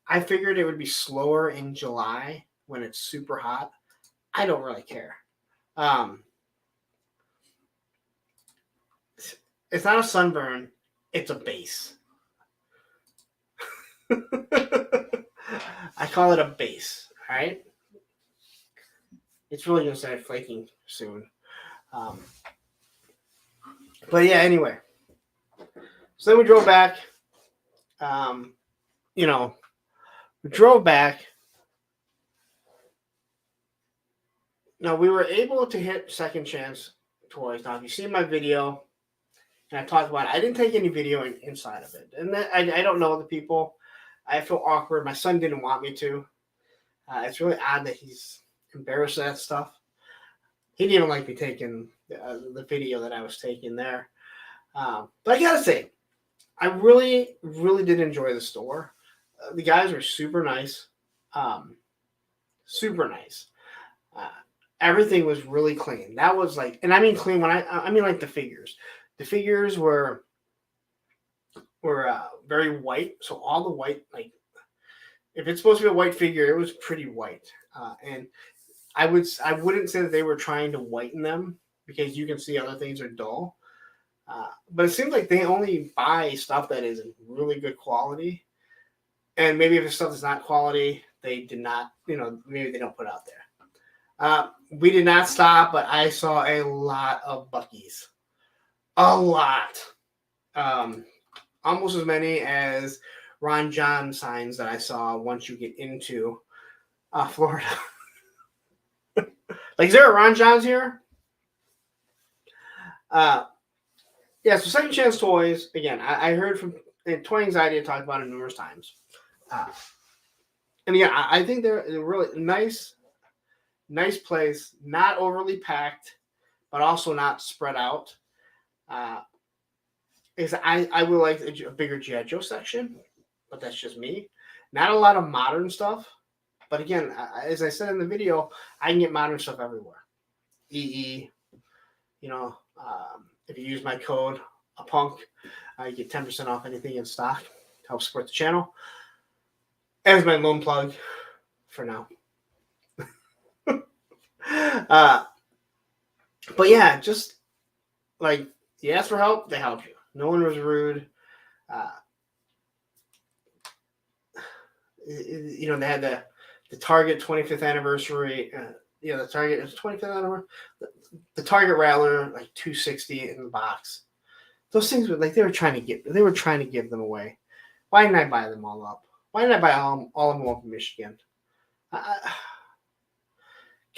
I figured it would be slower in July when it's super hot. I don't really care. It's not a sunburn, it's a base. I call it a base, all right? It's really going to start flaking soon. But yeah, anyway. So then we drove back. We drove back. Now, we were able to hit Second Chance Toys. Now, if you see my video, and I talked about it, I didn't take any video inside of it. And I don't know the people. I feel awkward. My son didn't want me to. It's really odd that he's embarrassed of that stuff. He didn't even like me taking the video that I was taking there. But I gotta say, I really, really did enjoy the store. The guys were super nice. Super nice. Everything was really clean. That was like, and I mean clean when I mean like the figures. The figures were very white. So all the white, like if it's supposed to be a white figure, it was pretty white. And I wouldn't say that they were trying to whiten them because you can see other things are dull. But it seems like they only buy stuff that is really good quality. And maybe if it's stuff that's not quality, they did not, maybe they don't put out there. We did not stop, but I saw a lot of Buc-ee's. A lot. Almost as many as Ron John signs that I saw once you get into Florida. Like, is there a Ron John's here? Yeah, so Second Chance Toys, again, I heard from Toy Anxiety, I talked about it numerous times. And yeah, I think they're a really nice place, not overly packed, but also not spread out. I would like a bigger G.I. Joe section, but that's just me. Not a lot of modern stuff, but again, as I said in the video, I can get modern stuff everywhere. EE, if you use my code APUNK, you get 10% off anything in stock to help support the channel. As my loan plug for now. But yeah, just like you ask for help, they help you. No one was rude. They had the Target 25th anniversary. The Target is 25th anniversary. The Target Rattler, like $260 in the box. Those things were like they were trying to give them away. Why didn't I buy them all up? Why didn't I buy all of them up in Michigan?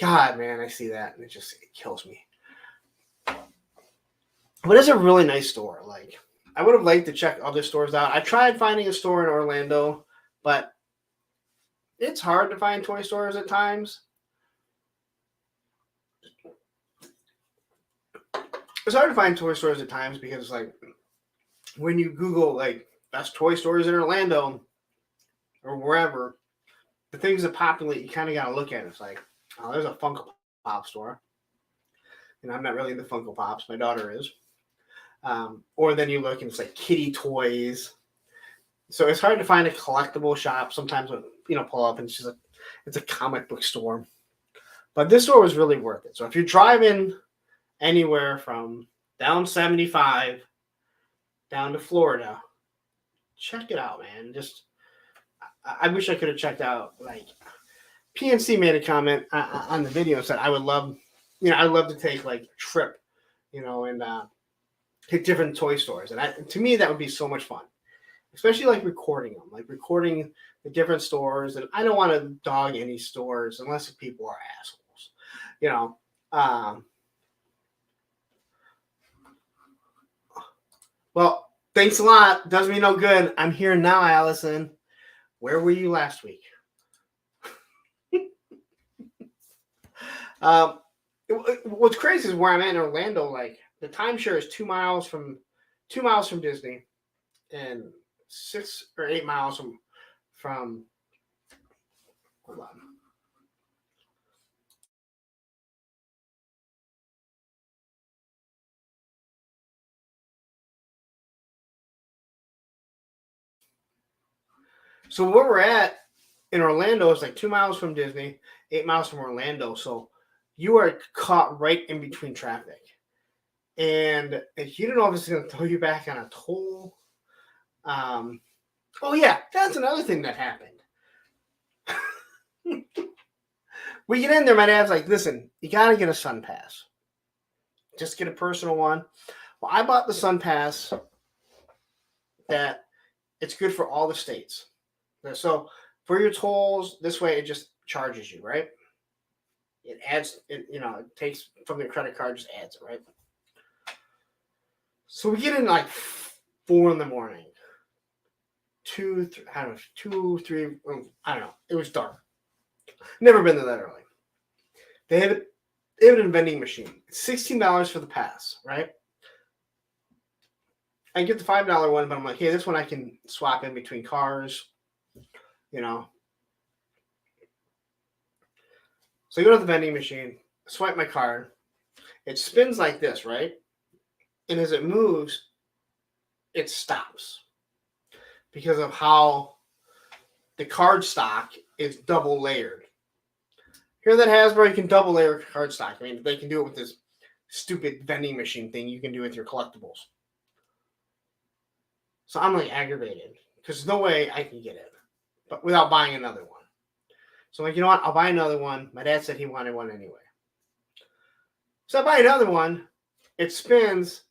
God, man, I see that and it kills me. But it's a really nice store. Like, I would have liked to check other stores out. I tried finding a store in Orlando, but it's hard to find toy stores at times. It's hard to find toy stores at times because, like, when you Google, like, best toy stores in Orlando or wherever, the things that populate, you kind of got to look at it. It's like, oh, there's a Funko Pop store. And I'm not really into Funko Pops. My daughter is. Or then you look and it's like kitty toys. So it's hard to find a collectible shop. Sometimes pull up and it's a comic book store. But this store was really worth it. So if you're driving anywhere from down 75 down to Florida, check it out, man. I wish I could have checked out. Like, PNC made a comment on the video and said, I would love I love to take like a trip, and hit different toy stores. And to me, that would be so much fun, especially like recording them, like recording the different stores. And I don't want to dog any stores unless people are assholes, Well, thanks a lot. Does me no good. I'm here now, Allison. Where were you last week? What's crazy is where I'm at in Orlando. Like the timeshare is 2 miles from Disney, and 6 or 8 miles from. Hold on. So where we're at in Orlando is like 2 miles from Disney, 8 miles from Orlando. So you are caught right in between traffic. And if you don't know if it's going to throw you back on a toll. Oh, yeah, that's another thing that happened. We get in there, my dad's like, listen, you got to get a Sun Pass. Just get a personal one. Well, I bought the Sun Pass that it's good for all the states. So for your tolls, this way it just charges you, right? It adds, it takes from your credit card, just adds it, right? So we get in like 4 in the morning. 2, 3, I don't know, 2, 3, I don't know. It was dark. Never been there that early. They have a vending machine. It's $16 for the pass, right? I get the $5 one, but I'm like, hey, this one I can swap in between cars, So I go to the vending machine, swipe my card. It spins like this, right? And as it moves, it stops because of how the card stock is double layered. Here that Hasbro, you can double layer card stock. I mean, they can do it with this stupid vending machine thing you can do with your collectibles. So I'm like aggravated because there's no way I can get it, but without buying another one. So I'm like, you know what? I'll buy another one. My dad said he wanted one anyway. So I buy another one. It spins.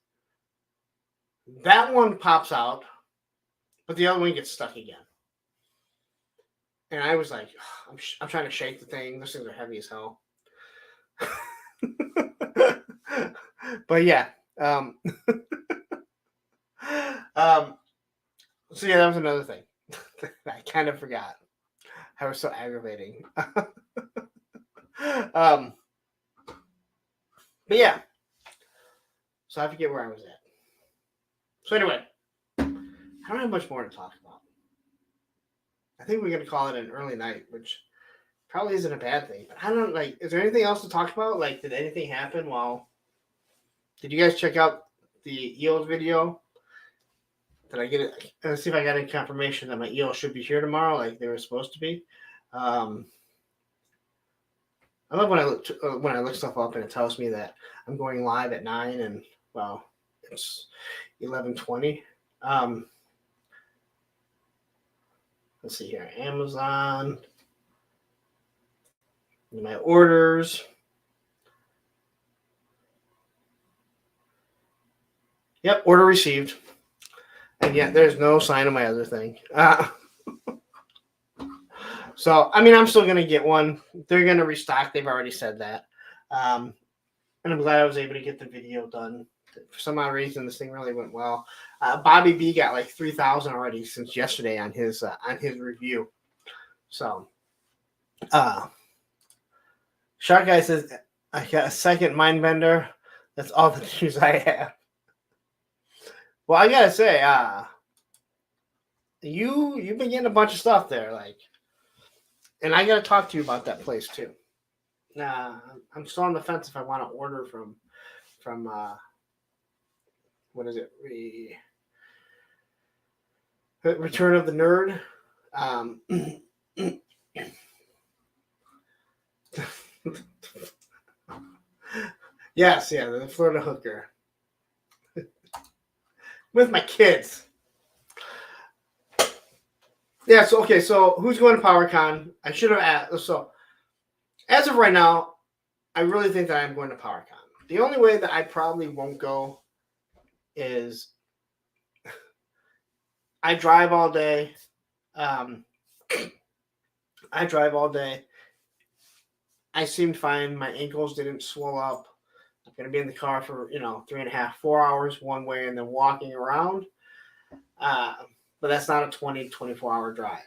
That one pops out, but the other one gets stuck again. And I was like, I'm trying to shake the thing. Those things are heavy as hell. But yeah. So yeah, that was another thing. I kind of forgot. I was so aggravating. But yeah. So I forget where I was at. So anyway, I don't have much more to talk about. I think we're going to call it an early night, which probably isn't a bad thing. But I don't is there anything else to talk about? Like, did anything happen did you guys check out the EOS video? Did I get it? Let's see if I got any confirmation that my EOS should be here tomorrow like they were supposed to be. I love when I look stuff up and it tells me that I'm going live at 9 and it's 11:20. Let's see here, Amazon, my orders. Yep, order received. And yet there's no sign of my other thing. So, I mean, I'm still going to get one. They're going to restock. They've already said that. And I'm glad I was able to get the video done. For some odd reason, this thing really went well. Bobby B got like 3,000 already since yesterday on his review. So, Shark Guy says, I got a second mind bender. That's all the news I have. Well, I gotta say, you've been getting a bunch of stuff there, and I gotta talk to you about that place too. I'm still on the fence if I want to order from what is it? Return of the Nerd. Yes, the Florida hooker. With my kids. Yeah, so who's going to PowerCon? I should have asked. So as of right now, I really think that I'm going to PowerCon. The only way that I probably won't go is I drive all day. I drive all day. I seemed fine. My ankles didn't swell up. I'm going to be in the car for 3.5, 4 hours one way, and then walking around. But that's not a 24-hour drive.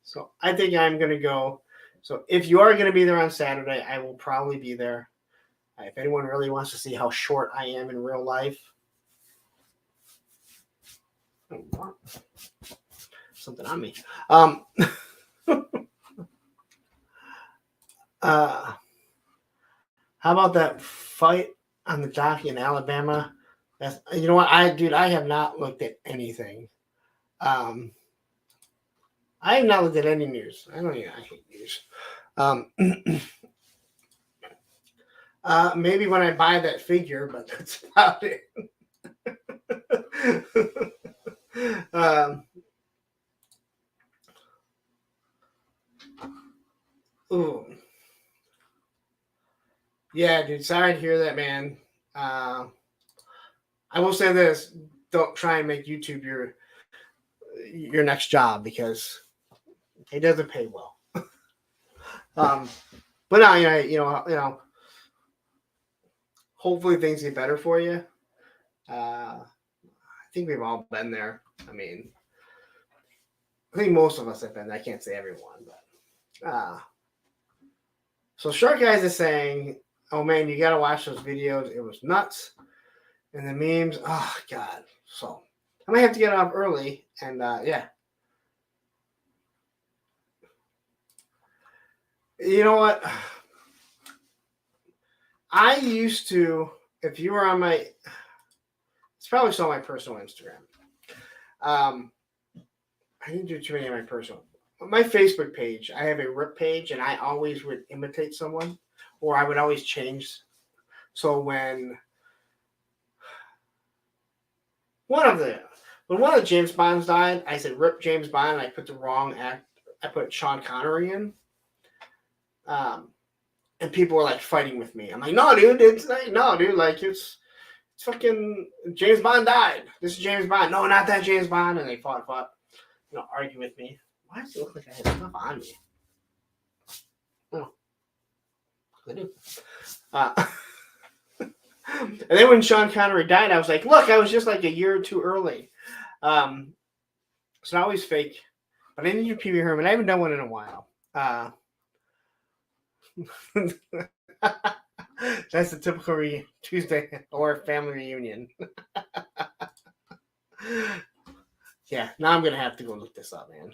So I think I'm going to go. So if you are going to be there on Saturday, I will probably be there. If anyone really wants to see how short I am in real life, something on me. How about that fight on the dock in Alabama? You know what, I have not looked at anything. I have not looked at any news. I hate news. Maybe when I buy that figure, but that's about it. Ooh. Yeah, dude. Sorry to hear that, man. I will say this: don't try and make YouTube your next job because it doesn't pay well. But now, hopefully things get better for you. I think we've all been there. I mean, I think most of us have been. I can't say everyone, but so Shark Guys is saying, "Oh man, you gotta watch those videos. It was nuts." And the memes, oh god. So I might have to get up early, and yeah. You know what? I used to, if you were on my, it's probably still on my personal Instagram. I didn't do too many on my personal. My Facebook page, I have a RIP page, and I always would imitate someone, or I would always change. So when one of the James Bonds died, I said RIP James Bond, and I put the wrong act. I put Sean Connery in. And people were like fighting with me. I'm like, no, dude, like it's fucking James Bond died. This is James Bond. No, not that James Bond. And they fought, argue with me. Why does it look like I have stuff on me? Oh, I do. And then when Sean Connery died, I was like, look, I was just like a year or two early. So I always fake, but I need to Pee Wee Herman. I haven't done one in a while. That's the typical Tuesday or family reunion. Yeah, now I'm gonna have to go look this up, man.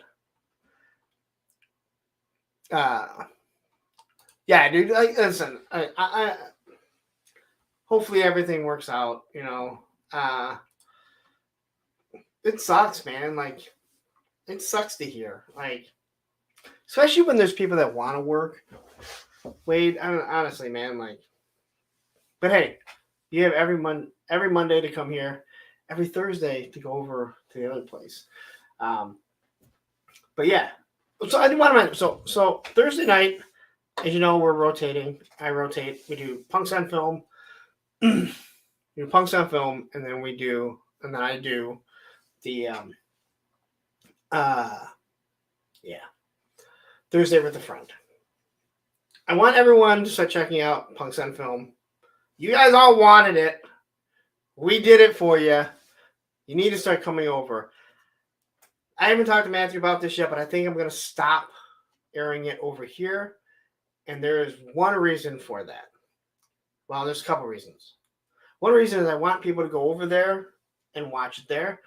Yeah, dude. Like, listen, I hopefully everything works out. It sucks, man. Like, it sucks to hear, like, especially when there's people that want to work. Wade, honestly, man, like, but hey, you have every Monday to come here, every Thursday to go over to the other place. But yeah, so I do want to so Thursday night, as you know, we're rotating. I rotate. We do Punks on Film. We do Punks on Film, and then I do the Thursday with the Friend. I want everyone to start checking out Punks on Film. You guys all wanted it. We did it for you. You need to start coming over. I haven't talked to Matthew about this yet, but I think I'm going to stop airing it over here. And there is one reason for that. Well, there's a couple reasons. One reason is I want people to go over there and watch it there.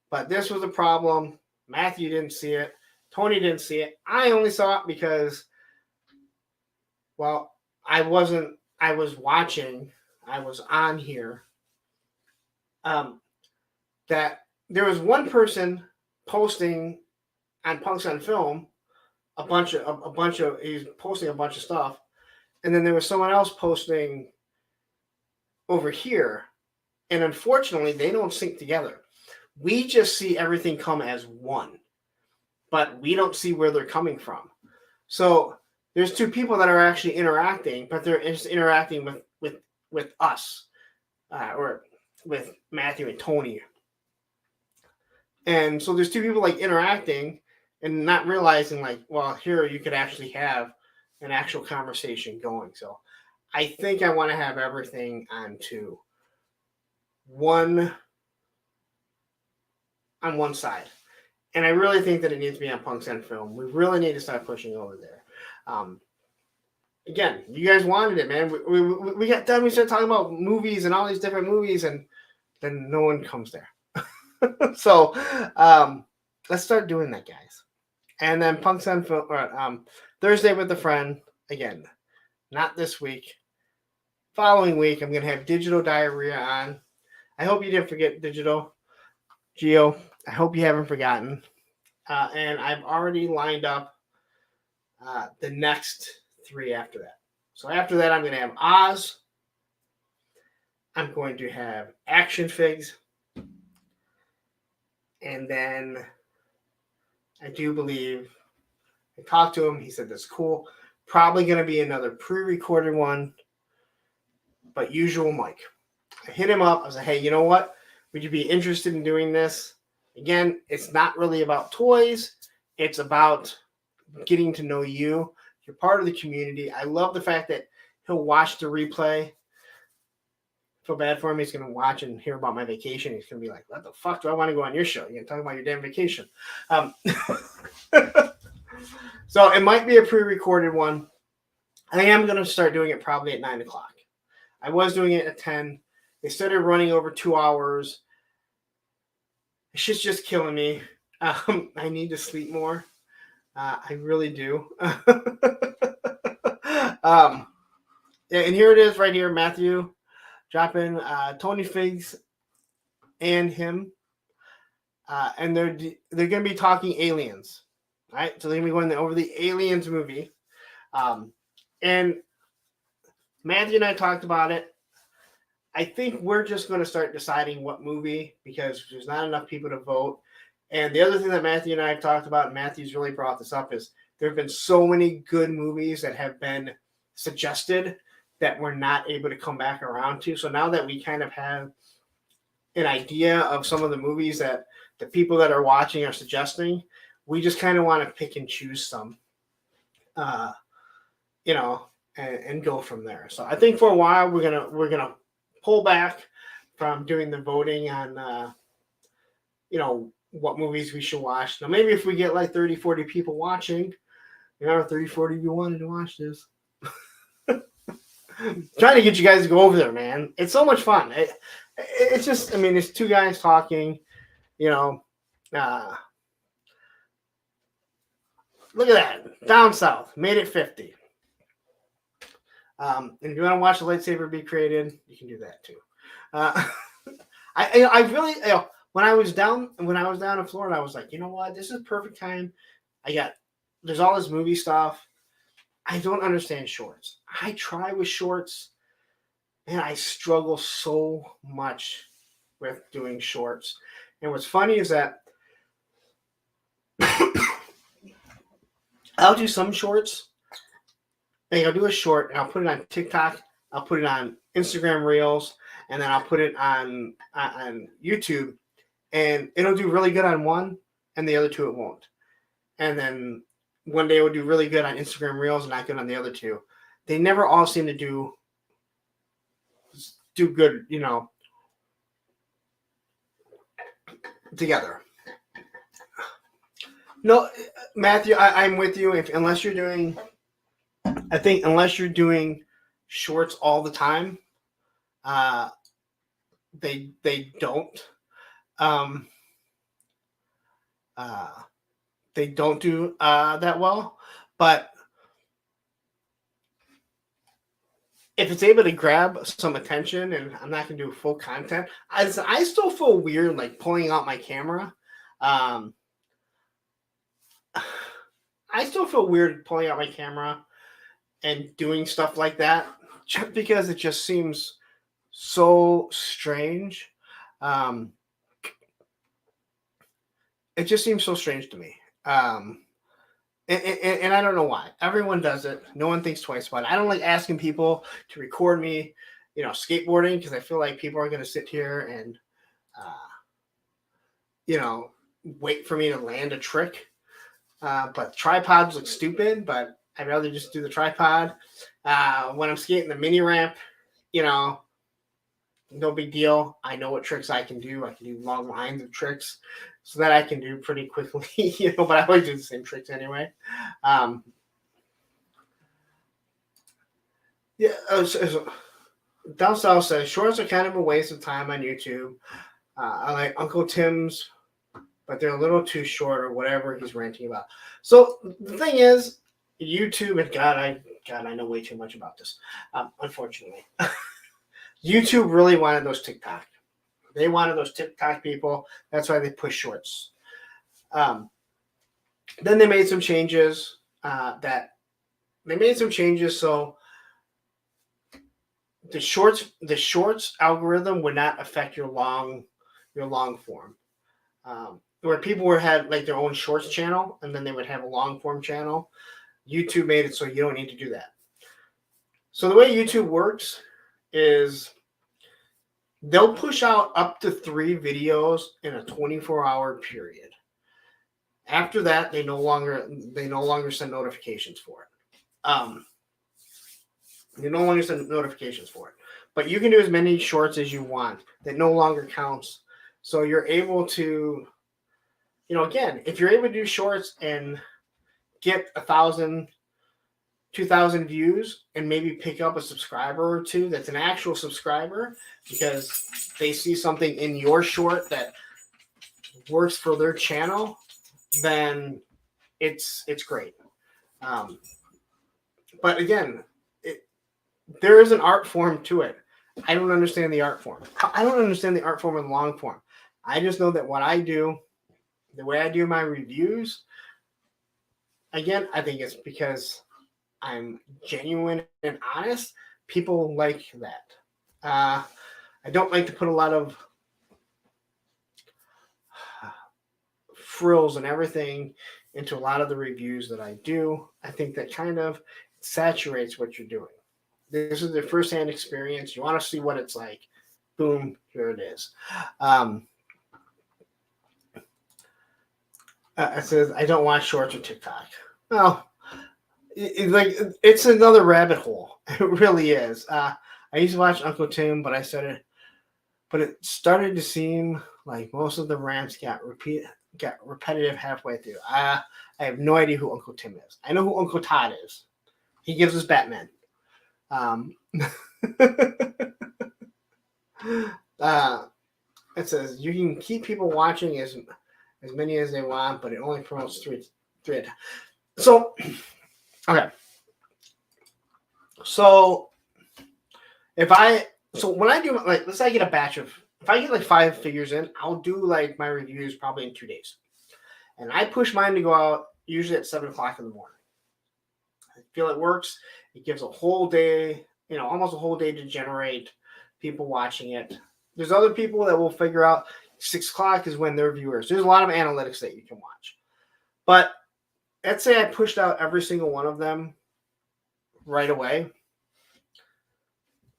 But this was a problem. Matthew didn't see it. Tony didn't see it. I only saw it because, well, I was on here. That there was one person posting on Punks on Film he's posting a bunch of stuff, and then there was someone else posting over here, and unfortunately they don't sync together. We just see everything come as one, but we don't see where they're coming from. So there's two people that are actually interacting, but they're just interacting with us, or with Matthew and Tony. And so there's two people like interacting and not realizing like, well, here you could actually have an actual conversation going. So I think I want to have everything onto one on one side. And I really think that it needs to be on Punks and Film. We really need to start pushing over there. Again, you guys wanted it, man. We got done. We started talking about movies and all these different movies, and then no one comes there. So let's start doing that, guys. And then Punks and Film, Thursday with a friend. Again, not this week. Following week, I'm going to have Digital Diarrhea on. I hope you didn't forget Digital. Geo, I hope you haven't forgotten. And I've already lined up the next 3 after that. So after that, I'm going to have Oz. I'm going to have Action Figs. And then I do believe I talked to him. He said that's cool. Probably going to be another pre-recorded one, but usual Mike. I hit him up. I was like, hey, you know what? Would you be interested in doing this? Again, it's not really about toys. It's about getting to know you. You're part of the community. I love the fact that he'll watch the replay. Feel bad for him. He's going to watch and hear about my vacation. He's going to be like, what the fuck do I want to go on your show? You're going to talk about your damn vacation. So it might be a pre-recorded one. I am going to start doing it probably at 9 o'clock. I was doing it at 10. They started running over 2 hours. Shit's just killing me. I need to sleep more. I really do. And here it is right here, Matthew dropping Tony Figs and him. And they're going to be talking aliens. Right? So they're going to be going over the Aliens movie. And Matthew and I talked about it. I think we're just going to start deciding what movie because there's not enough people to vote. And the other thing that Matthew and I have talked about, and Matthew's really brought this up, is there have been so many good movies that have been suggested that we're not able to come back around to. So now that we kind of have an idea of some of the movies that the people that are watching are suggesting, we just kind of want to pick and choose some, and go from there. So I think for a while we're gonna pull back from doing the voting on, what movies we should watch. Now, maybe if we get like 30, 40 people watching, 30, 40 of you wanted to watch this. Trying to get you guys to go over there, man. It's so much fun. It's just, it's two guys talking, look at that. Down South. Made it 50. And if you want to watch the lightsaber be created, you can do that too. I really, when I was down in Florida, I was like, you know what? This is perfect time. There's all this movie stuff. I don't understand shorts. I try with shorts, and I struggle so much with doing shorts. And what's funny is that I'll do some shorts. And I'll do a short, and I'll put it on TikTok. I'll put it on Instagram Reels, and then I'll put it on YouTube. And it'll do really good on one, and the other two it won't. And then one day it will do really good on Instagram Reels and not good on the other two. They never all seem to do good, together. No, Matthew, I'm with you. Unless you're doing shorts all the time, they don't. They don't do that well. But if it's able to grab some attention, and I'm not going to do full content, I still feel weird like pulling out my camera. I still feel weird pulling out my camera and doing stuff like that just because it just seems so strange. It just seems so strange to me. And I don't know why. Everyone does it. No one thinks twice about it. I don't like asking people to record me, skateboarding, because I feel like people are going to sit here and, uh, wait for me to land a trick. But tripods look stupid, but I'd rather just do the tripod. When I'm skating the mini ramp, no big deal. I know what tricks I can do. I can do long lines of tricks, so that I can do pretty quickly, but I always do the same tricks anyway. Yeah, Down South says shorts are kind of a waste of time on YouTube. I like Uncle Tim's, but they're a little too short or whatever he's ranting about. So the thing is, YouTube, and God, I know way too much about this, unfortunately. YouTube really wanted those TikTok. They wanted those TikTok people. That's why they push shorts. Then they made some changes. So the shorts algorithm would not affect your long form. Where people had like their own shorts channel, and then they would have a long form channel. YouTube made it so you don't need to do that. So the way YouTube works is they'll push out up to 3 videos in a 24-hour period. After that, they no longer send notifications for it. They no longer send notifications for it. But you can do as many shorts as you want. That no longer counts. So you're able to, again, if you're able to do shorts and get 1,000, 2,000 views and maybe pick up a subscriber or two that's an actual subscriber because they see something in your short that works for their channel, then it's great. But again, there is an art form to it. I don't understand the art form. I don't understand the art form in long form. I just know that what I do, the way I do my reviews, again, I think it's because I'm genuine and honest. People like that. I don't like to put a lot of frills and everything into a lot of the reviews that I do. I think that kind of saturates what you're doing. This is the first-hand experience. You want to see what it's like. Boom, here it is. It says, I don't watch shorts or TikTok. Well, it's another rabbit hole. It really is. I used to watch Uncle Tim, but it started to seem like most of the rants got repetitive halfway through. I have no idea who Uncle Tim is. I know who Uncle Todd is. He gives us Batman. It says you can keep people watching as many as they want, but it only promotes three. So, okay. So when I do let's say I get a batch of, if I get like 5 figures in, I'll do like my reviews probably in 2 days, and I push mine to go out usually at 7:00 in the morning. I feel it works. It gives a whole day, almost a whole day to generate people watching it. There's other people that will figure out 6:00 is when their viewers. There's a lot of analytics that you can watch. But let's say I pushed out every single one of them right away.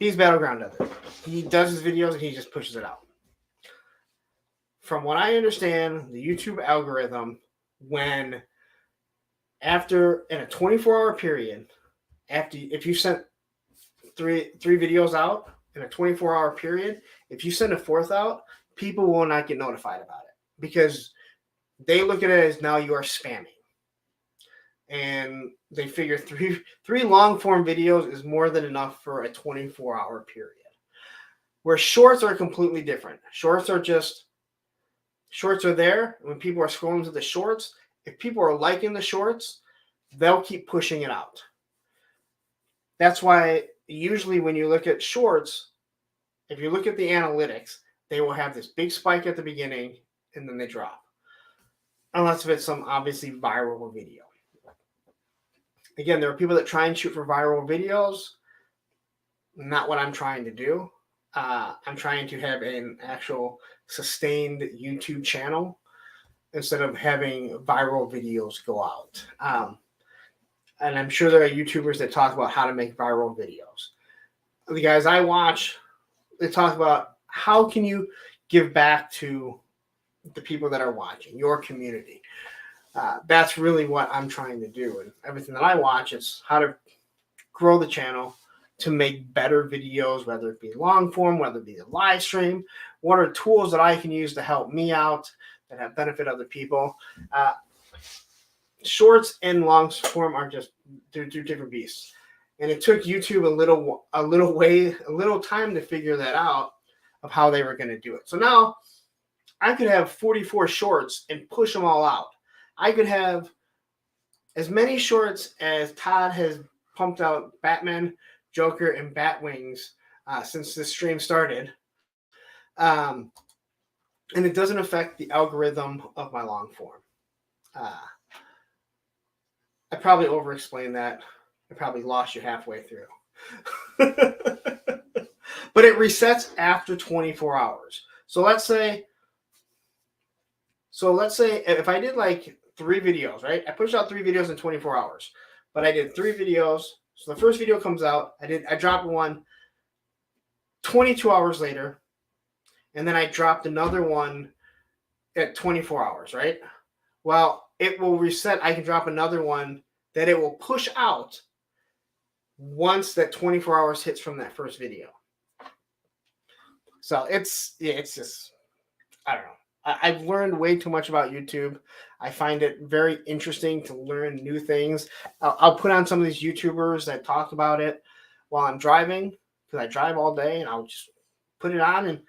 He's Battleground does it. He does his videos and he just pushes it out. From what I understand, the YouTube algorithm, when after in a 24-hour period, if you sent three videos out in a 24-hour period, if you send a 4th out, people will not get notified about it because they look at it as now you are spamming. And they figure three long form videos is more than enough for a 24-hour period. Where shorts are completely different. Shorts are there. When people are scrolling to the shorts, if people are liking the shorts, they'll keep pushing it out. That's why usually when you look at shorts, if you look at the analytics, they will have this big spike at the beginning and then they drop. Unless if it's some obviously viral video. Again, there are people that try and shoot for viral videos. Not what I'm trying to do. I'm trying to have an actual sustained YouTube channel. instead of having viral videos go out. And I'm sure there are YouTubers that talk about how to make viral videos. The guys I watch, they talk about how can you give back to the people that are watching, your community. That's really what I'm trying to do. And everything that I watch is how to grow the channel to make better videos, whether it be long form, whether it be a live stream. What are tools that I can use to help me out that have benefit other people? Shorts and long form are just they're different beasts, and it took YouTube a little time to figure that out of how they were going to do it. So now I could have 44 shorts and push them all out. I could have as many shorts as Todd has pumped out Batman, Joker, and Batwings since this stream started. And it doesn't affect the algorithm of my long form. I probably over-explained that. I probably lost you halfway through. But it resets after 24 hours. So let's say if I did like 3 videos, right? I pushed out 3 videos in 24 hours. But I did 3 videos. So the first video comes out. I dropped one 22 hours later. And then I dropped another one at 24 hours, right? Well, it will reset. I can drop another one that it will push out once that 24 hours hits from that first video. So it's just, I don't know. I've learned way too much about YouTube. I find it very interesting to learn new things. I'll put on some of these YouTubers that talk about it while I'm driving, because I drive all day, and I'll just put it on, and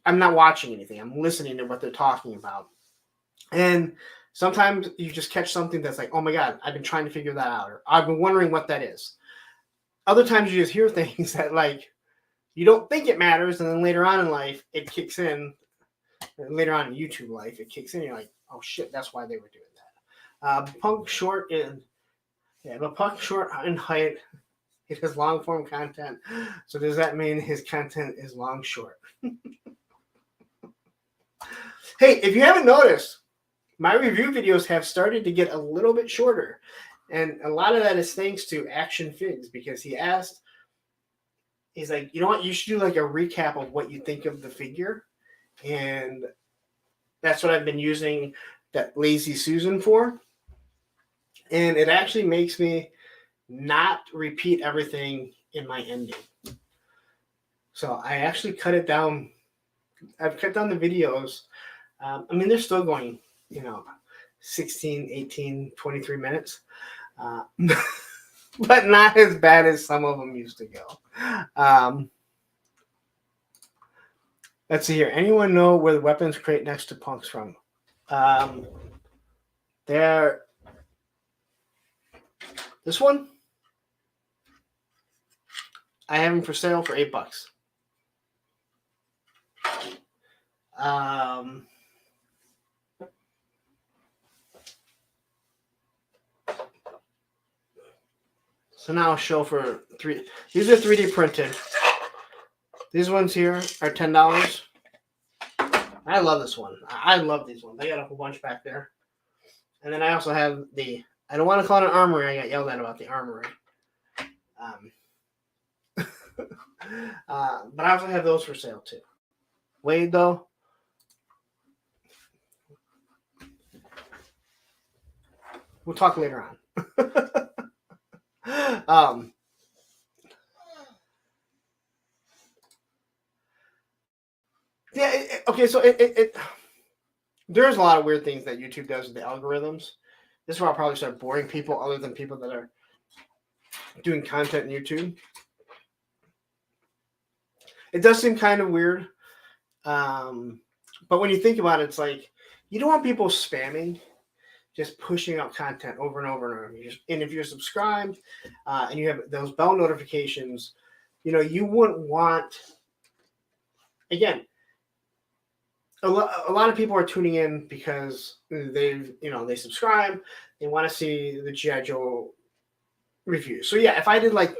I'm not watching anything. I'm listening to what they're talking about. And sometimes you just catch something that's like, oh my God, I've been trying to figure that out, or I've been wondering what that is. Other times you just hear things that like you don't think it matters, and then later on in life it kicks in. Later on in YouTube life, it kicks in. You're like, oh shit, that's why they were doing that. Punk short but Punk short in height. It has long form content. So does that mean his content is long short? Hey, if you haven't noticed, my review videos have started to get a little bit shorter. And a lot of that is thanks to Action Figs, because he's like, you know what, you should do like a recap of what you think of the figure. And that's what I've been using that Lazy Susan for. And it actually makes me not repeat everything in my ending. So I actually cut it down. I've cut down the videos. I mean, they're still going, 16, 18, 23 minutes. But not as bad as some of them used to go. Let's see here. Anyone know where the weapons crate next to Punk's from? There. This one, I have them for sale for $8. So now I'll show for 3. These are 3D printed. These ones here are $10. I love this one. I love these ones. I got a whole bunch back there. And then I also have I don't want to call it an armory. I got yelled at about the armory. But I also have those for sale too. Wade, though. We'll talk later on. Yeah. Okay. So there's a lot of weird things that YouTube does with the algorithms. This is where I'll probably start boring people, other than people that are doing content on YouTube. It does seem kind of weird. But when you think about it, it's like you don't want people spamming, just pushing out content over and over and over. And if you're subscribed and you have those bell notifications, you wouldn't want. Again, a lot of people are tuning in because they subscribe. They want to see the G.I. Joe reviews. So yeah, if I did like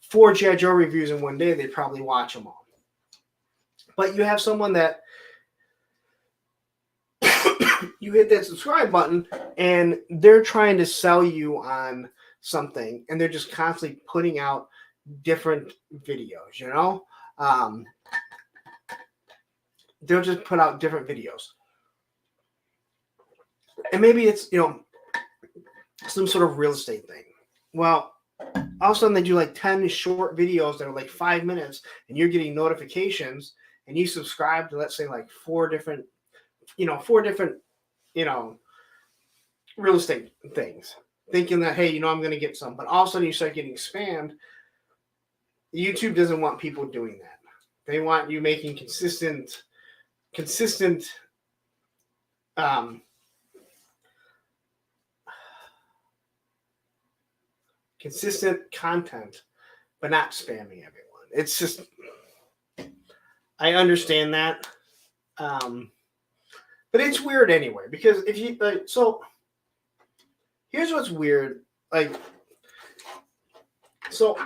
4 G.I. Joe reviews in one day, they'd probably watch them all. But you have someone that you hit that subscribe button and they're trying to sell you on something and they're just constantly putting out different videos, you know? They'll just put out different videos. And maybe it's, you know, some sort of real estate thing. Well, all of a sudden they do like 10 short videos that are like 5 minutes and you're getting notifications and you subscribe to, let's say, like four different, you know, real estate things, thinking that, hey, you know, I'm going to get some. But all of a sudden you start getting spammed. YouTube doesn't want people doing that. They want you making consistent content, but not spamming everyone. It's just, I understand that. But it's weird anyway, because if you, so here's what's weird. Like, so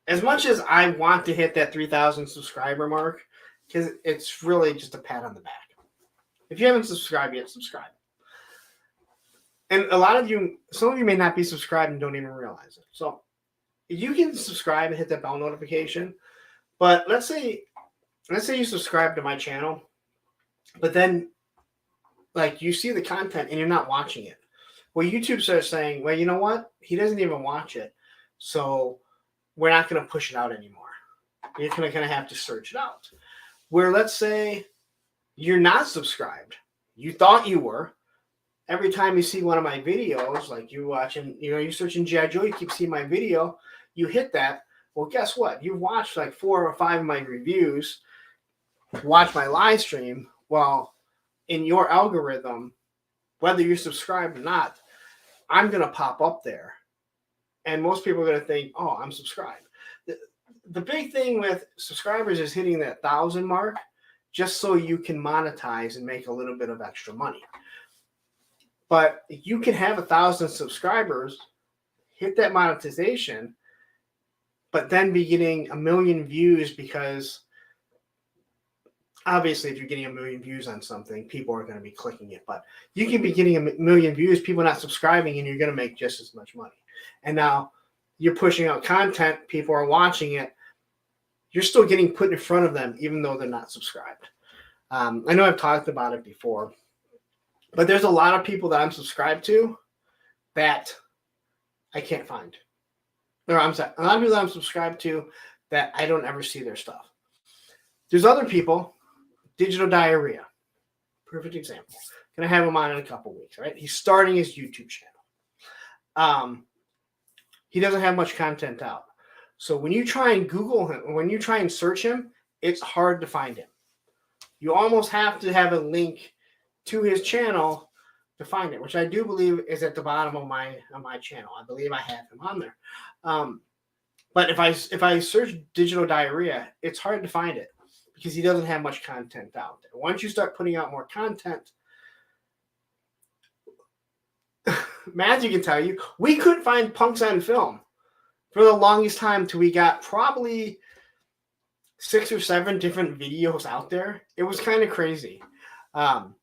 as much as I want to hit that 3,000 subscriber mark, because it's really just a pat on the back. If you haven't subscribed yet, subscribe. And a lot of you, some of you may not be subscribed and don't even realize it. So you can subscribe and hit that bell notification. But let's say you subscribe to my channel, but then like you see the content and you're not watching it. Well, YouTube starts saying, well, you know what? He doesn't even watch it. So we're not going to push it out anymore. You're going to have to search it out. Where let's say you're not subscribed. You thought you were. Every time you see one of my videos, like you watching, you know, you're searching G.I. Joe, you keep seeing my video, you hit that. Well, guess what? You've watched like 4 or 5 of my reviews, watch my live stream. Well, in your algorithm, whether you're subscribed or not, I'm going to pop up there. And most people are going to think, oh, I'm subscribed. The big thing with subscribers is hitting that 1,000 mark just so you can monetize and make a little bit of extra money. But you can have 1,000 subscribers, hit that monetization, but then be getting 1 million views, because obviously if you're getting 1 million views on something, people are going to be clicking it. But you can be getting 1 million views, people not subscribing, and you're going to make just as much money. And now you're pushing out content, people are watching it, you're still getting put in front of them even though they're not subscribed. I know I've talked about it before, but there's a lot of people that I'm subscribed to that I can't find. Or I'm sorry, a lot of people that I'm subscribed to that I don't ever see their stuff. There's other people, Digital Diarrhea, perfect example. Gonna have him on in a couple weeks, right? He's starting his YouTube channel. He doesn't have much content out. So when you try and Google him, when you try and search him, it's hard to find him. You almost have to have a link to his channel to find it, which I do believe is at the bottom of my channel. I believe I have him on there. But if I search Digital Diarrhea, it's hard to find it because he doesn't have much content out there. Once you start putting out more content, Matthew can tell you, we couldn't find Punks on Film for the longest time till we got probably 6 or 7 different videos out there. It was kind of crazy. Because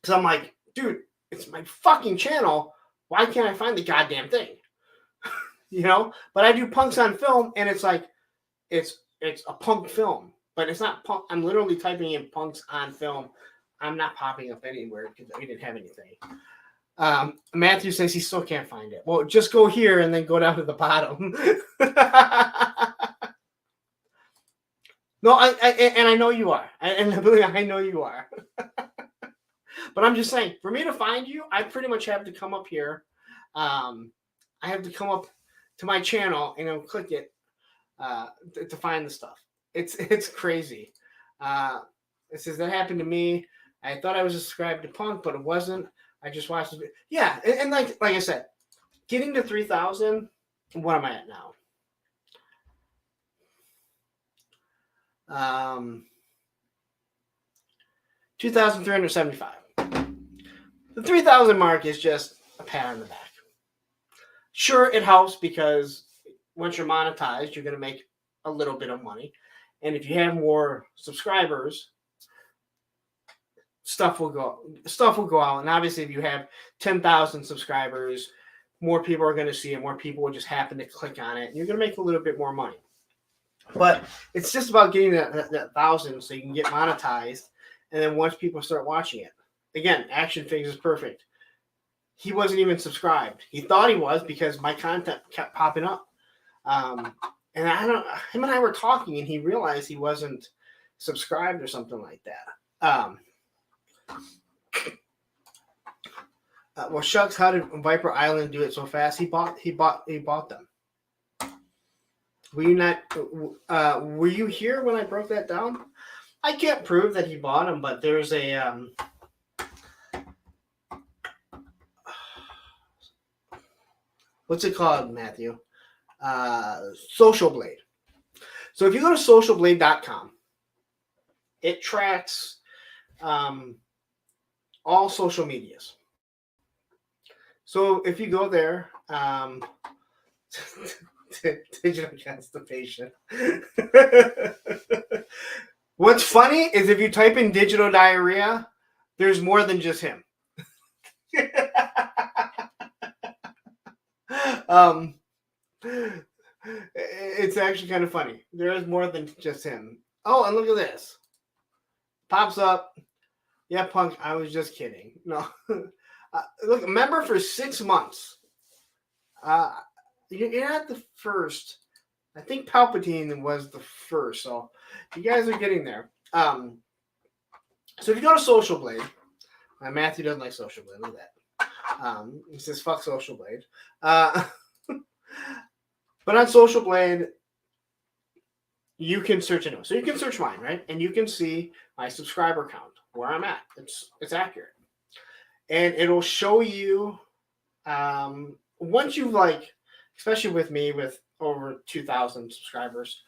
I'm like, dude, it's my fucking channel. Why can't I find the goddamn thing? You know? But I do Punks on Film, and it's like, it's a punk film. But it's not punk. I'm literally typing in Punks on Film. I'm not popping up anywhere because we didn't have anything. Matthew says he still can't find it. Well, just go here and then go down to the bottom. No, I know you are. And I know you are. But I'm just saying, for me to find you, I pretty much have to come up here. I have to come up to my channel and click it to find the stuff. It's crazy. It says that happened to me. I thought I was subscribed to Punk, but it wasn't. I just watched it. Yeah, and like I said, getting to 3,000. What am I at now? 2,375. The 3,000 mark is just a pat on the back. Sure, it helps because once you're monetized, you're going to make a little bit of money. And if you have more subscribers, stuff will go out. And obviously, if you have 10,000 subscribers, more people are going to see it. More people will just happen to click on it. And you're going to make a little bit more money. But it's just about getting that 1,000 so you can get monetized. And then once people start watching it, again, Action Figs is perfect. He wasn't even subscribed. He thought he was because my content kept popping up. And him and I were talking, and he realized he wasn't subscribed or something like that. Well, shucks, how did Viper Island do it so fast? He bought them. Were you not? Were you here when I broke that down? I can't prove that he bought them, but there's a what's it called, Matthew? Social Blade. So if you go to socialblade.com, it tracks all social medias. So if you go there, digital constipation. What's funny is if you type in digital diarrhea, there's more than just him. It's actually kind of funny. There is more than just him. Oh, and look at this. Pops up. Yeah, Punk, I was just kidding. No. Look, member for 6 months. You're not the first. I think Palpatine was the first. So you guys are getting there. So if you go to Social Blade, Matthew doesn't like Social Blade. Look at that. He says, fuck Social Blade. But on Social Blade, you can search it. So you can search mine, right? And you can see my subscriber count, where I'm at. It's accurate. And it'll show you, once you've especially with me with over 2,000 subscribers,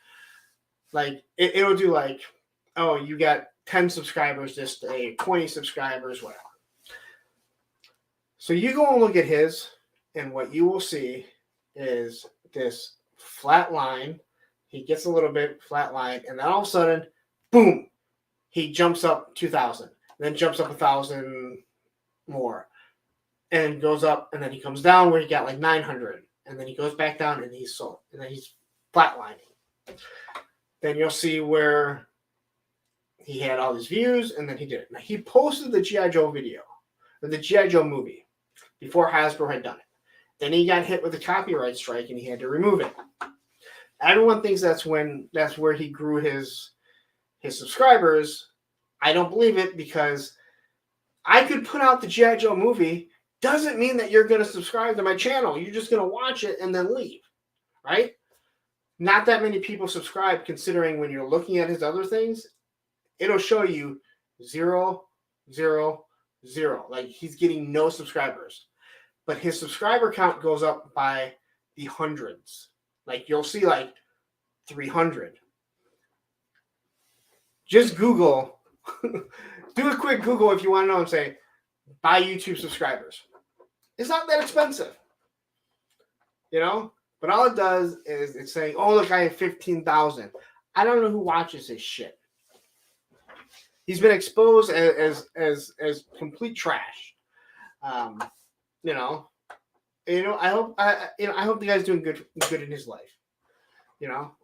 it'll do oh, you got 10 subscribers this day, 20 subscribers, whatever. So you go and look at his, and what you will see is this flat line. He gets a little bit flat line, and then all of a sudden, boom, he jumps up 2,000, then jumps up 1,000 more, and goes up, and then he comes down where he got 900, and then he goes back down, and he's flatlining. Then you'll see where he had all these views, and then he did it. Now, he posted the G.I. Joe video, or the G.I. Joe movie, before Hasbro had done it. Then he got hit with a copyright strike, and he had to remove it. Everyone thinks that's where he grew his subscribers. I don't believe it, because I could put out the G.I. Joe movie. Doesn't mean that you're going to subscribe to my channel. You're just going to watch it and then leave, right? Not that many people subscribe, considering when you're looking at his other things, it'll show you 0, 0, 0. He's getting no subscribers. But his subscriber count goes up by the hundreds. You'll see 300. Just Google, do a quick Google if you want to know, and say, buy YouTube subscribers. It's not that expensive. But all it does is it's saying, oh, look, I have 15,000. I don't know who watches this shit. He's been exposed as complete trash. I hope the guy's doing good in his life.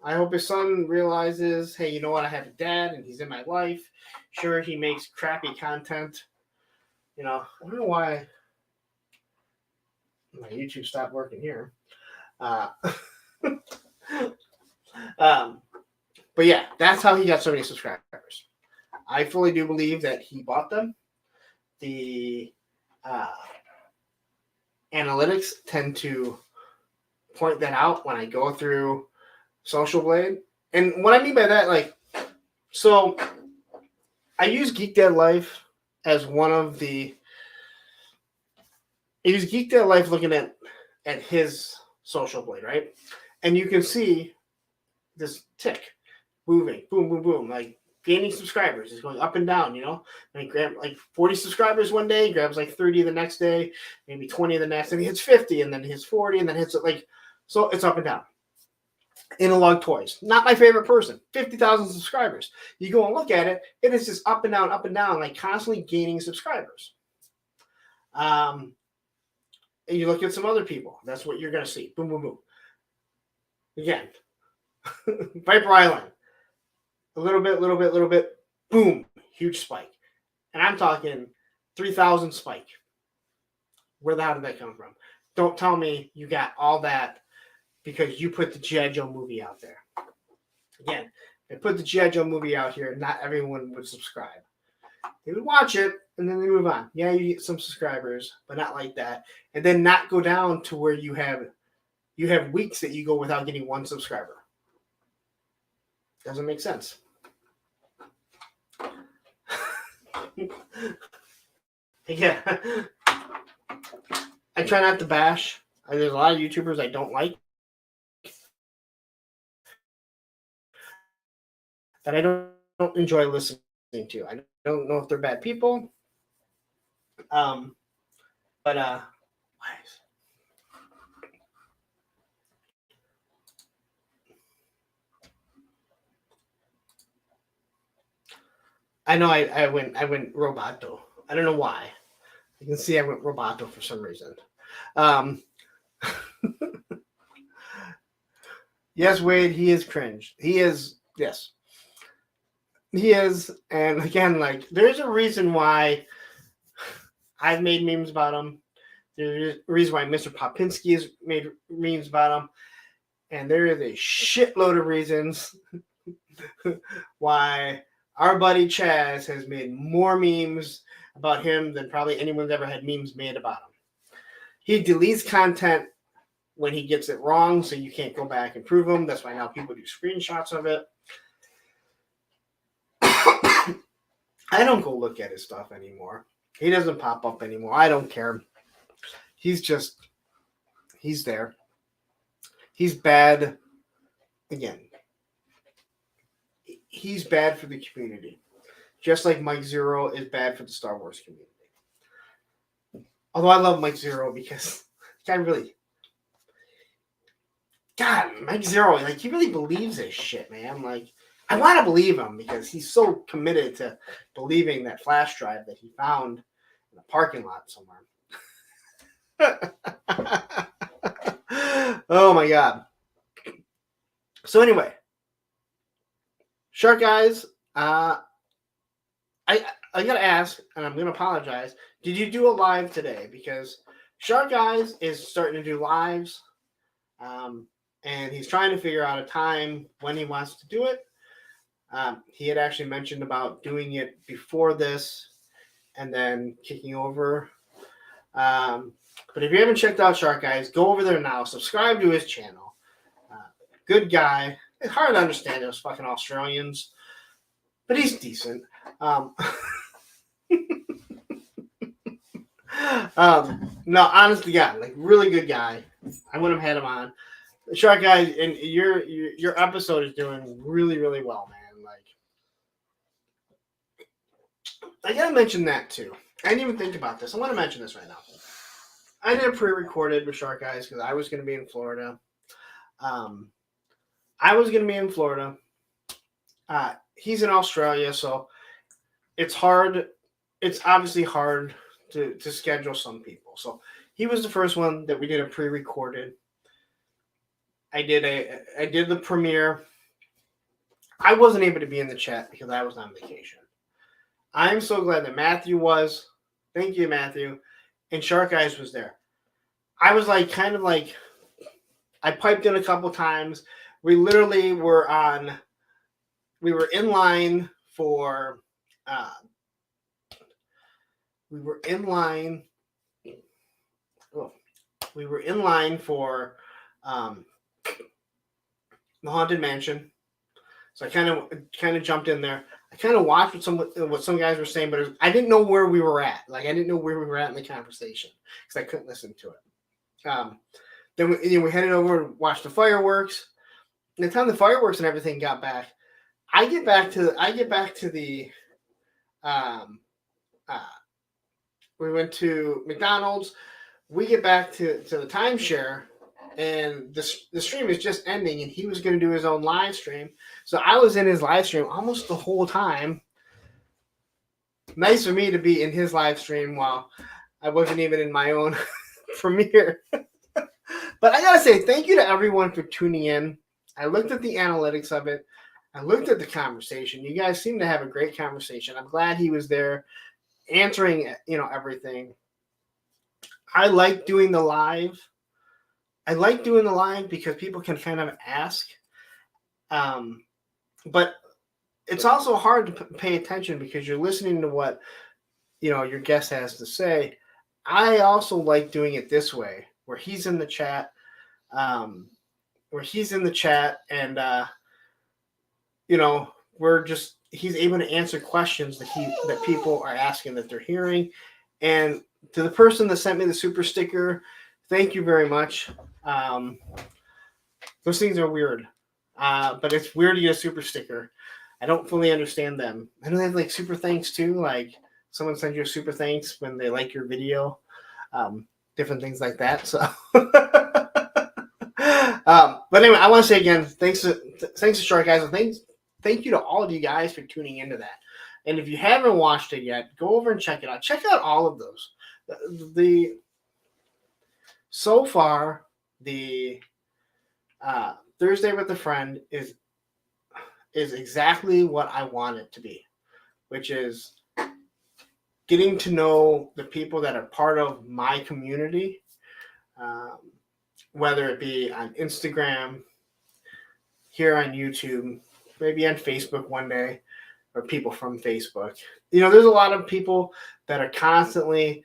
I hope his son realizes, hey, you know what? I have a dad, and he's in my life. Sure, he makes crappy content. I don't know why my YouTube stopped working here. But yeah, that's how he got so many subscribers. I fully do believe that he bought them. The analytics tend to point that out when I go through Social Blade. And what I mean by that, so I use Geek Dad Life as one of the. I use Geek Dad Life looking at his Social Blade, right? And you can see this tick moving, boom, boom, boom, gaining subscribers. It's going up and down, And he grabs 40 subscribers one day, grabs 30 the next day, maybe 20 the next, and he hits 50, and then hits 40, and then hits so it's up and down. Analog Toys, not my favorite person. 50,000 subscribers. You go and look at it, it is just up and down, like constantly gaining subscribers. And you look at some other people, that's what you're going to see. Boom, boom, boom. Again, Viper Island, a little bit, boom, huge spike. And I'm talking 3,000 spike. Where the hell did that come from? Don't tell me you got all that because you put the G.I. Joe movie out there. Again, if I put the G.I. Joe movie out here, not everyone would subscribe. They would watch it, and then they move on. Yeah, you get some subscribers, but not like that. And then not go down to where you have weeks that you go without getting one subscriber. Doesn't make sense. Yeah. I try not to bash. There's a lot of YouTubers I don't like. That I don't enjoy listening to. I don't know if they're bad people. I know I went Roboto. I don't know why. You can see I went Roboto for some reason. Yes, Wade, he is cringe. He is, yes. He is, and again, like, there's a reason why I've made memes about him. There's a reason why Mr. Popinski has made memes about him. And there is a shitload of reasons why our buddy Chaz has made more memes about him than probably anyone's ever had memes made about him. He deletes content when he gets it wrong, so you can't go back and prove them. That's why now people do screenshots of it. I don't go look at his stuff anymore. He doesn't pop up anymore. I don't care. He's there. He's bad. Again, he's bad for the community. Just like Mike Zero is bad for the Star Wars community. Although I love Mike Zero because Mike Zero, like, he really believes this shit, man. Like, I want to believe him because he's so committed to believing that flash drive that he found in a parking lot somewhere. Oh my God. So anyway, Shark Eyes, I gotta ask, and I'm gonna apologize. Did you do a live today? Because Shark Eyes is starting to do lives, and he's trying to figure out a time when he wants to do it. He had actually mentioned about doing it before this and then kicking over. But if you haven't checked out Shark Eyes, go over there now. Subscribe to his channel. Good guy. It's hard to understand those fucking Australians, but he's decent. No, honest to God, like, really good guy. I wouldn't have had him on. Shark Guy, and your episode is doing really, really well, man. Like, I gotta mention that too. I didn't even think about this. I want to mention this right now. I did a pre-recorded with Shark Guys because I was going to be in Florida. He's in Australia, so it's hard. It's obviously hard to schedule some people. So he was the first one that we did a pre-recorded. I did the premiere. I wasn't able to be in the chat because I was on vacation. I'm so glad that Matthew was. Thank you, Matthew. And Shark Eyes was there. I was like, kind of like, I piped in a couple times. We literally were in line for, the Haunted Mansion. So I kind of jumped in there. I kind of watched what some guys were saying, but I didn't know where we were at. Like, I didn't know where we were at in the conversation because I couldn't listen to it. Then we headed over and watched the fireworks. And the time the fireworks and everything got back, I get back to the we went to McDonald's. We get back to the timeshare, and the stream is just ending, and he was going to do his own live stream. So I was in his live stream almost the whole time. Nice for me to be in his live stream while I wasn't even in my own premiere. But I gotta say, thank you to everyone for tuning in. I looked at the analytics of it. I looked at the conversation. You guys seem to have a great conversation. I'm glad he was there answering, everything. I like doing the live. I like doing the live because people can kind of ask. But it's also hard to pay attention because you're listening to what, your guest has to say. I also like doing it this way, where he's in the chat, and he's able to answer questions that people are asking that they're hearing. And to the person that sent me the super sticker, thank you very much. Those things are weird, but it's weird to get a super sticker. I don't fully understand them. I know they have like super thanks too. Like someone sends you a super thanks when they like your video, different things like that. So, but anyway, I want to say again, thanks to Shark guys, and thank you to all of you guys for tuning into that. And if you haven't watched it yet, go over and check it out. Check out all of those. So far, the Thursday with a Friend is exactly what I want it to be, which is getting to know the people that are part of my community, whether it be on Instagram, here on YouTube, maybe on Facebook one day, or people from Facebook. There's a lot of people that are constantly,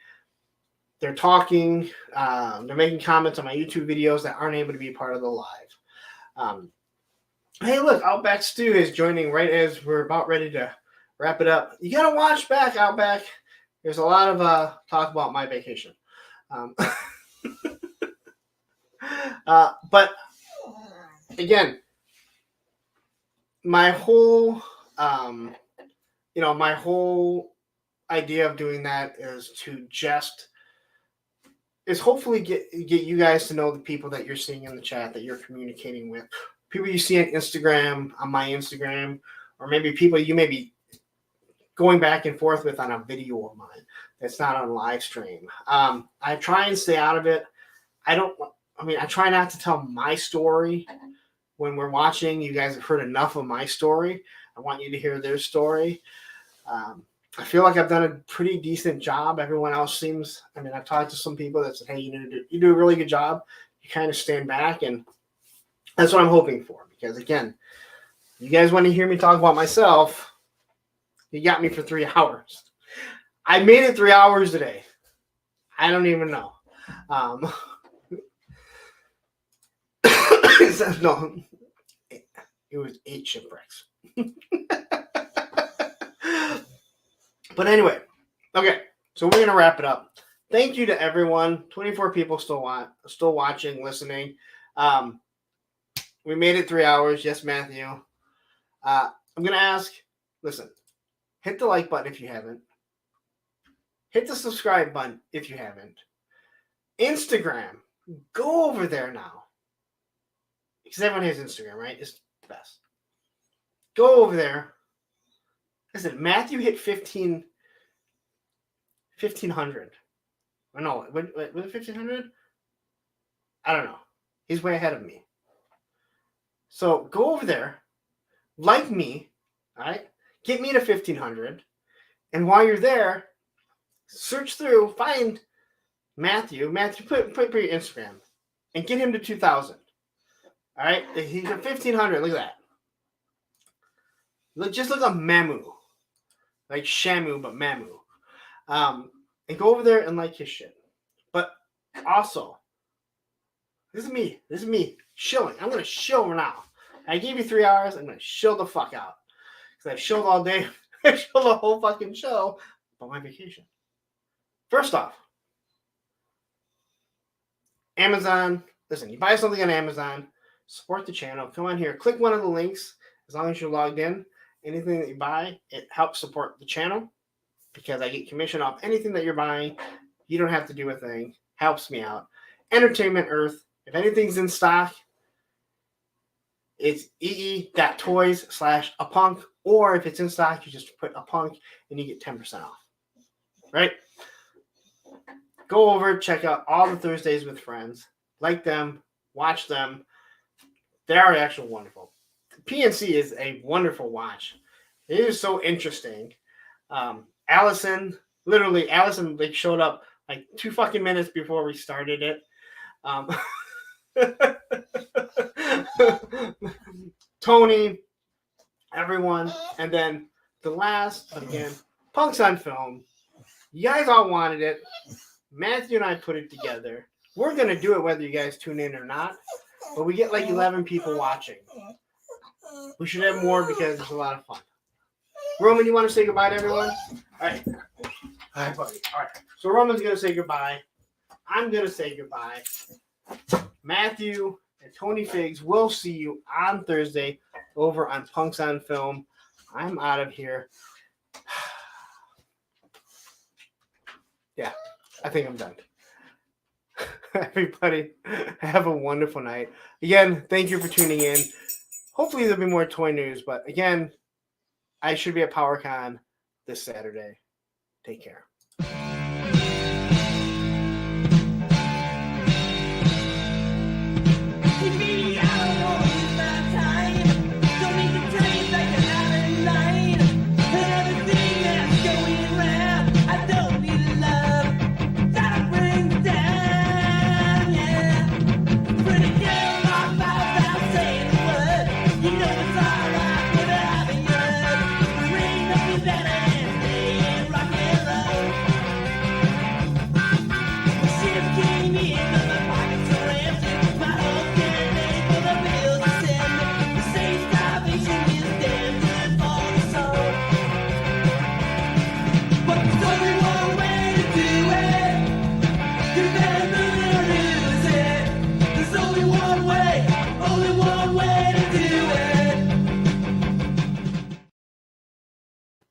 they're talking, they're making comments on my YouTube videos that aren't able to be part of the live. Hey, look, Outback Stew is joining right as we're about ready to wrap it up. You got to watch back, Outback. There's a lot of talk about my vacation. But again, my whole idea of doing that is hopefully get you guys to know the people that you're seeing in the chat, that you're communicating with, people you see on Instagram, on my Instagram, or maybe people you may be going back and forth with on a video of mine that's not on live stream. I try and stay out of it. I try not to tell my story when we're watching. You guys have heard enough of my story. I want you to hear their story. I feel like I've done a pretty decent job. Everyone else seems, I've talked to some people that said, hey, you do a really good job. You kind of stand back, and that's what I'm hoping for. Because again, you guys want to hear me talk about myself, you got me for 3 hours. I made it 3 hours today. I don't even know. No, it was 8 shipwrecks. But anyway, okay, so we're gonna wrap it up. Thank you to everyone. 24 people still watching, listening. We made it 3 hours. Yes, Matthew. I'm gonna ask. Listen, hit the like button if you haven't. Hit the subscribe button if you haven't. Instagram, go over there now. Because everyone has Instagram, right? It's the best. Go over there. Listen, Matthew hit 1,500. Or no, was it 1,500? I don't know. He's way ahead of me. So go over there, like me, all right? Get me to 1,500. And while you're there, search through, find Matthew. Matthew, put your Instagram and get him to 2,000. All right? He's at 1,500. Look at that. Just look at Mamu. Like Shamu, but Mamu. And go over there and like his shit. But also, this is me shilling. I'm going to shill now. I gave you 3 hours. I'm going to shill the fuck out. Because I've shilled all day. I shilled the whole fucking show about my vacation. First off, Amazon. Listen, you buy something on Amazon, support the channel. Come on here. Click one of the links. As long as you're logged in, anything that you buy, it helps support the channel because I get commission off anything that you're buying. You don't have to do a thing. Helps me out. Entertainment Earth. If anything's in stock, it's ee.toys/apunk, or if it's in stock, you just put apunk and you get 10% off. Right? Go over, check out all the Thursdays with Friends. Like them, watch them. They are actually wonderful. PNC is a wonderful watch. It is so interesting. Allison like showed up like 2 fucking minutes before we started it. Tony, everyone, and then the last, again, Punks on Film. You guys all wanted it. Matthew and I put it together. We're going to do it whether you guys tune in or not, but we get like 11 people watching. We should have more because it's a lot of fun. Roman, you want to say goodbye to everyone? All right. All right, buddy. All right. So Roman's going to say goodbye. I'm going to say goodbye. Matthew and Tony Figs will see you on Thursday over on Punks on Film. I'm out of here. Yeah, I think I'm done. Everybody, have a wonderful night. Again, thank you for tuning in. Hopefully there'll be more toy news, but again, I should be at PowerCon this Saturday. Take care.